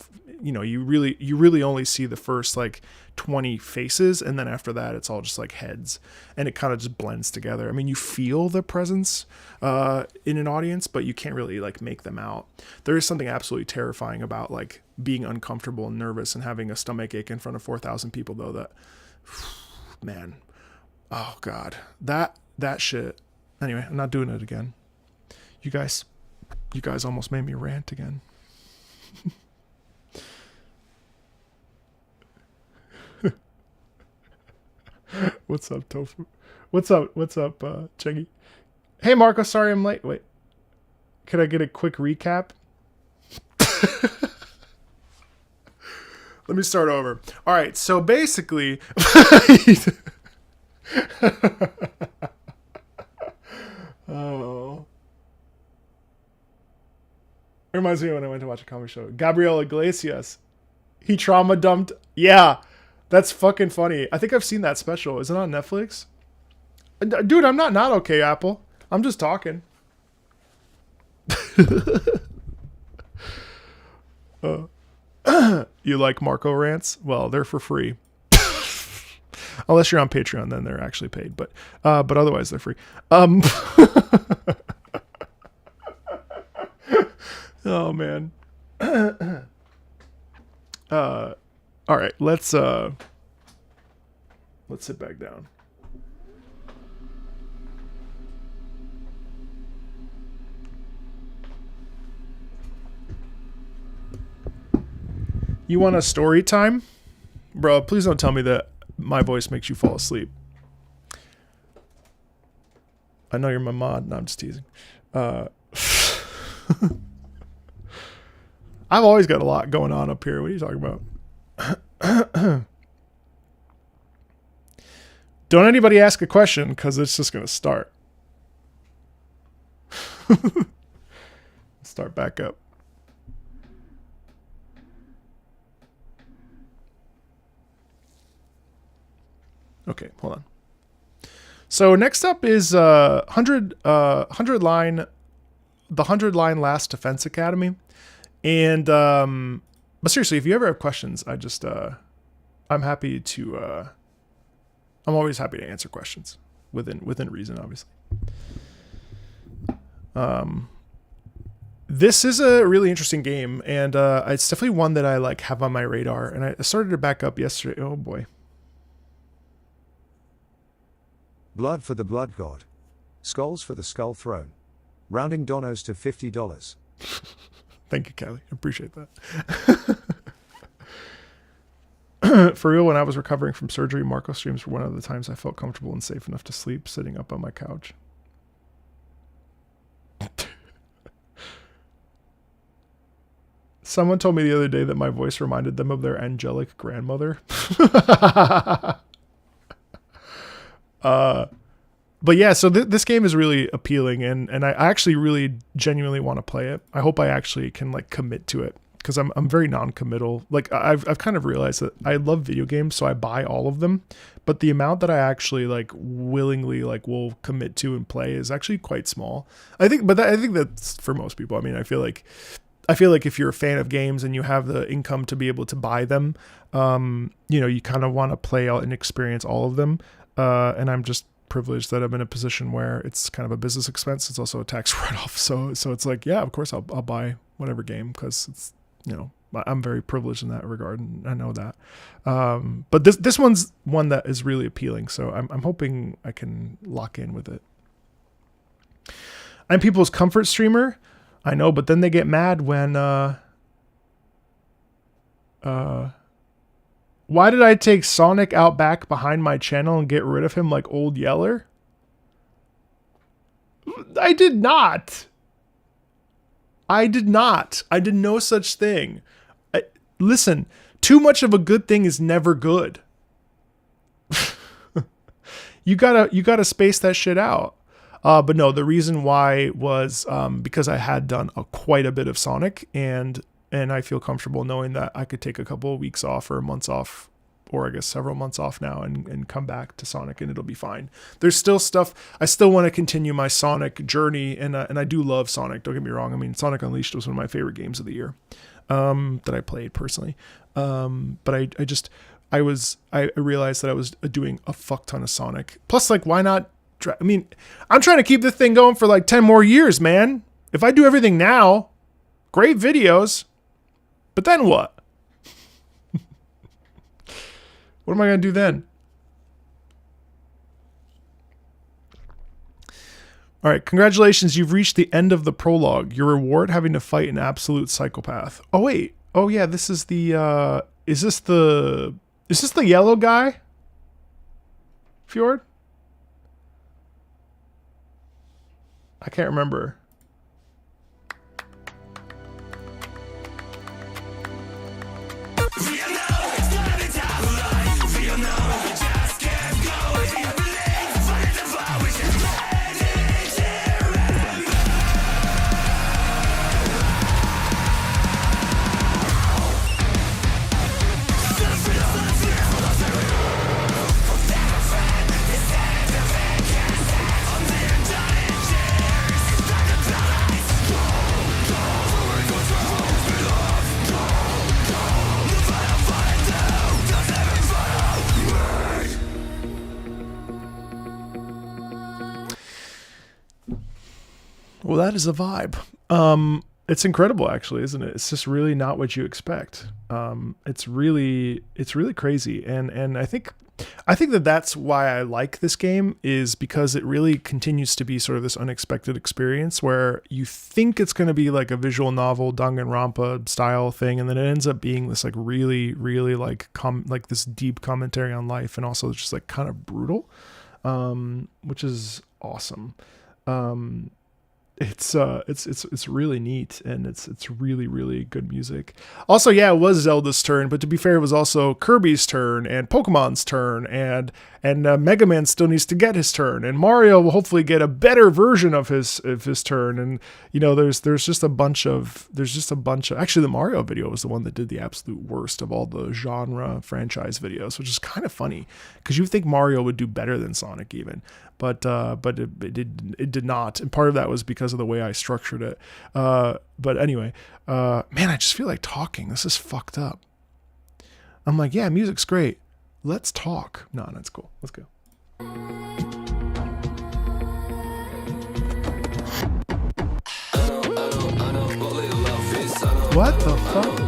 you know, you really only see the first like 20 faces, and then after that it's all just like heads, and it kind of just blends together. I mean, you feel the presence in an audience, but you can't really like make them out. There is something absolutely terrifying about like being uncomfortable and nervous and having a stomach ache in front of 4,000 people though. That, man, oh god, that shit. Anyway, I'm not doing it again. You guys almost made me rant again. What's up, Tofu? What's up, Cheggy? Hey, Marco, sorry I'm late. Wait, could I get a quick recap? Let me start over. All right, so basically... Oh. It reminds me of when I went to watch a comedy show. Gabriel Iglesias. He trauma dumped... Yeah. That's fucking funny. I think I've seen that special. Is it on Netflix? Dude, I'm not okay, Apple. I'm just talking. You like Marco rants? Well, they're for free. Unless you're on Patreon, then they're actually paid. But otherwise, they're free. Oh man. All right, let's sit back down. You want a story time? Bro, please don't tell me that my voice makes you fall asleep. I know you're my mod. No, I'm just teasing. I've always got a lot going on up here. What are you talking about? Don't anybody ask a question, because it's just going to start. Start back up. Okay, hold on. So next up is 100 line, the 100 line Last Defense Academy. And but seriously, if you ever have questions, I'm happy to I'm always happy to answer questions within reason, obviously. this is a really interesting game, and it's definitely one that I like have on my radar. And I started to back up yesterday. Oh boy. Blood for the Blood God. Skulls for the Skull Throne. Rounding donos to $50. Thank you, Kelly. I appreciate that. For real, when I was recovering from surgery, Marco streams were one of the times I felt comfortable and safe enough to sleep sitting up on my couch. Someone told me the other day that my voice reminded them of their angelic grandmother. But yeah, so this game is really appealing, and I actually really genuinely want to play it. I hope I actually can like commit to it, because I'm very non-committal. Like I've kind of realized that I love video games, so I buy all of them, but the amount that I actually like willingly like will commit to and play is actually quite small. I think that's for most people. I mean, I feel like if you're a fan of games and you have the income to be able to buy them, you kind of want to play out and experience all of them. And I'm just privileged that I'm in a position where it's kind of a business expense. It's also a tax write-off. So it's like, yeah, of course I'll buy whatever game, because it's, I'm very privileged in that regard, and I know that. But this one's one that is really appealing. So I'm hoping I can lock in with it. I'm people's comfort streamer. I know, but then they get mad when, why did I take Sonic out back behind my channel and get rid of him like Old Yeller? I did not. I did no such thing. Listen, too much of a good thing is never good. You gotta space that shit out. But no, the reason why was because I had done quite a bit of Sonic, and I feel comfortable knowing that I could take a couple of weeks off or months off, or I guess several months off now, and come back to Sonic, and it'll be fine. There's still stuff. I still want to continue my Sonic journey, and I do love Sonic. Don't get me wrong. I mean, Sonic Unleashed was one of my favorite games of the year that I played personally. But I realized that I was doing a fuck ton of Sonic. Plus, like, why not? I mean, I'm trying to keep this thing going for like 10 more years, man. If I do everything now, great videos. But then what? What am I going to do then? All right, congratulations. You've reached the end of the prologue. Your reward, having to fight an absolute psychopath. Oh, wait. Oh, yeah, this is the, is this the yellow guy? Fjord? I can't remember. Well, that is a vibe. It's incredible, actually, isn't it? It's just really not what you expect. It's really crazy, and I think that's why I like this game, is because it really continues to be sort of this unexpected experience where you think it's going to be like a visual novel Danganronpa style thing, and then it ends up being this like really like this deep commentary on life, and also just like kind of brutal, which is awesome. It's really neat, and it's really good music. Also, yeah, it was Zelda's turn, but to be fair, it was also Kirby's turn and Pokemon's turn, and Mega Man still needs to get his turn, and Mario will hopefully get a better version of his turn. And there's just a bunch of actually, the Mario video was the one that did the absolute worst of all the genre franchise videos, which is kind of funny because you think Mario would do better than Sonic even. But it did not, and part of that was because of the way I structured it. But anyway, man, I just feel like talking. This is fucked up. I'm like, yeah, music's great. Let's talk. No, that's cool. Let's go. What the fuck?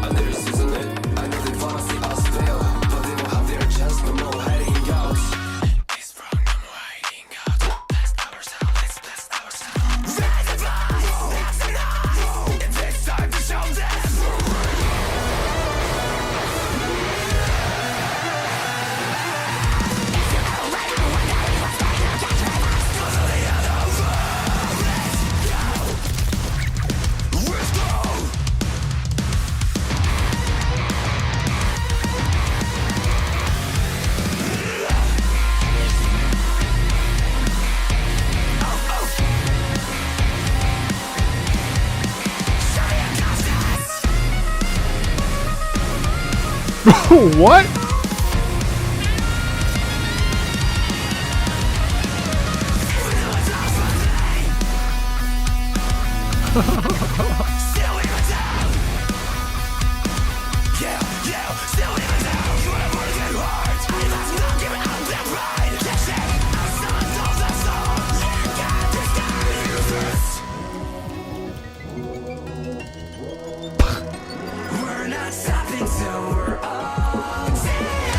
What?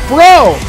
Bro!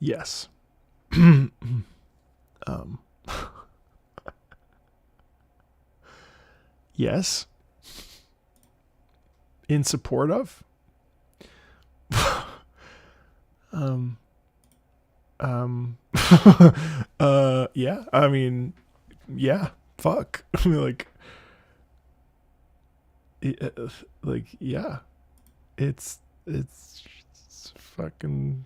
Yes. Yes. In support of. Yeah. I mean, yeah. Fuck. I mean, yeah. It's fucking.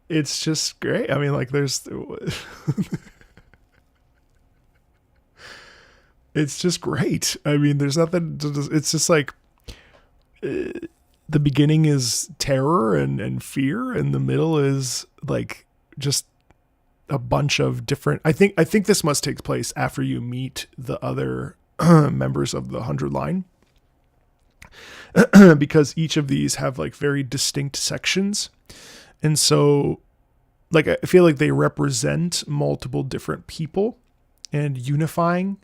It's just great. I mean, there's it's just great. I mean, there's nothing it's just the beginning is terror and fear, and the middle is just a bunch of different. I think this must take place after you meet the other members of the 100 line. because each of these have like very distinct sections. And so like I feel like they represent multiple different people and unifying.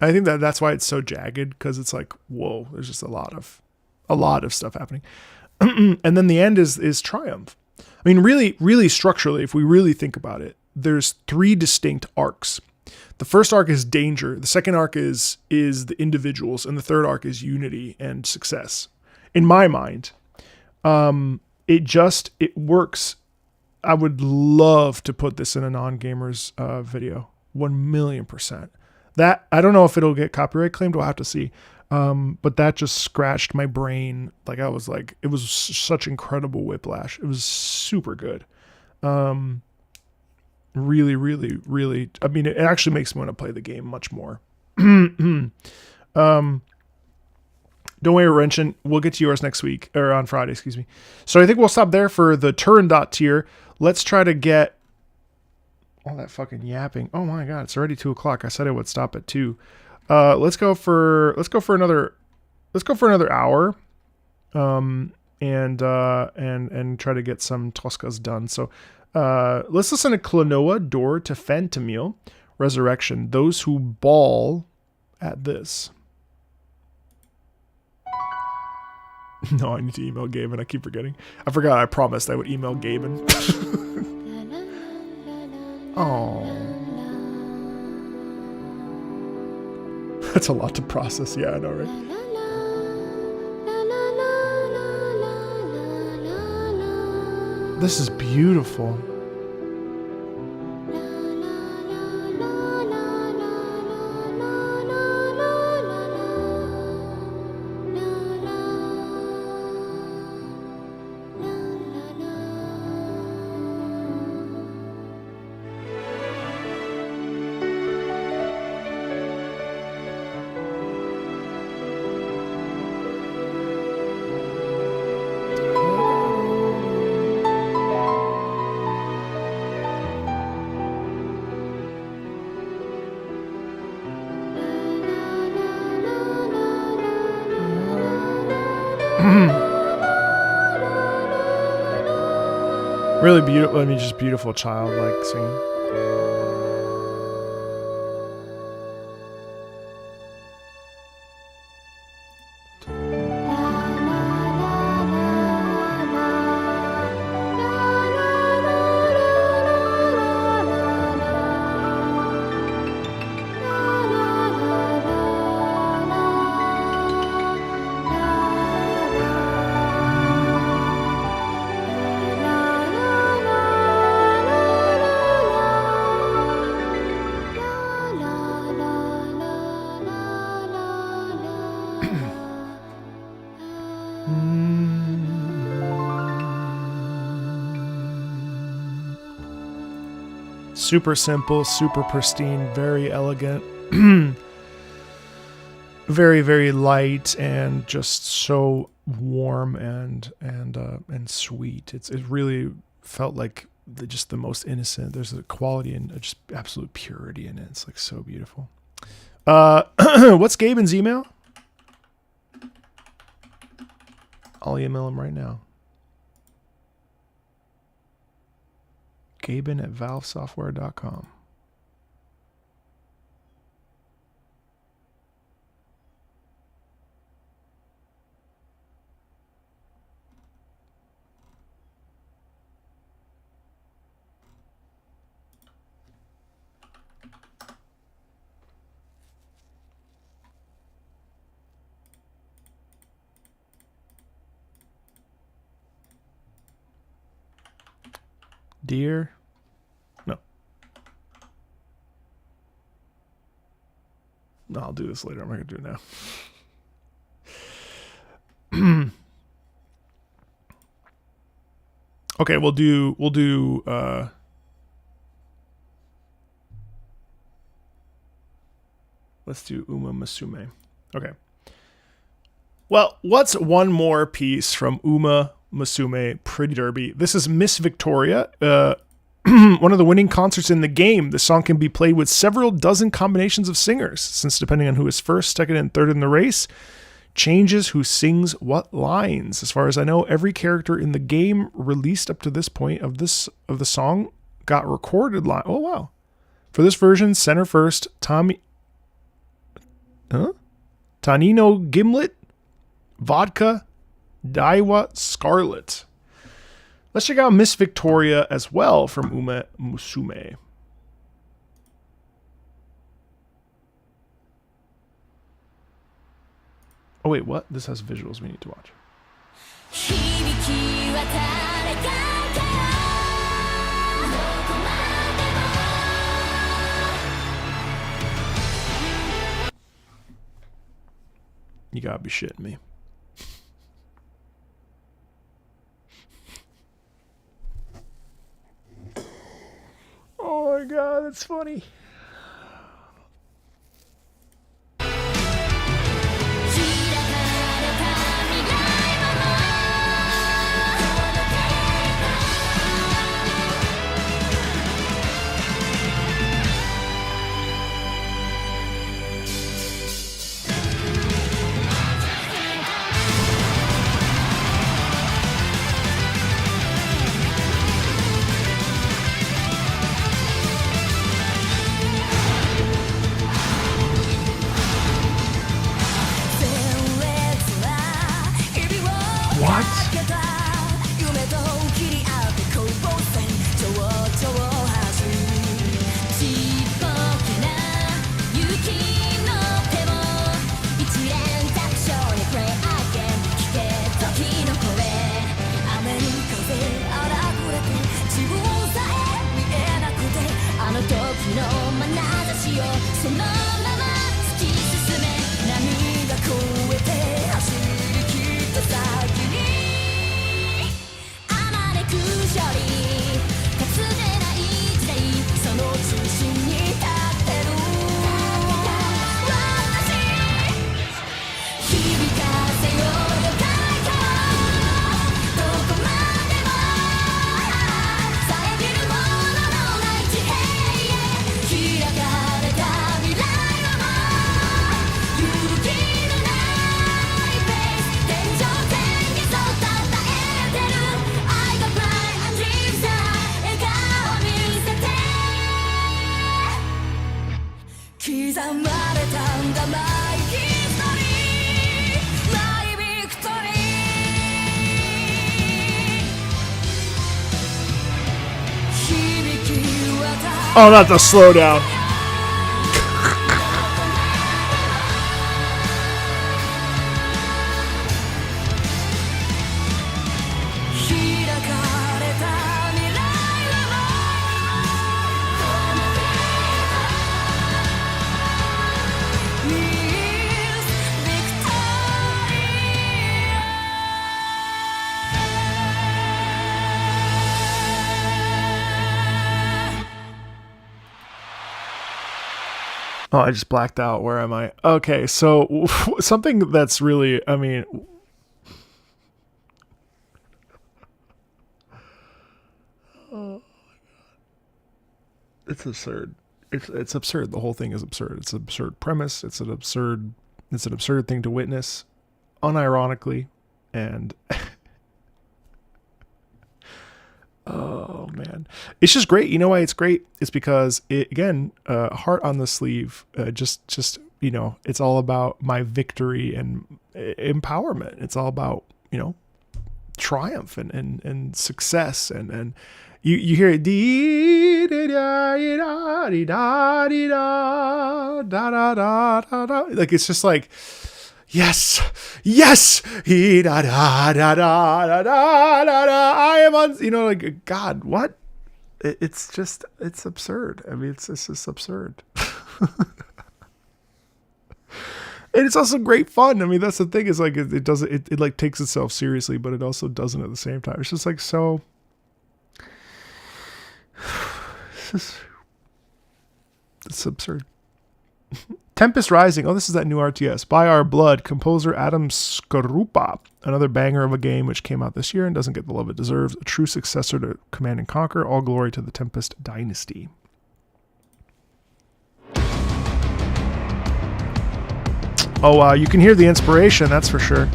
I think that's why it's so jagged, because it's like, whoa, there's just a lot of stuff happening. And then the end is triumph. I mean, really structurally, if we really think about it, there's 3 distinct arcs. The first arc is danger. The second arc is the individuals, and the third arc is unity and success. In my mind, it works. I would love to put this in a non-gamers video, 1,000,000%. That, I don't know if it'll get copyright claimed. We'll have to see. But that just scratched my brain. Like I was like, it was such incredible whiplash. It was super good. Really, really, really. I mean, it actually makes me want to play the game much more. Don't worry, Wrenchin. We'll get to yours next week, or on Friday, excuse me. So I think we'll stop there for the Turandot tier. Let's try to get all that fucking yapping. Oh my God, it's already 2:00. I said I would stop at 2. Let's go for another hour, and try to get some Toscas done. So, let's listen to Klonoa, Door to Phantomil, Resurrection, Those Who Bawl at This. No, I need to email Gaben. I keep forgetting. I forgot I promised I would email Gaben. Oh. That's a lot to process. Yeah, I know, right? This is beautiful. Really beautiful. I mean, just beautiful childlike singing. Super simple, super pristine, very elegant, very, very light, and just so warm and sweet. It really felt like just the most innocent. There's a quality and just absolute purity in it. It's like so beautiful. What's Gaben's email? I'll email him right now. Gaben at valvesoftware.com. Dear, no, I'll do this later. I'm not gonna do it now. Okay, we'll do let's do Uma Musume. Okay. Well, what's one more piece from Uma Musume Pretty Derby? This is Miss Victoria, one of the winning concerts in the game. The song can be played with several dozen combinations of singers, since depending on who is first, second, and third in the race, changes who sings what lines. As far as I know, every character in the game released up to this point of the song got recorded line. Oh wow. For this version, center first, Tanino Gimlet, Vodka, Daiwa Scarlet. Let's check out Miss Victoria as well from Ume Musume. Oh wait, what? This has visuals we need to watch. You gotta be shitting me. Oh my god, that's funny. Oh, not the slowdown. Oh, I just blacked out. Where am I? Okay, so something that's really, I mean, oh, it's absurd. It's absurd. The whole thing is absurd. It's an absurd premise. It's an absurd thing to witness, unironically, and oh man, it's just great. You know why it's great? It's because it, again, heart on the sleeve. Just you know, it's all about my victory and empowerment. It's all about, you know, triumph and success and you hear it dee da da da da da da da, like it's just like yes he da da da da da da da, I am on, you know, like God, what? It's just, it's absurd. I mean, it's just absurd. And it's also great fun. I mean, that's the thing, is like it doesn't, it like takes itself seriously, but it also doesn't at the same time. It's just like so. It's absurd. Tempest Rising. Oh, this is that new RTS. By Our Blood. Composer Adam Skorupa. Another banger of a game which came out this year and doesn't get the love it deserves. A true successor to Command and Conquer. All glory to the Tempest Dynasty. Oh, you can hear the inspiration, that's for sure.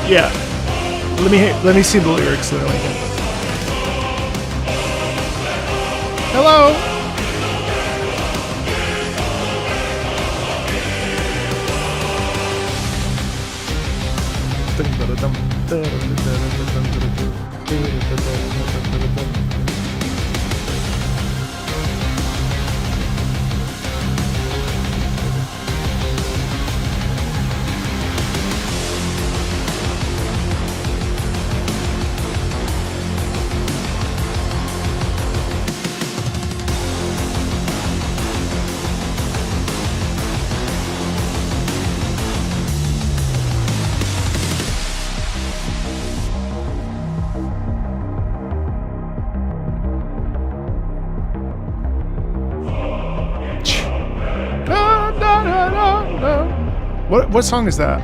Yeah. Let me see the lyrics that I like it. Hello. What song is that?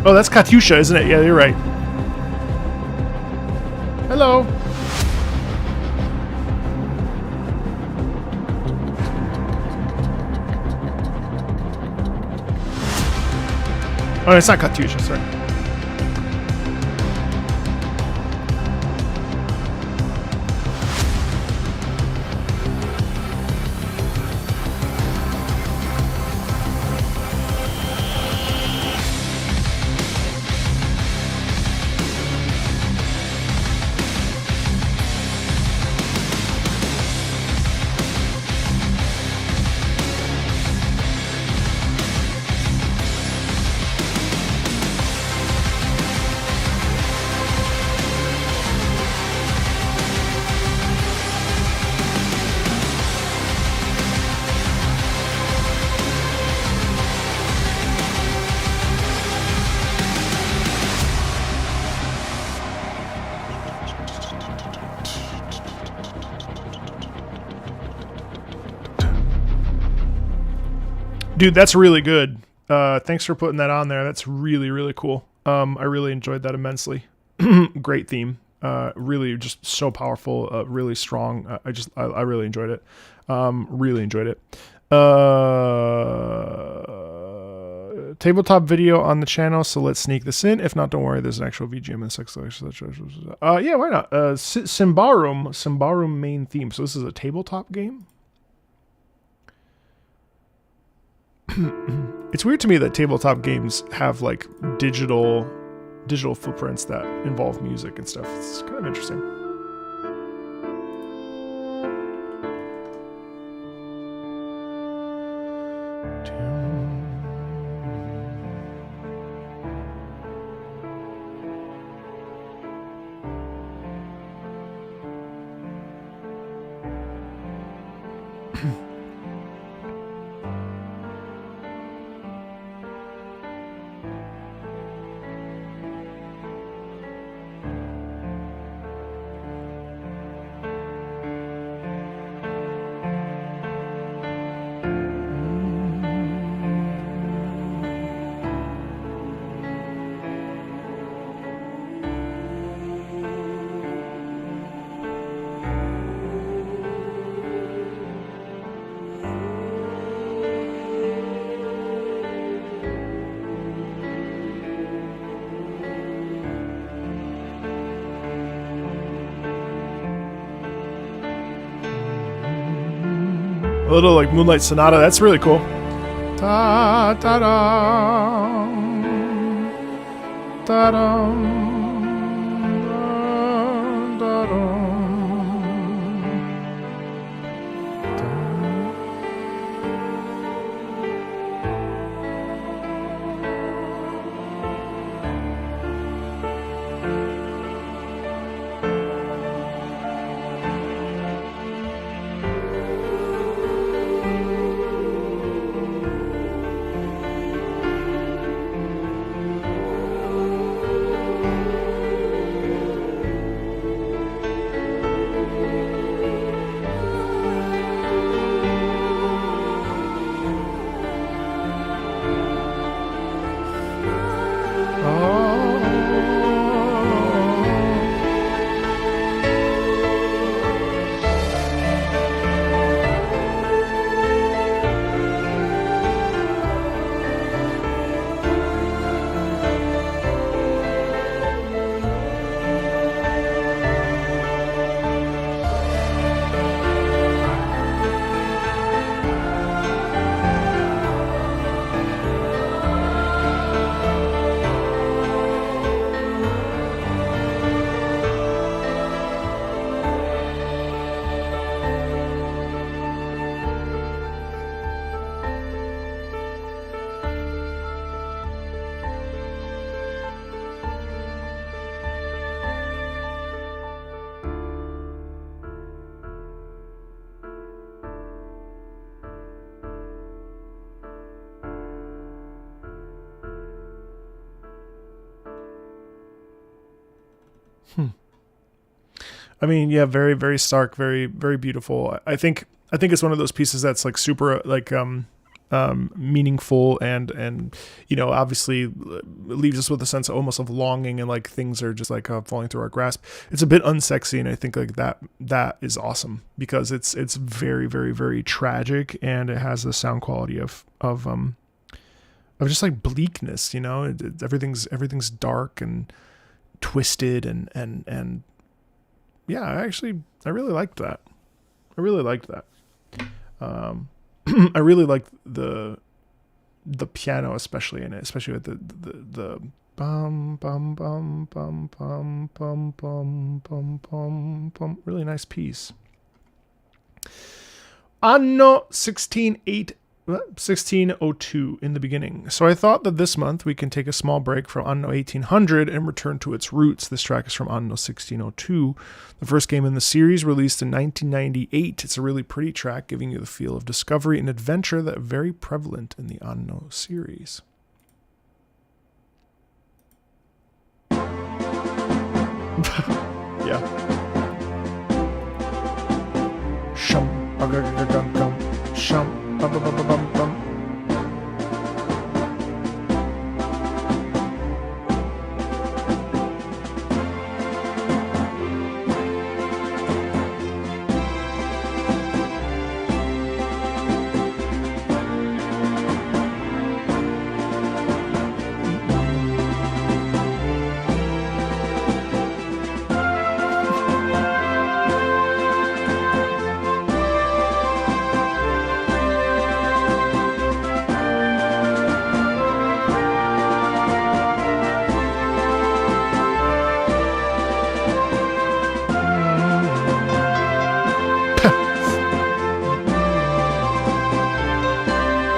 Oh, that's Katyusha, isn't it? Yeah, you're right. Hello. Oh, it's not Katyusha, sorry. Dude, that's really good. Thanks for putting that on there. That's really, really cool. I really enjoyed that immensely. Great theme. Really just so powerful, really strong. I really enjoyed it. Really enjoyed it. Tabletop video on the channel, so let's sneak this in. If not, don't worry, there's an actual VGM in the sex collection. Yeah, why not? Symbaroum main theme. So this is a tabletop game? It's weird to me that tabletop games have like digital footprints that involve music and stuff. It's kind of interesting. A little like Moonlight Sonata. That's really cool. Da da da. Da da. Da da. I mean, yeah, very, very stark, very, very beautiful. I think it's one of those pieces that's like super like meaningful and you know, obviously leaves us with a sense almost of longing and like things are just like falling through our grasp. It's a bit unsexy, and I think like that is awesome because it's very, very, very tragic, and it has the sound quality of just like bleakness. You know, everything's dark and twisted and yeah, I really liked that. I really liked that. I really liked the piano, especially in it, especially with the bum bum bum bum bum bum bum bum bum bum. Really nice piece. Anno 1602 in the beginning. So I thought that this month we can take a small break from Anno 1800 and return to its roots. This track is from Anno 1602, the first game in the series, released in 1998. It's a really pretty track, giving you the feel of discovery and adventure that are very prevalent in the Anno series. Yeah. Shum, shum. Bum, bum, bum, bum, bum.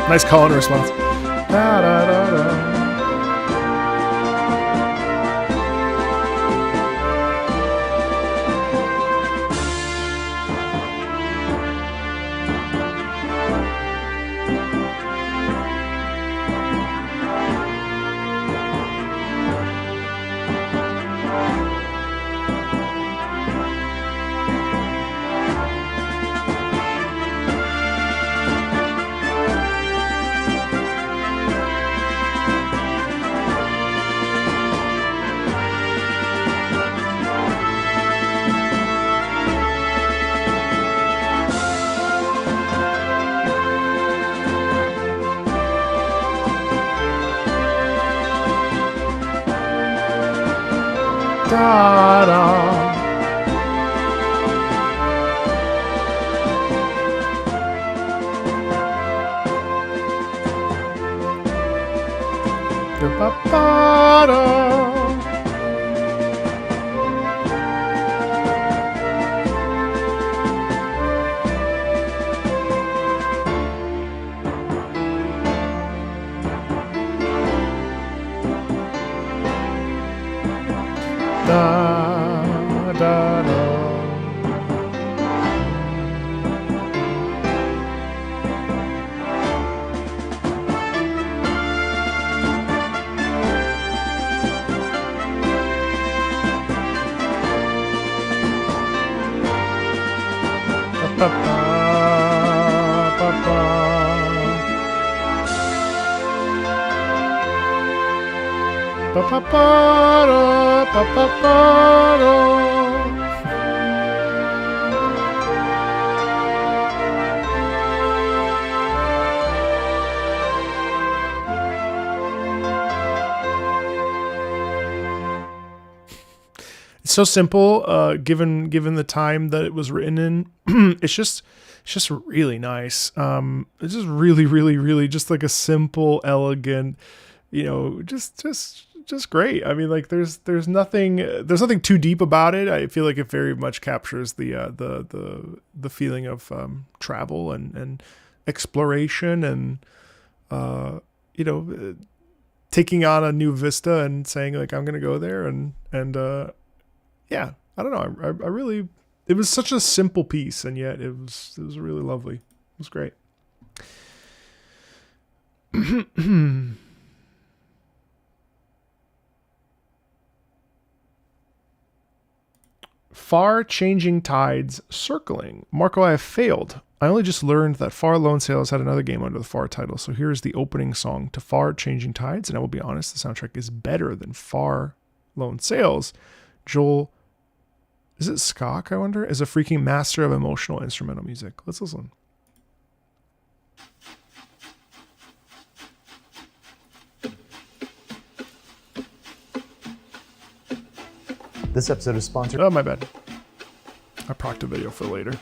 Nice call and response. Da, da, da, da. Da, da, da. Ba, ba, ba. Ba, ba, ba, da, ba, ba, ba, da. It's so simple, given the time that it was written in. It's just really nice. It's just really just like a simple, elegant, just great. I mean, like there's nothing too deep about it. I feel like it very much captures the feeling of travel and exploration and taking on a new vista and saying like I'm gonna go there and yeah, I don't know. I really, it was such a simple piece, and yet it was really lovely. It was great. Far changing tides circling. Marco, I have failed. I only just learned that Far Lone Sails had another game under the Far title, so here's the opening song to Far Changing Tides, and I will be honest, the soundtrack is better than Far Lone Sails. Joel, is it Skok, I wonder, is a freaking master of emotional instrumental music. Let's listen. This episode is sponsored. Oh, my bad. I procced a video for later.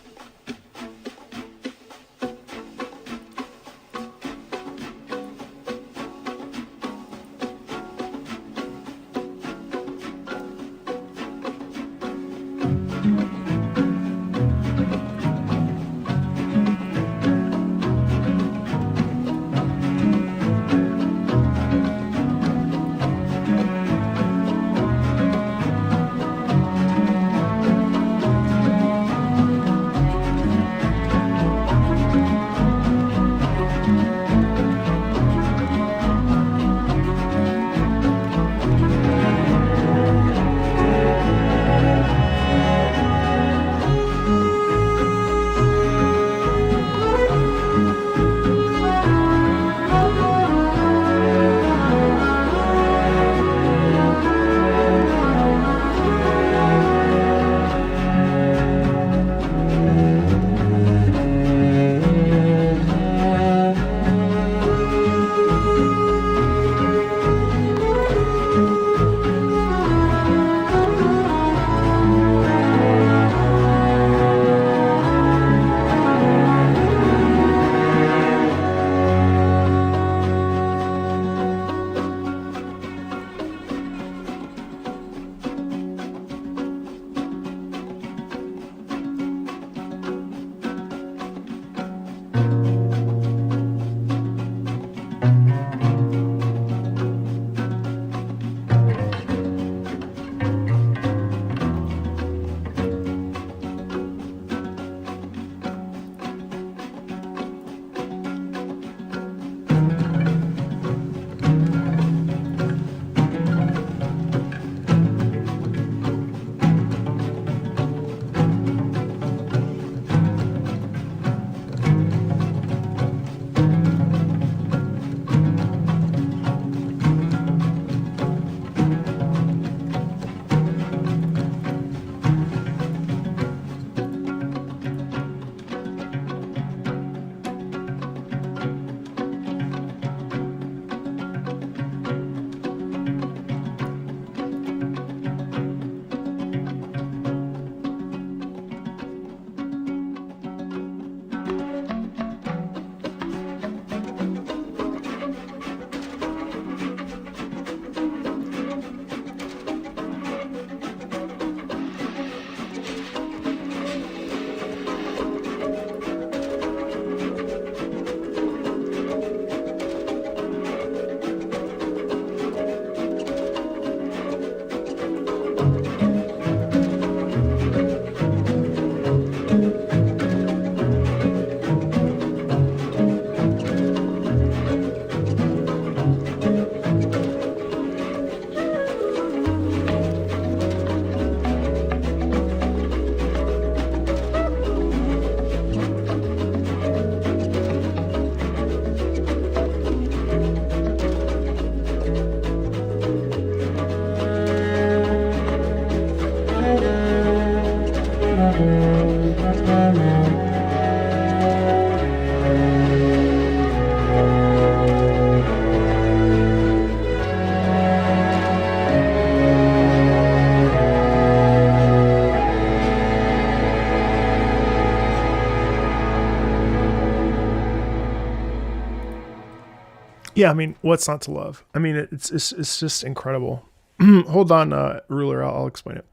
Yeah, I mean, what's not to love? I mean, it's just incredible. Hold on, Ruler, I'll explain it.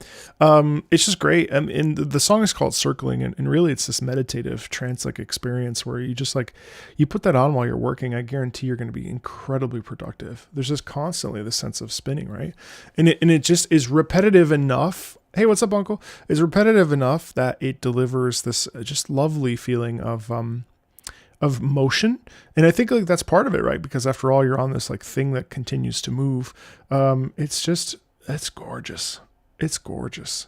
It's just great. And the song is called Circling, and really it's this meditative trance-like experience where you just like, you put that on while you're working. I guarantee you're going to be incredibly productive. There's just constantly this sense of spinning, right? And it just is repetitive enough. Hey, what's up, Uncle? It's repetitive enough that it delivers this just lovely feeling of motion. And I think like that's part of it, right? Because after all, you're on this like thing that continues to move. It's gorgeous. It's gorgeous.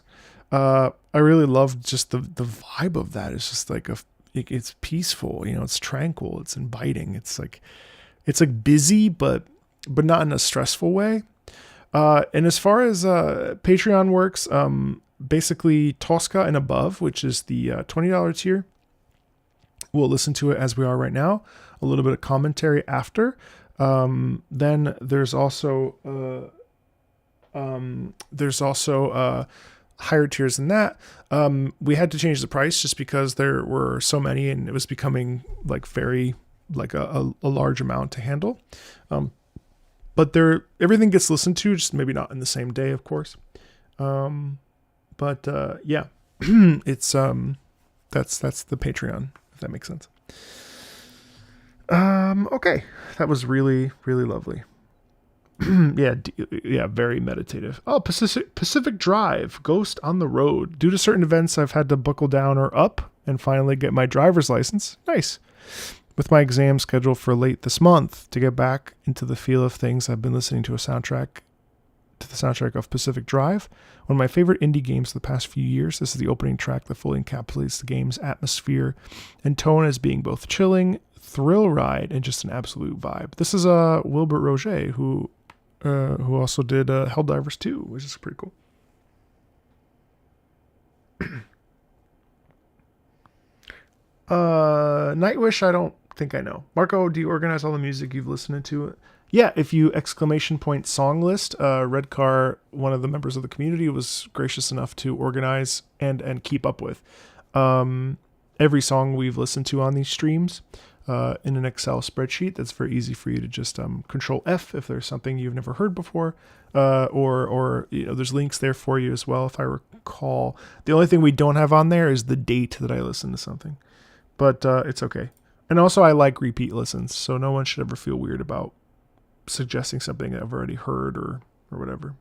I really love just the vibe of that. It's just like it's peaceful, you know, it's tranquil, it's inviting. It's like busy, but not in a stressful way. And as far as Patreon works, basically Tosca and above, which is the $20 tier, we'll listen to it as we are right now, a little bit of commentary after. Then there's also higher tiers than that. We had to change the price just because there were so many and it was becoming like very like a large amount to handle. But everything gets listened to, just maybe not in the same day, of course. Yeah, it's that's the Patreon, if that makes sense. Okay, that was really, really lovely. Yeah, very meditative. Oh, Pacific Drive, Ghost on the Road. Due to certain events, I've had to buckle down or up and finally get my driver's license. Nice. With my exam scheduled for late this month, to get back into the feel of things, I've been listening to the soundtrack of Pacific Drive, one of my favorite indie games of the past few years. This is the opening track that fully encapsulates the game's atmosphere and tone as being both chilling, thrill ride, and just an absolute vibe. This is Wilbert Roget, who also did Helldivers 2, which is pretty cool. Nightwish, I don't think I know. Marco, do you organize all the music you've listened to? Yeah, if you ! Song list, Redcar, one of the members of the community, was gracious enough to organize and keep up with every song we've listened to on these streams in an Excel spreadsheet. That's very easy for you to just Control F if there's something you've never heard before, or you know, there's links there for you as well. If I recall, the only thing we don't have on there is the date that I listened to something, but it's okay. And also, I like repeat listens, so no one should ever feel weird about suggesting something that I've already heard or whatever.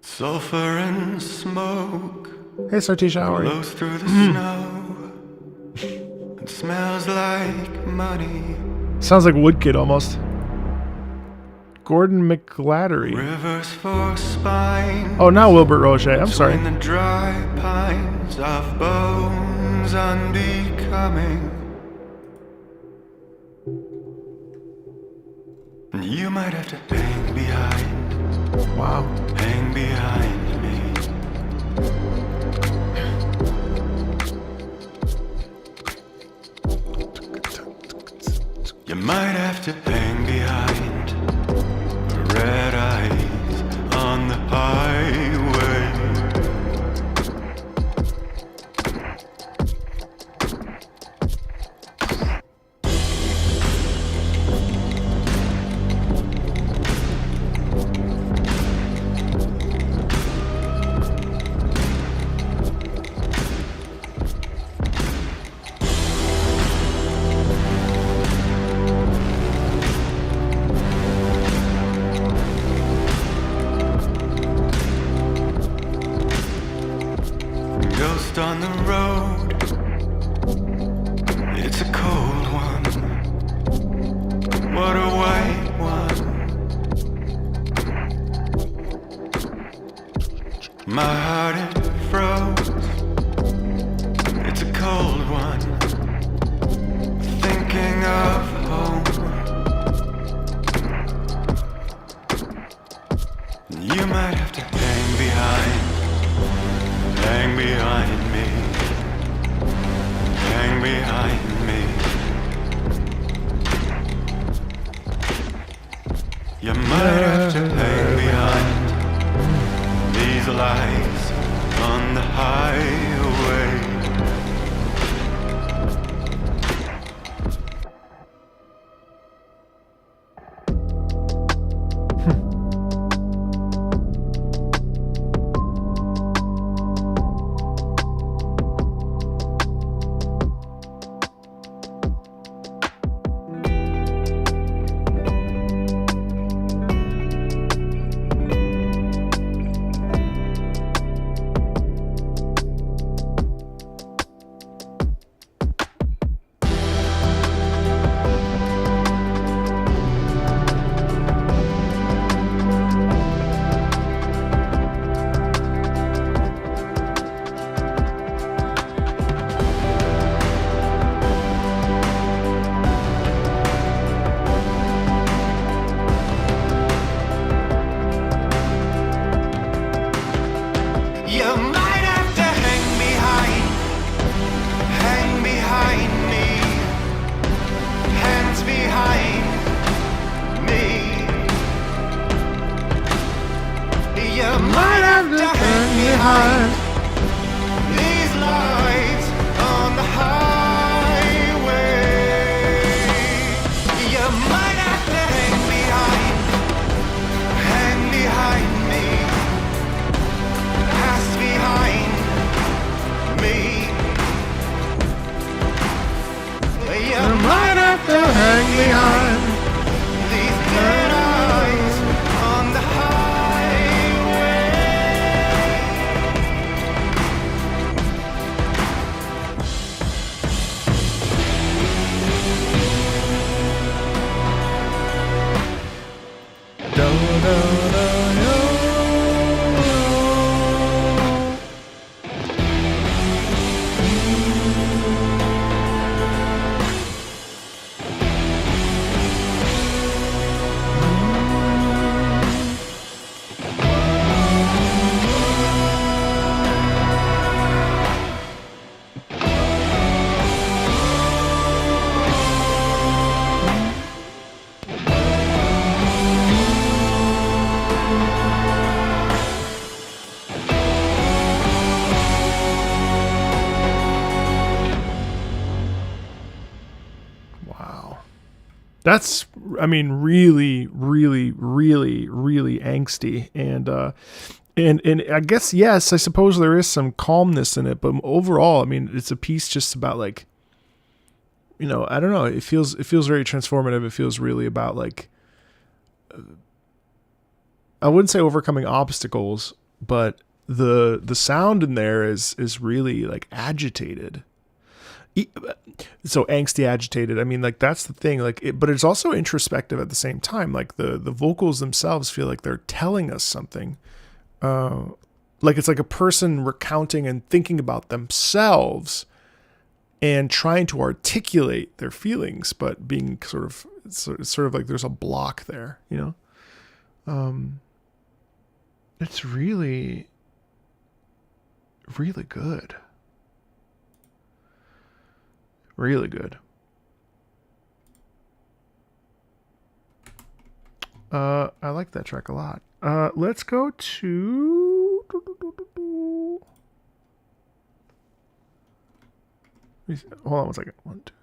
Sulfur and smoke. Hey, Sartisha, how are you? Blows through the snow. It smells like money. Sounds like Woodkid almost. Gordon McGlattery. Rivers for spine. Oh, now Wilbert Roget. I'm sorry. Between the dry pines of bones unbecoming. And you might have to hang behind. Wow. Hang behind me. You might have to hang behind. Red eyes on the highway. the road. It's a cold one. What a white one. My heart it froze. It's a cold one. Thinking of home. You might have to hang behind me, hang behind me. You might have to hang behind these lights on the highway. That's, I mean, really, really, really, really angsty. And I guess, yes, I suppose there is some calmness in it, but overall, I mean, it's a piece just about like, you know, I don't know. It feels very transformative. It feels really about like, I wouldn't say overcoming obstacles, but the sound in there is really like agitated. So angsty, agitated. I mean, like that's the thing. Like, but it's also introspective at the same time. Like the vocals themselves feel like they're telling us something. Like it's like a person recounting and thinking about themselves and trying to articulate their feelings, but being sort of like there's a block there, you know? It's really, really good. Really good. I like that track a lot. Let's go to... Hold on one second. 1, 2.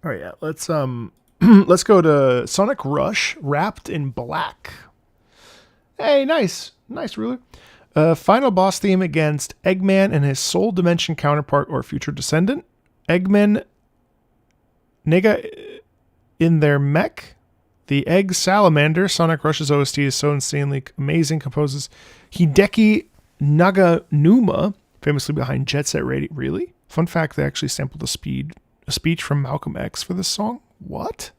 All right, yeah. Let's let's go to Sonic Rush, Wrapped in Black. Hey, nice, Ruler. Final boss theme against Eggman and his Soul Dimension counterpart or future descendant. Eggman, Nega in their mech. The Egg Salamander. Sonic Rush's OST is so insanely amazing. Composes Hideki Naganuma, famously behind Jet Set Radio. Really? Fun fact, they actually sampled a speech from Malcolm X for this song. What?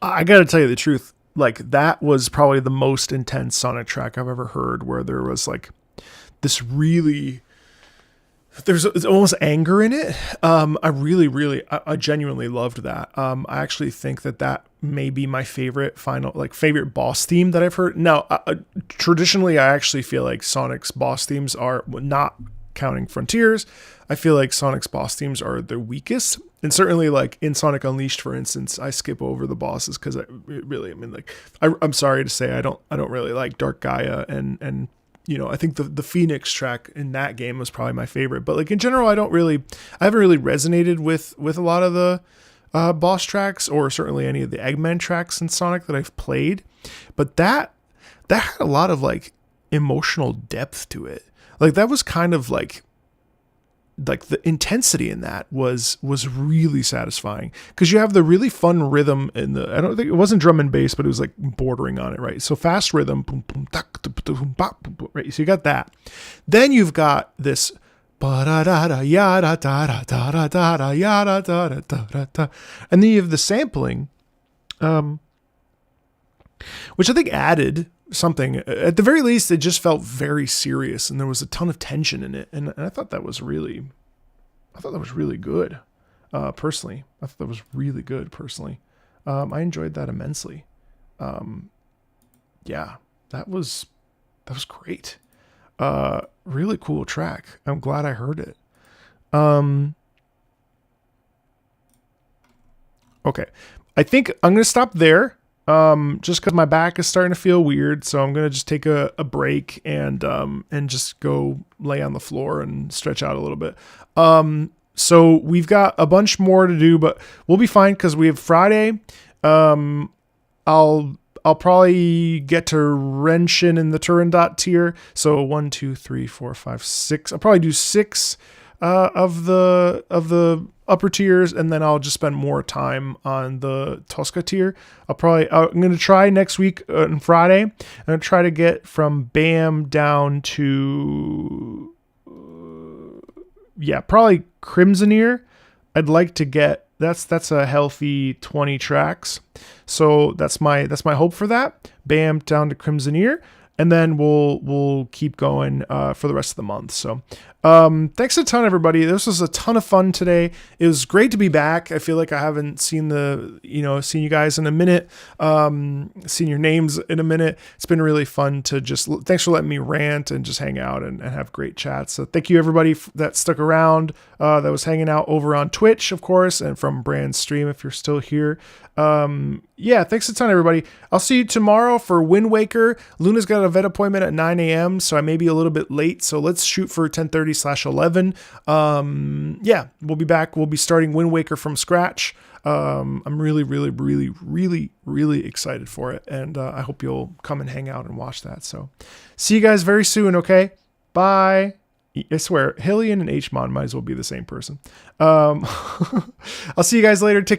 I gotta tell you the truth, like that was probably the most intense Sonic track I've ever heard, where there was like this really, there's almost anger in it. I genuinely loved that. I actually think that may be my favorite favorite boss theme that I've heard. Now, traditionally, I actually feel like Sonic's boss themes are, not counting Frontiers, I feel like Sonic's boss themes are the weakest. And certainly, like in Sonic Unleashed, for instance, I skip over the bosses because I'm sorry to say I don't really like Dark Gaia, and you know, I think the Phoenix track in that game was probably my favorite. But like in general, I haven't really resonated with a lot of the boss tracks, or certainly any of the Eggman tracks in Sonic that I've played. But that had a lot of like emotional depth to it. Like that was kind of like the intensity in that was really satisfying, because you have the really fun rhythm in I don't think it wasn't drum and bass, but it was like bordering on it, right? So fast rhythm, boom, boom, right? So you got that. Then you've got this and then you have the sampling, which I think added something. At the very least, it just felt very serious, and there was a ton of tension in it, and I thought that was really good. Personally, I thought that was really good personally. I enjoyed that immensely. Yeah, that was great. Really cool track. I'm glad I heard it. Okay. I think I'm going to stop there. Just cause my back is starting to feel weird. So I'm going to just take a break and just go lay on the floor and stretch out a little bit. So we've got a bunch more to do, but we'll be fine cause we have Friday. I'll probably get to Renshin in the Turandot tier. So 1, 2, 3, 4, 5, 6. I'll probably do 6 of the upper tiers, and then I'll just spend more time on the Tosca tier. I'm going to try next week on Friday. I'm going to try to get from BAM down to probably Crimsoneer. I'd like to get that's a healthy 20 tracks. So that's my hope for that. BAM down to Crimsoneer, and then we'll keep going for the rest of the month. So thanks a ton, everybody. This was a ton of fun today. It was great to be back. I feel like I haven't seen seen you guys in a minute, seen your names in a minute. It's been really fun to thanks for letting me rant and just hang out and have great chats. So thank you everybody that stuck around, that was hanging out over on Twitch, of course, and from Brand's stream if you're still here. Thanks a ton, everybody. I'll see you tomorrow for Wind Waker. Luna's got a vet appointment at 9 a.m., so I may be a little bit late. So let's shoot for 10:30/11. We'll be back. We'll be starting Wind Waker from scratch. I'm really, really, really, really, really excited for it, and I hope you'll come and hang out and watch that. So see you guys very soon. Okay, bye. I swear, Hillian and Hmon might as well be the same person. I'll see you guys later. Take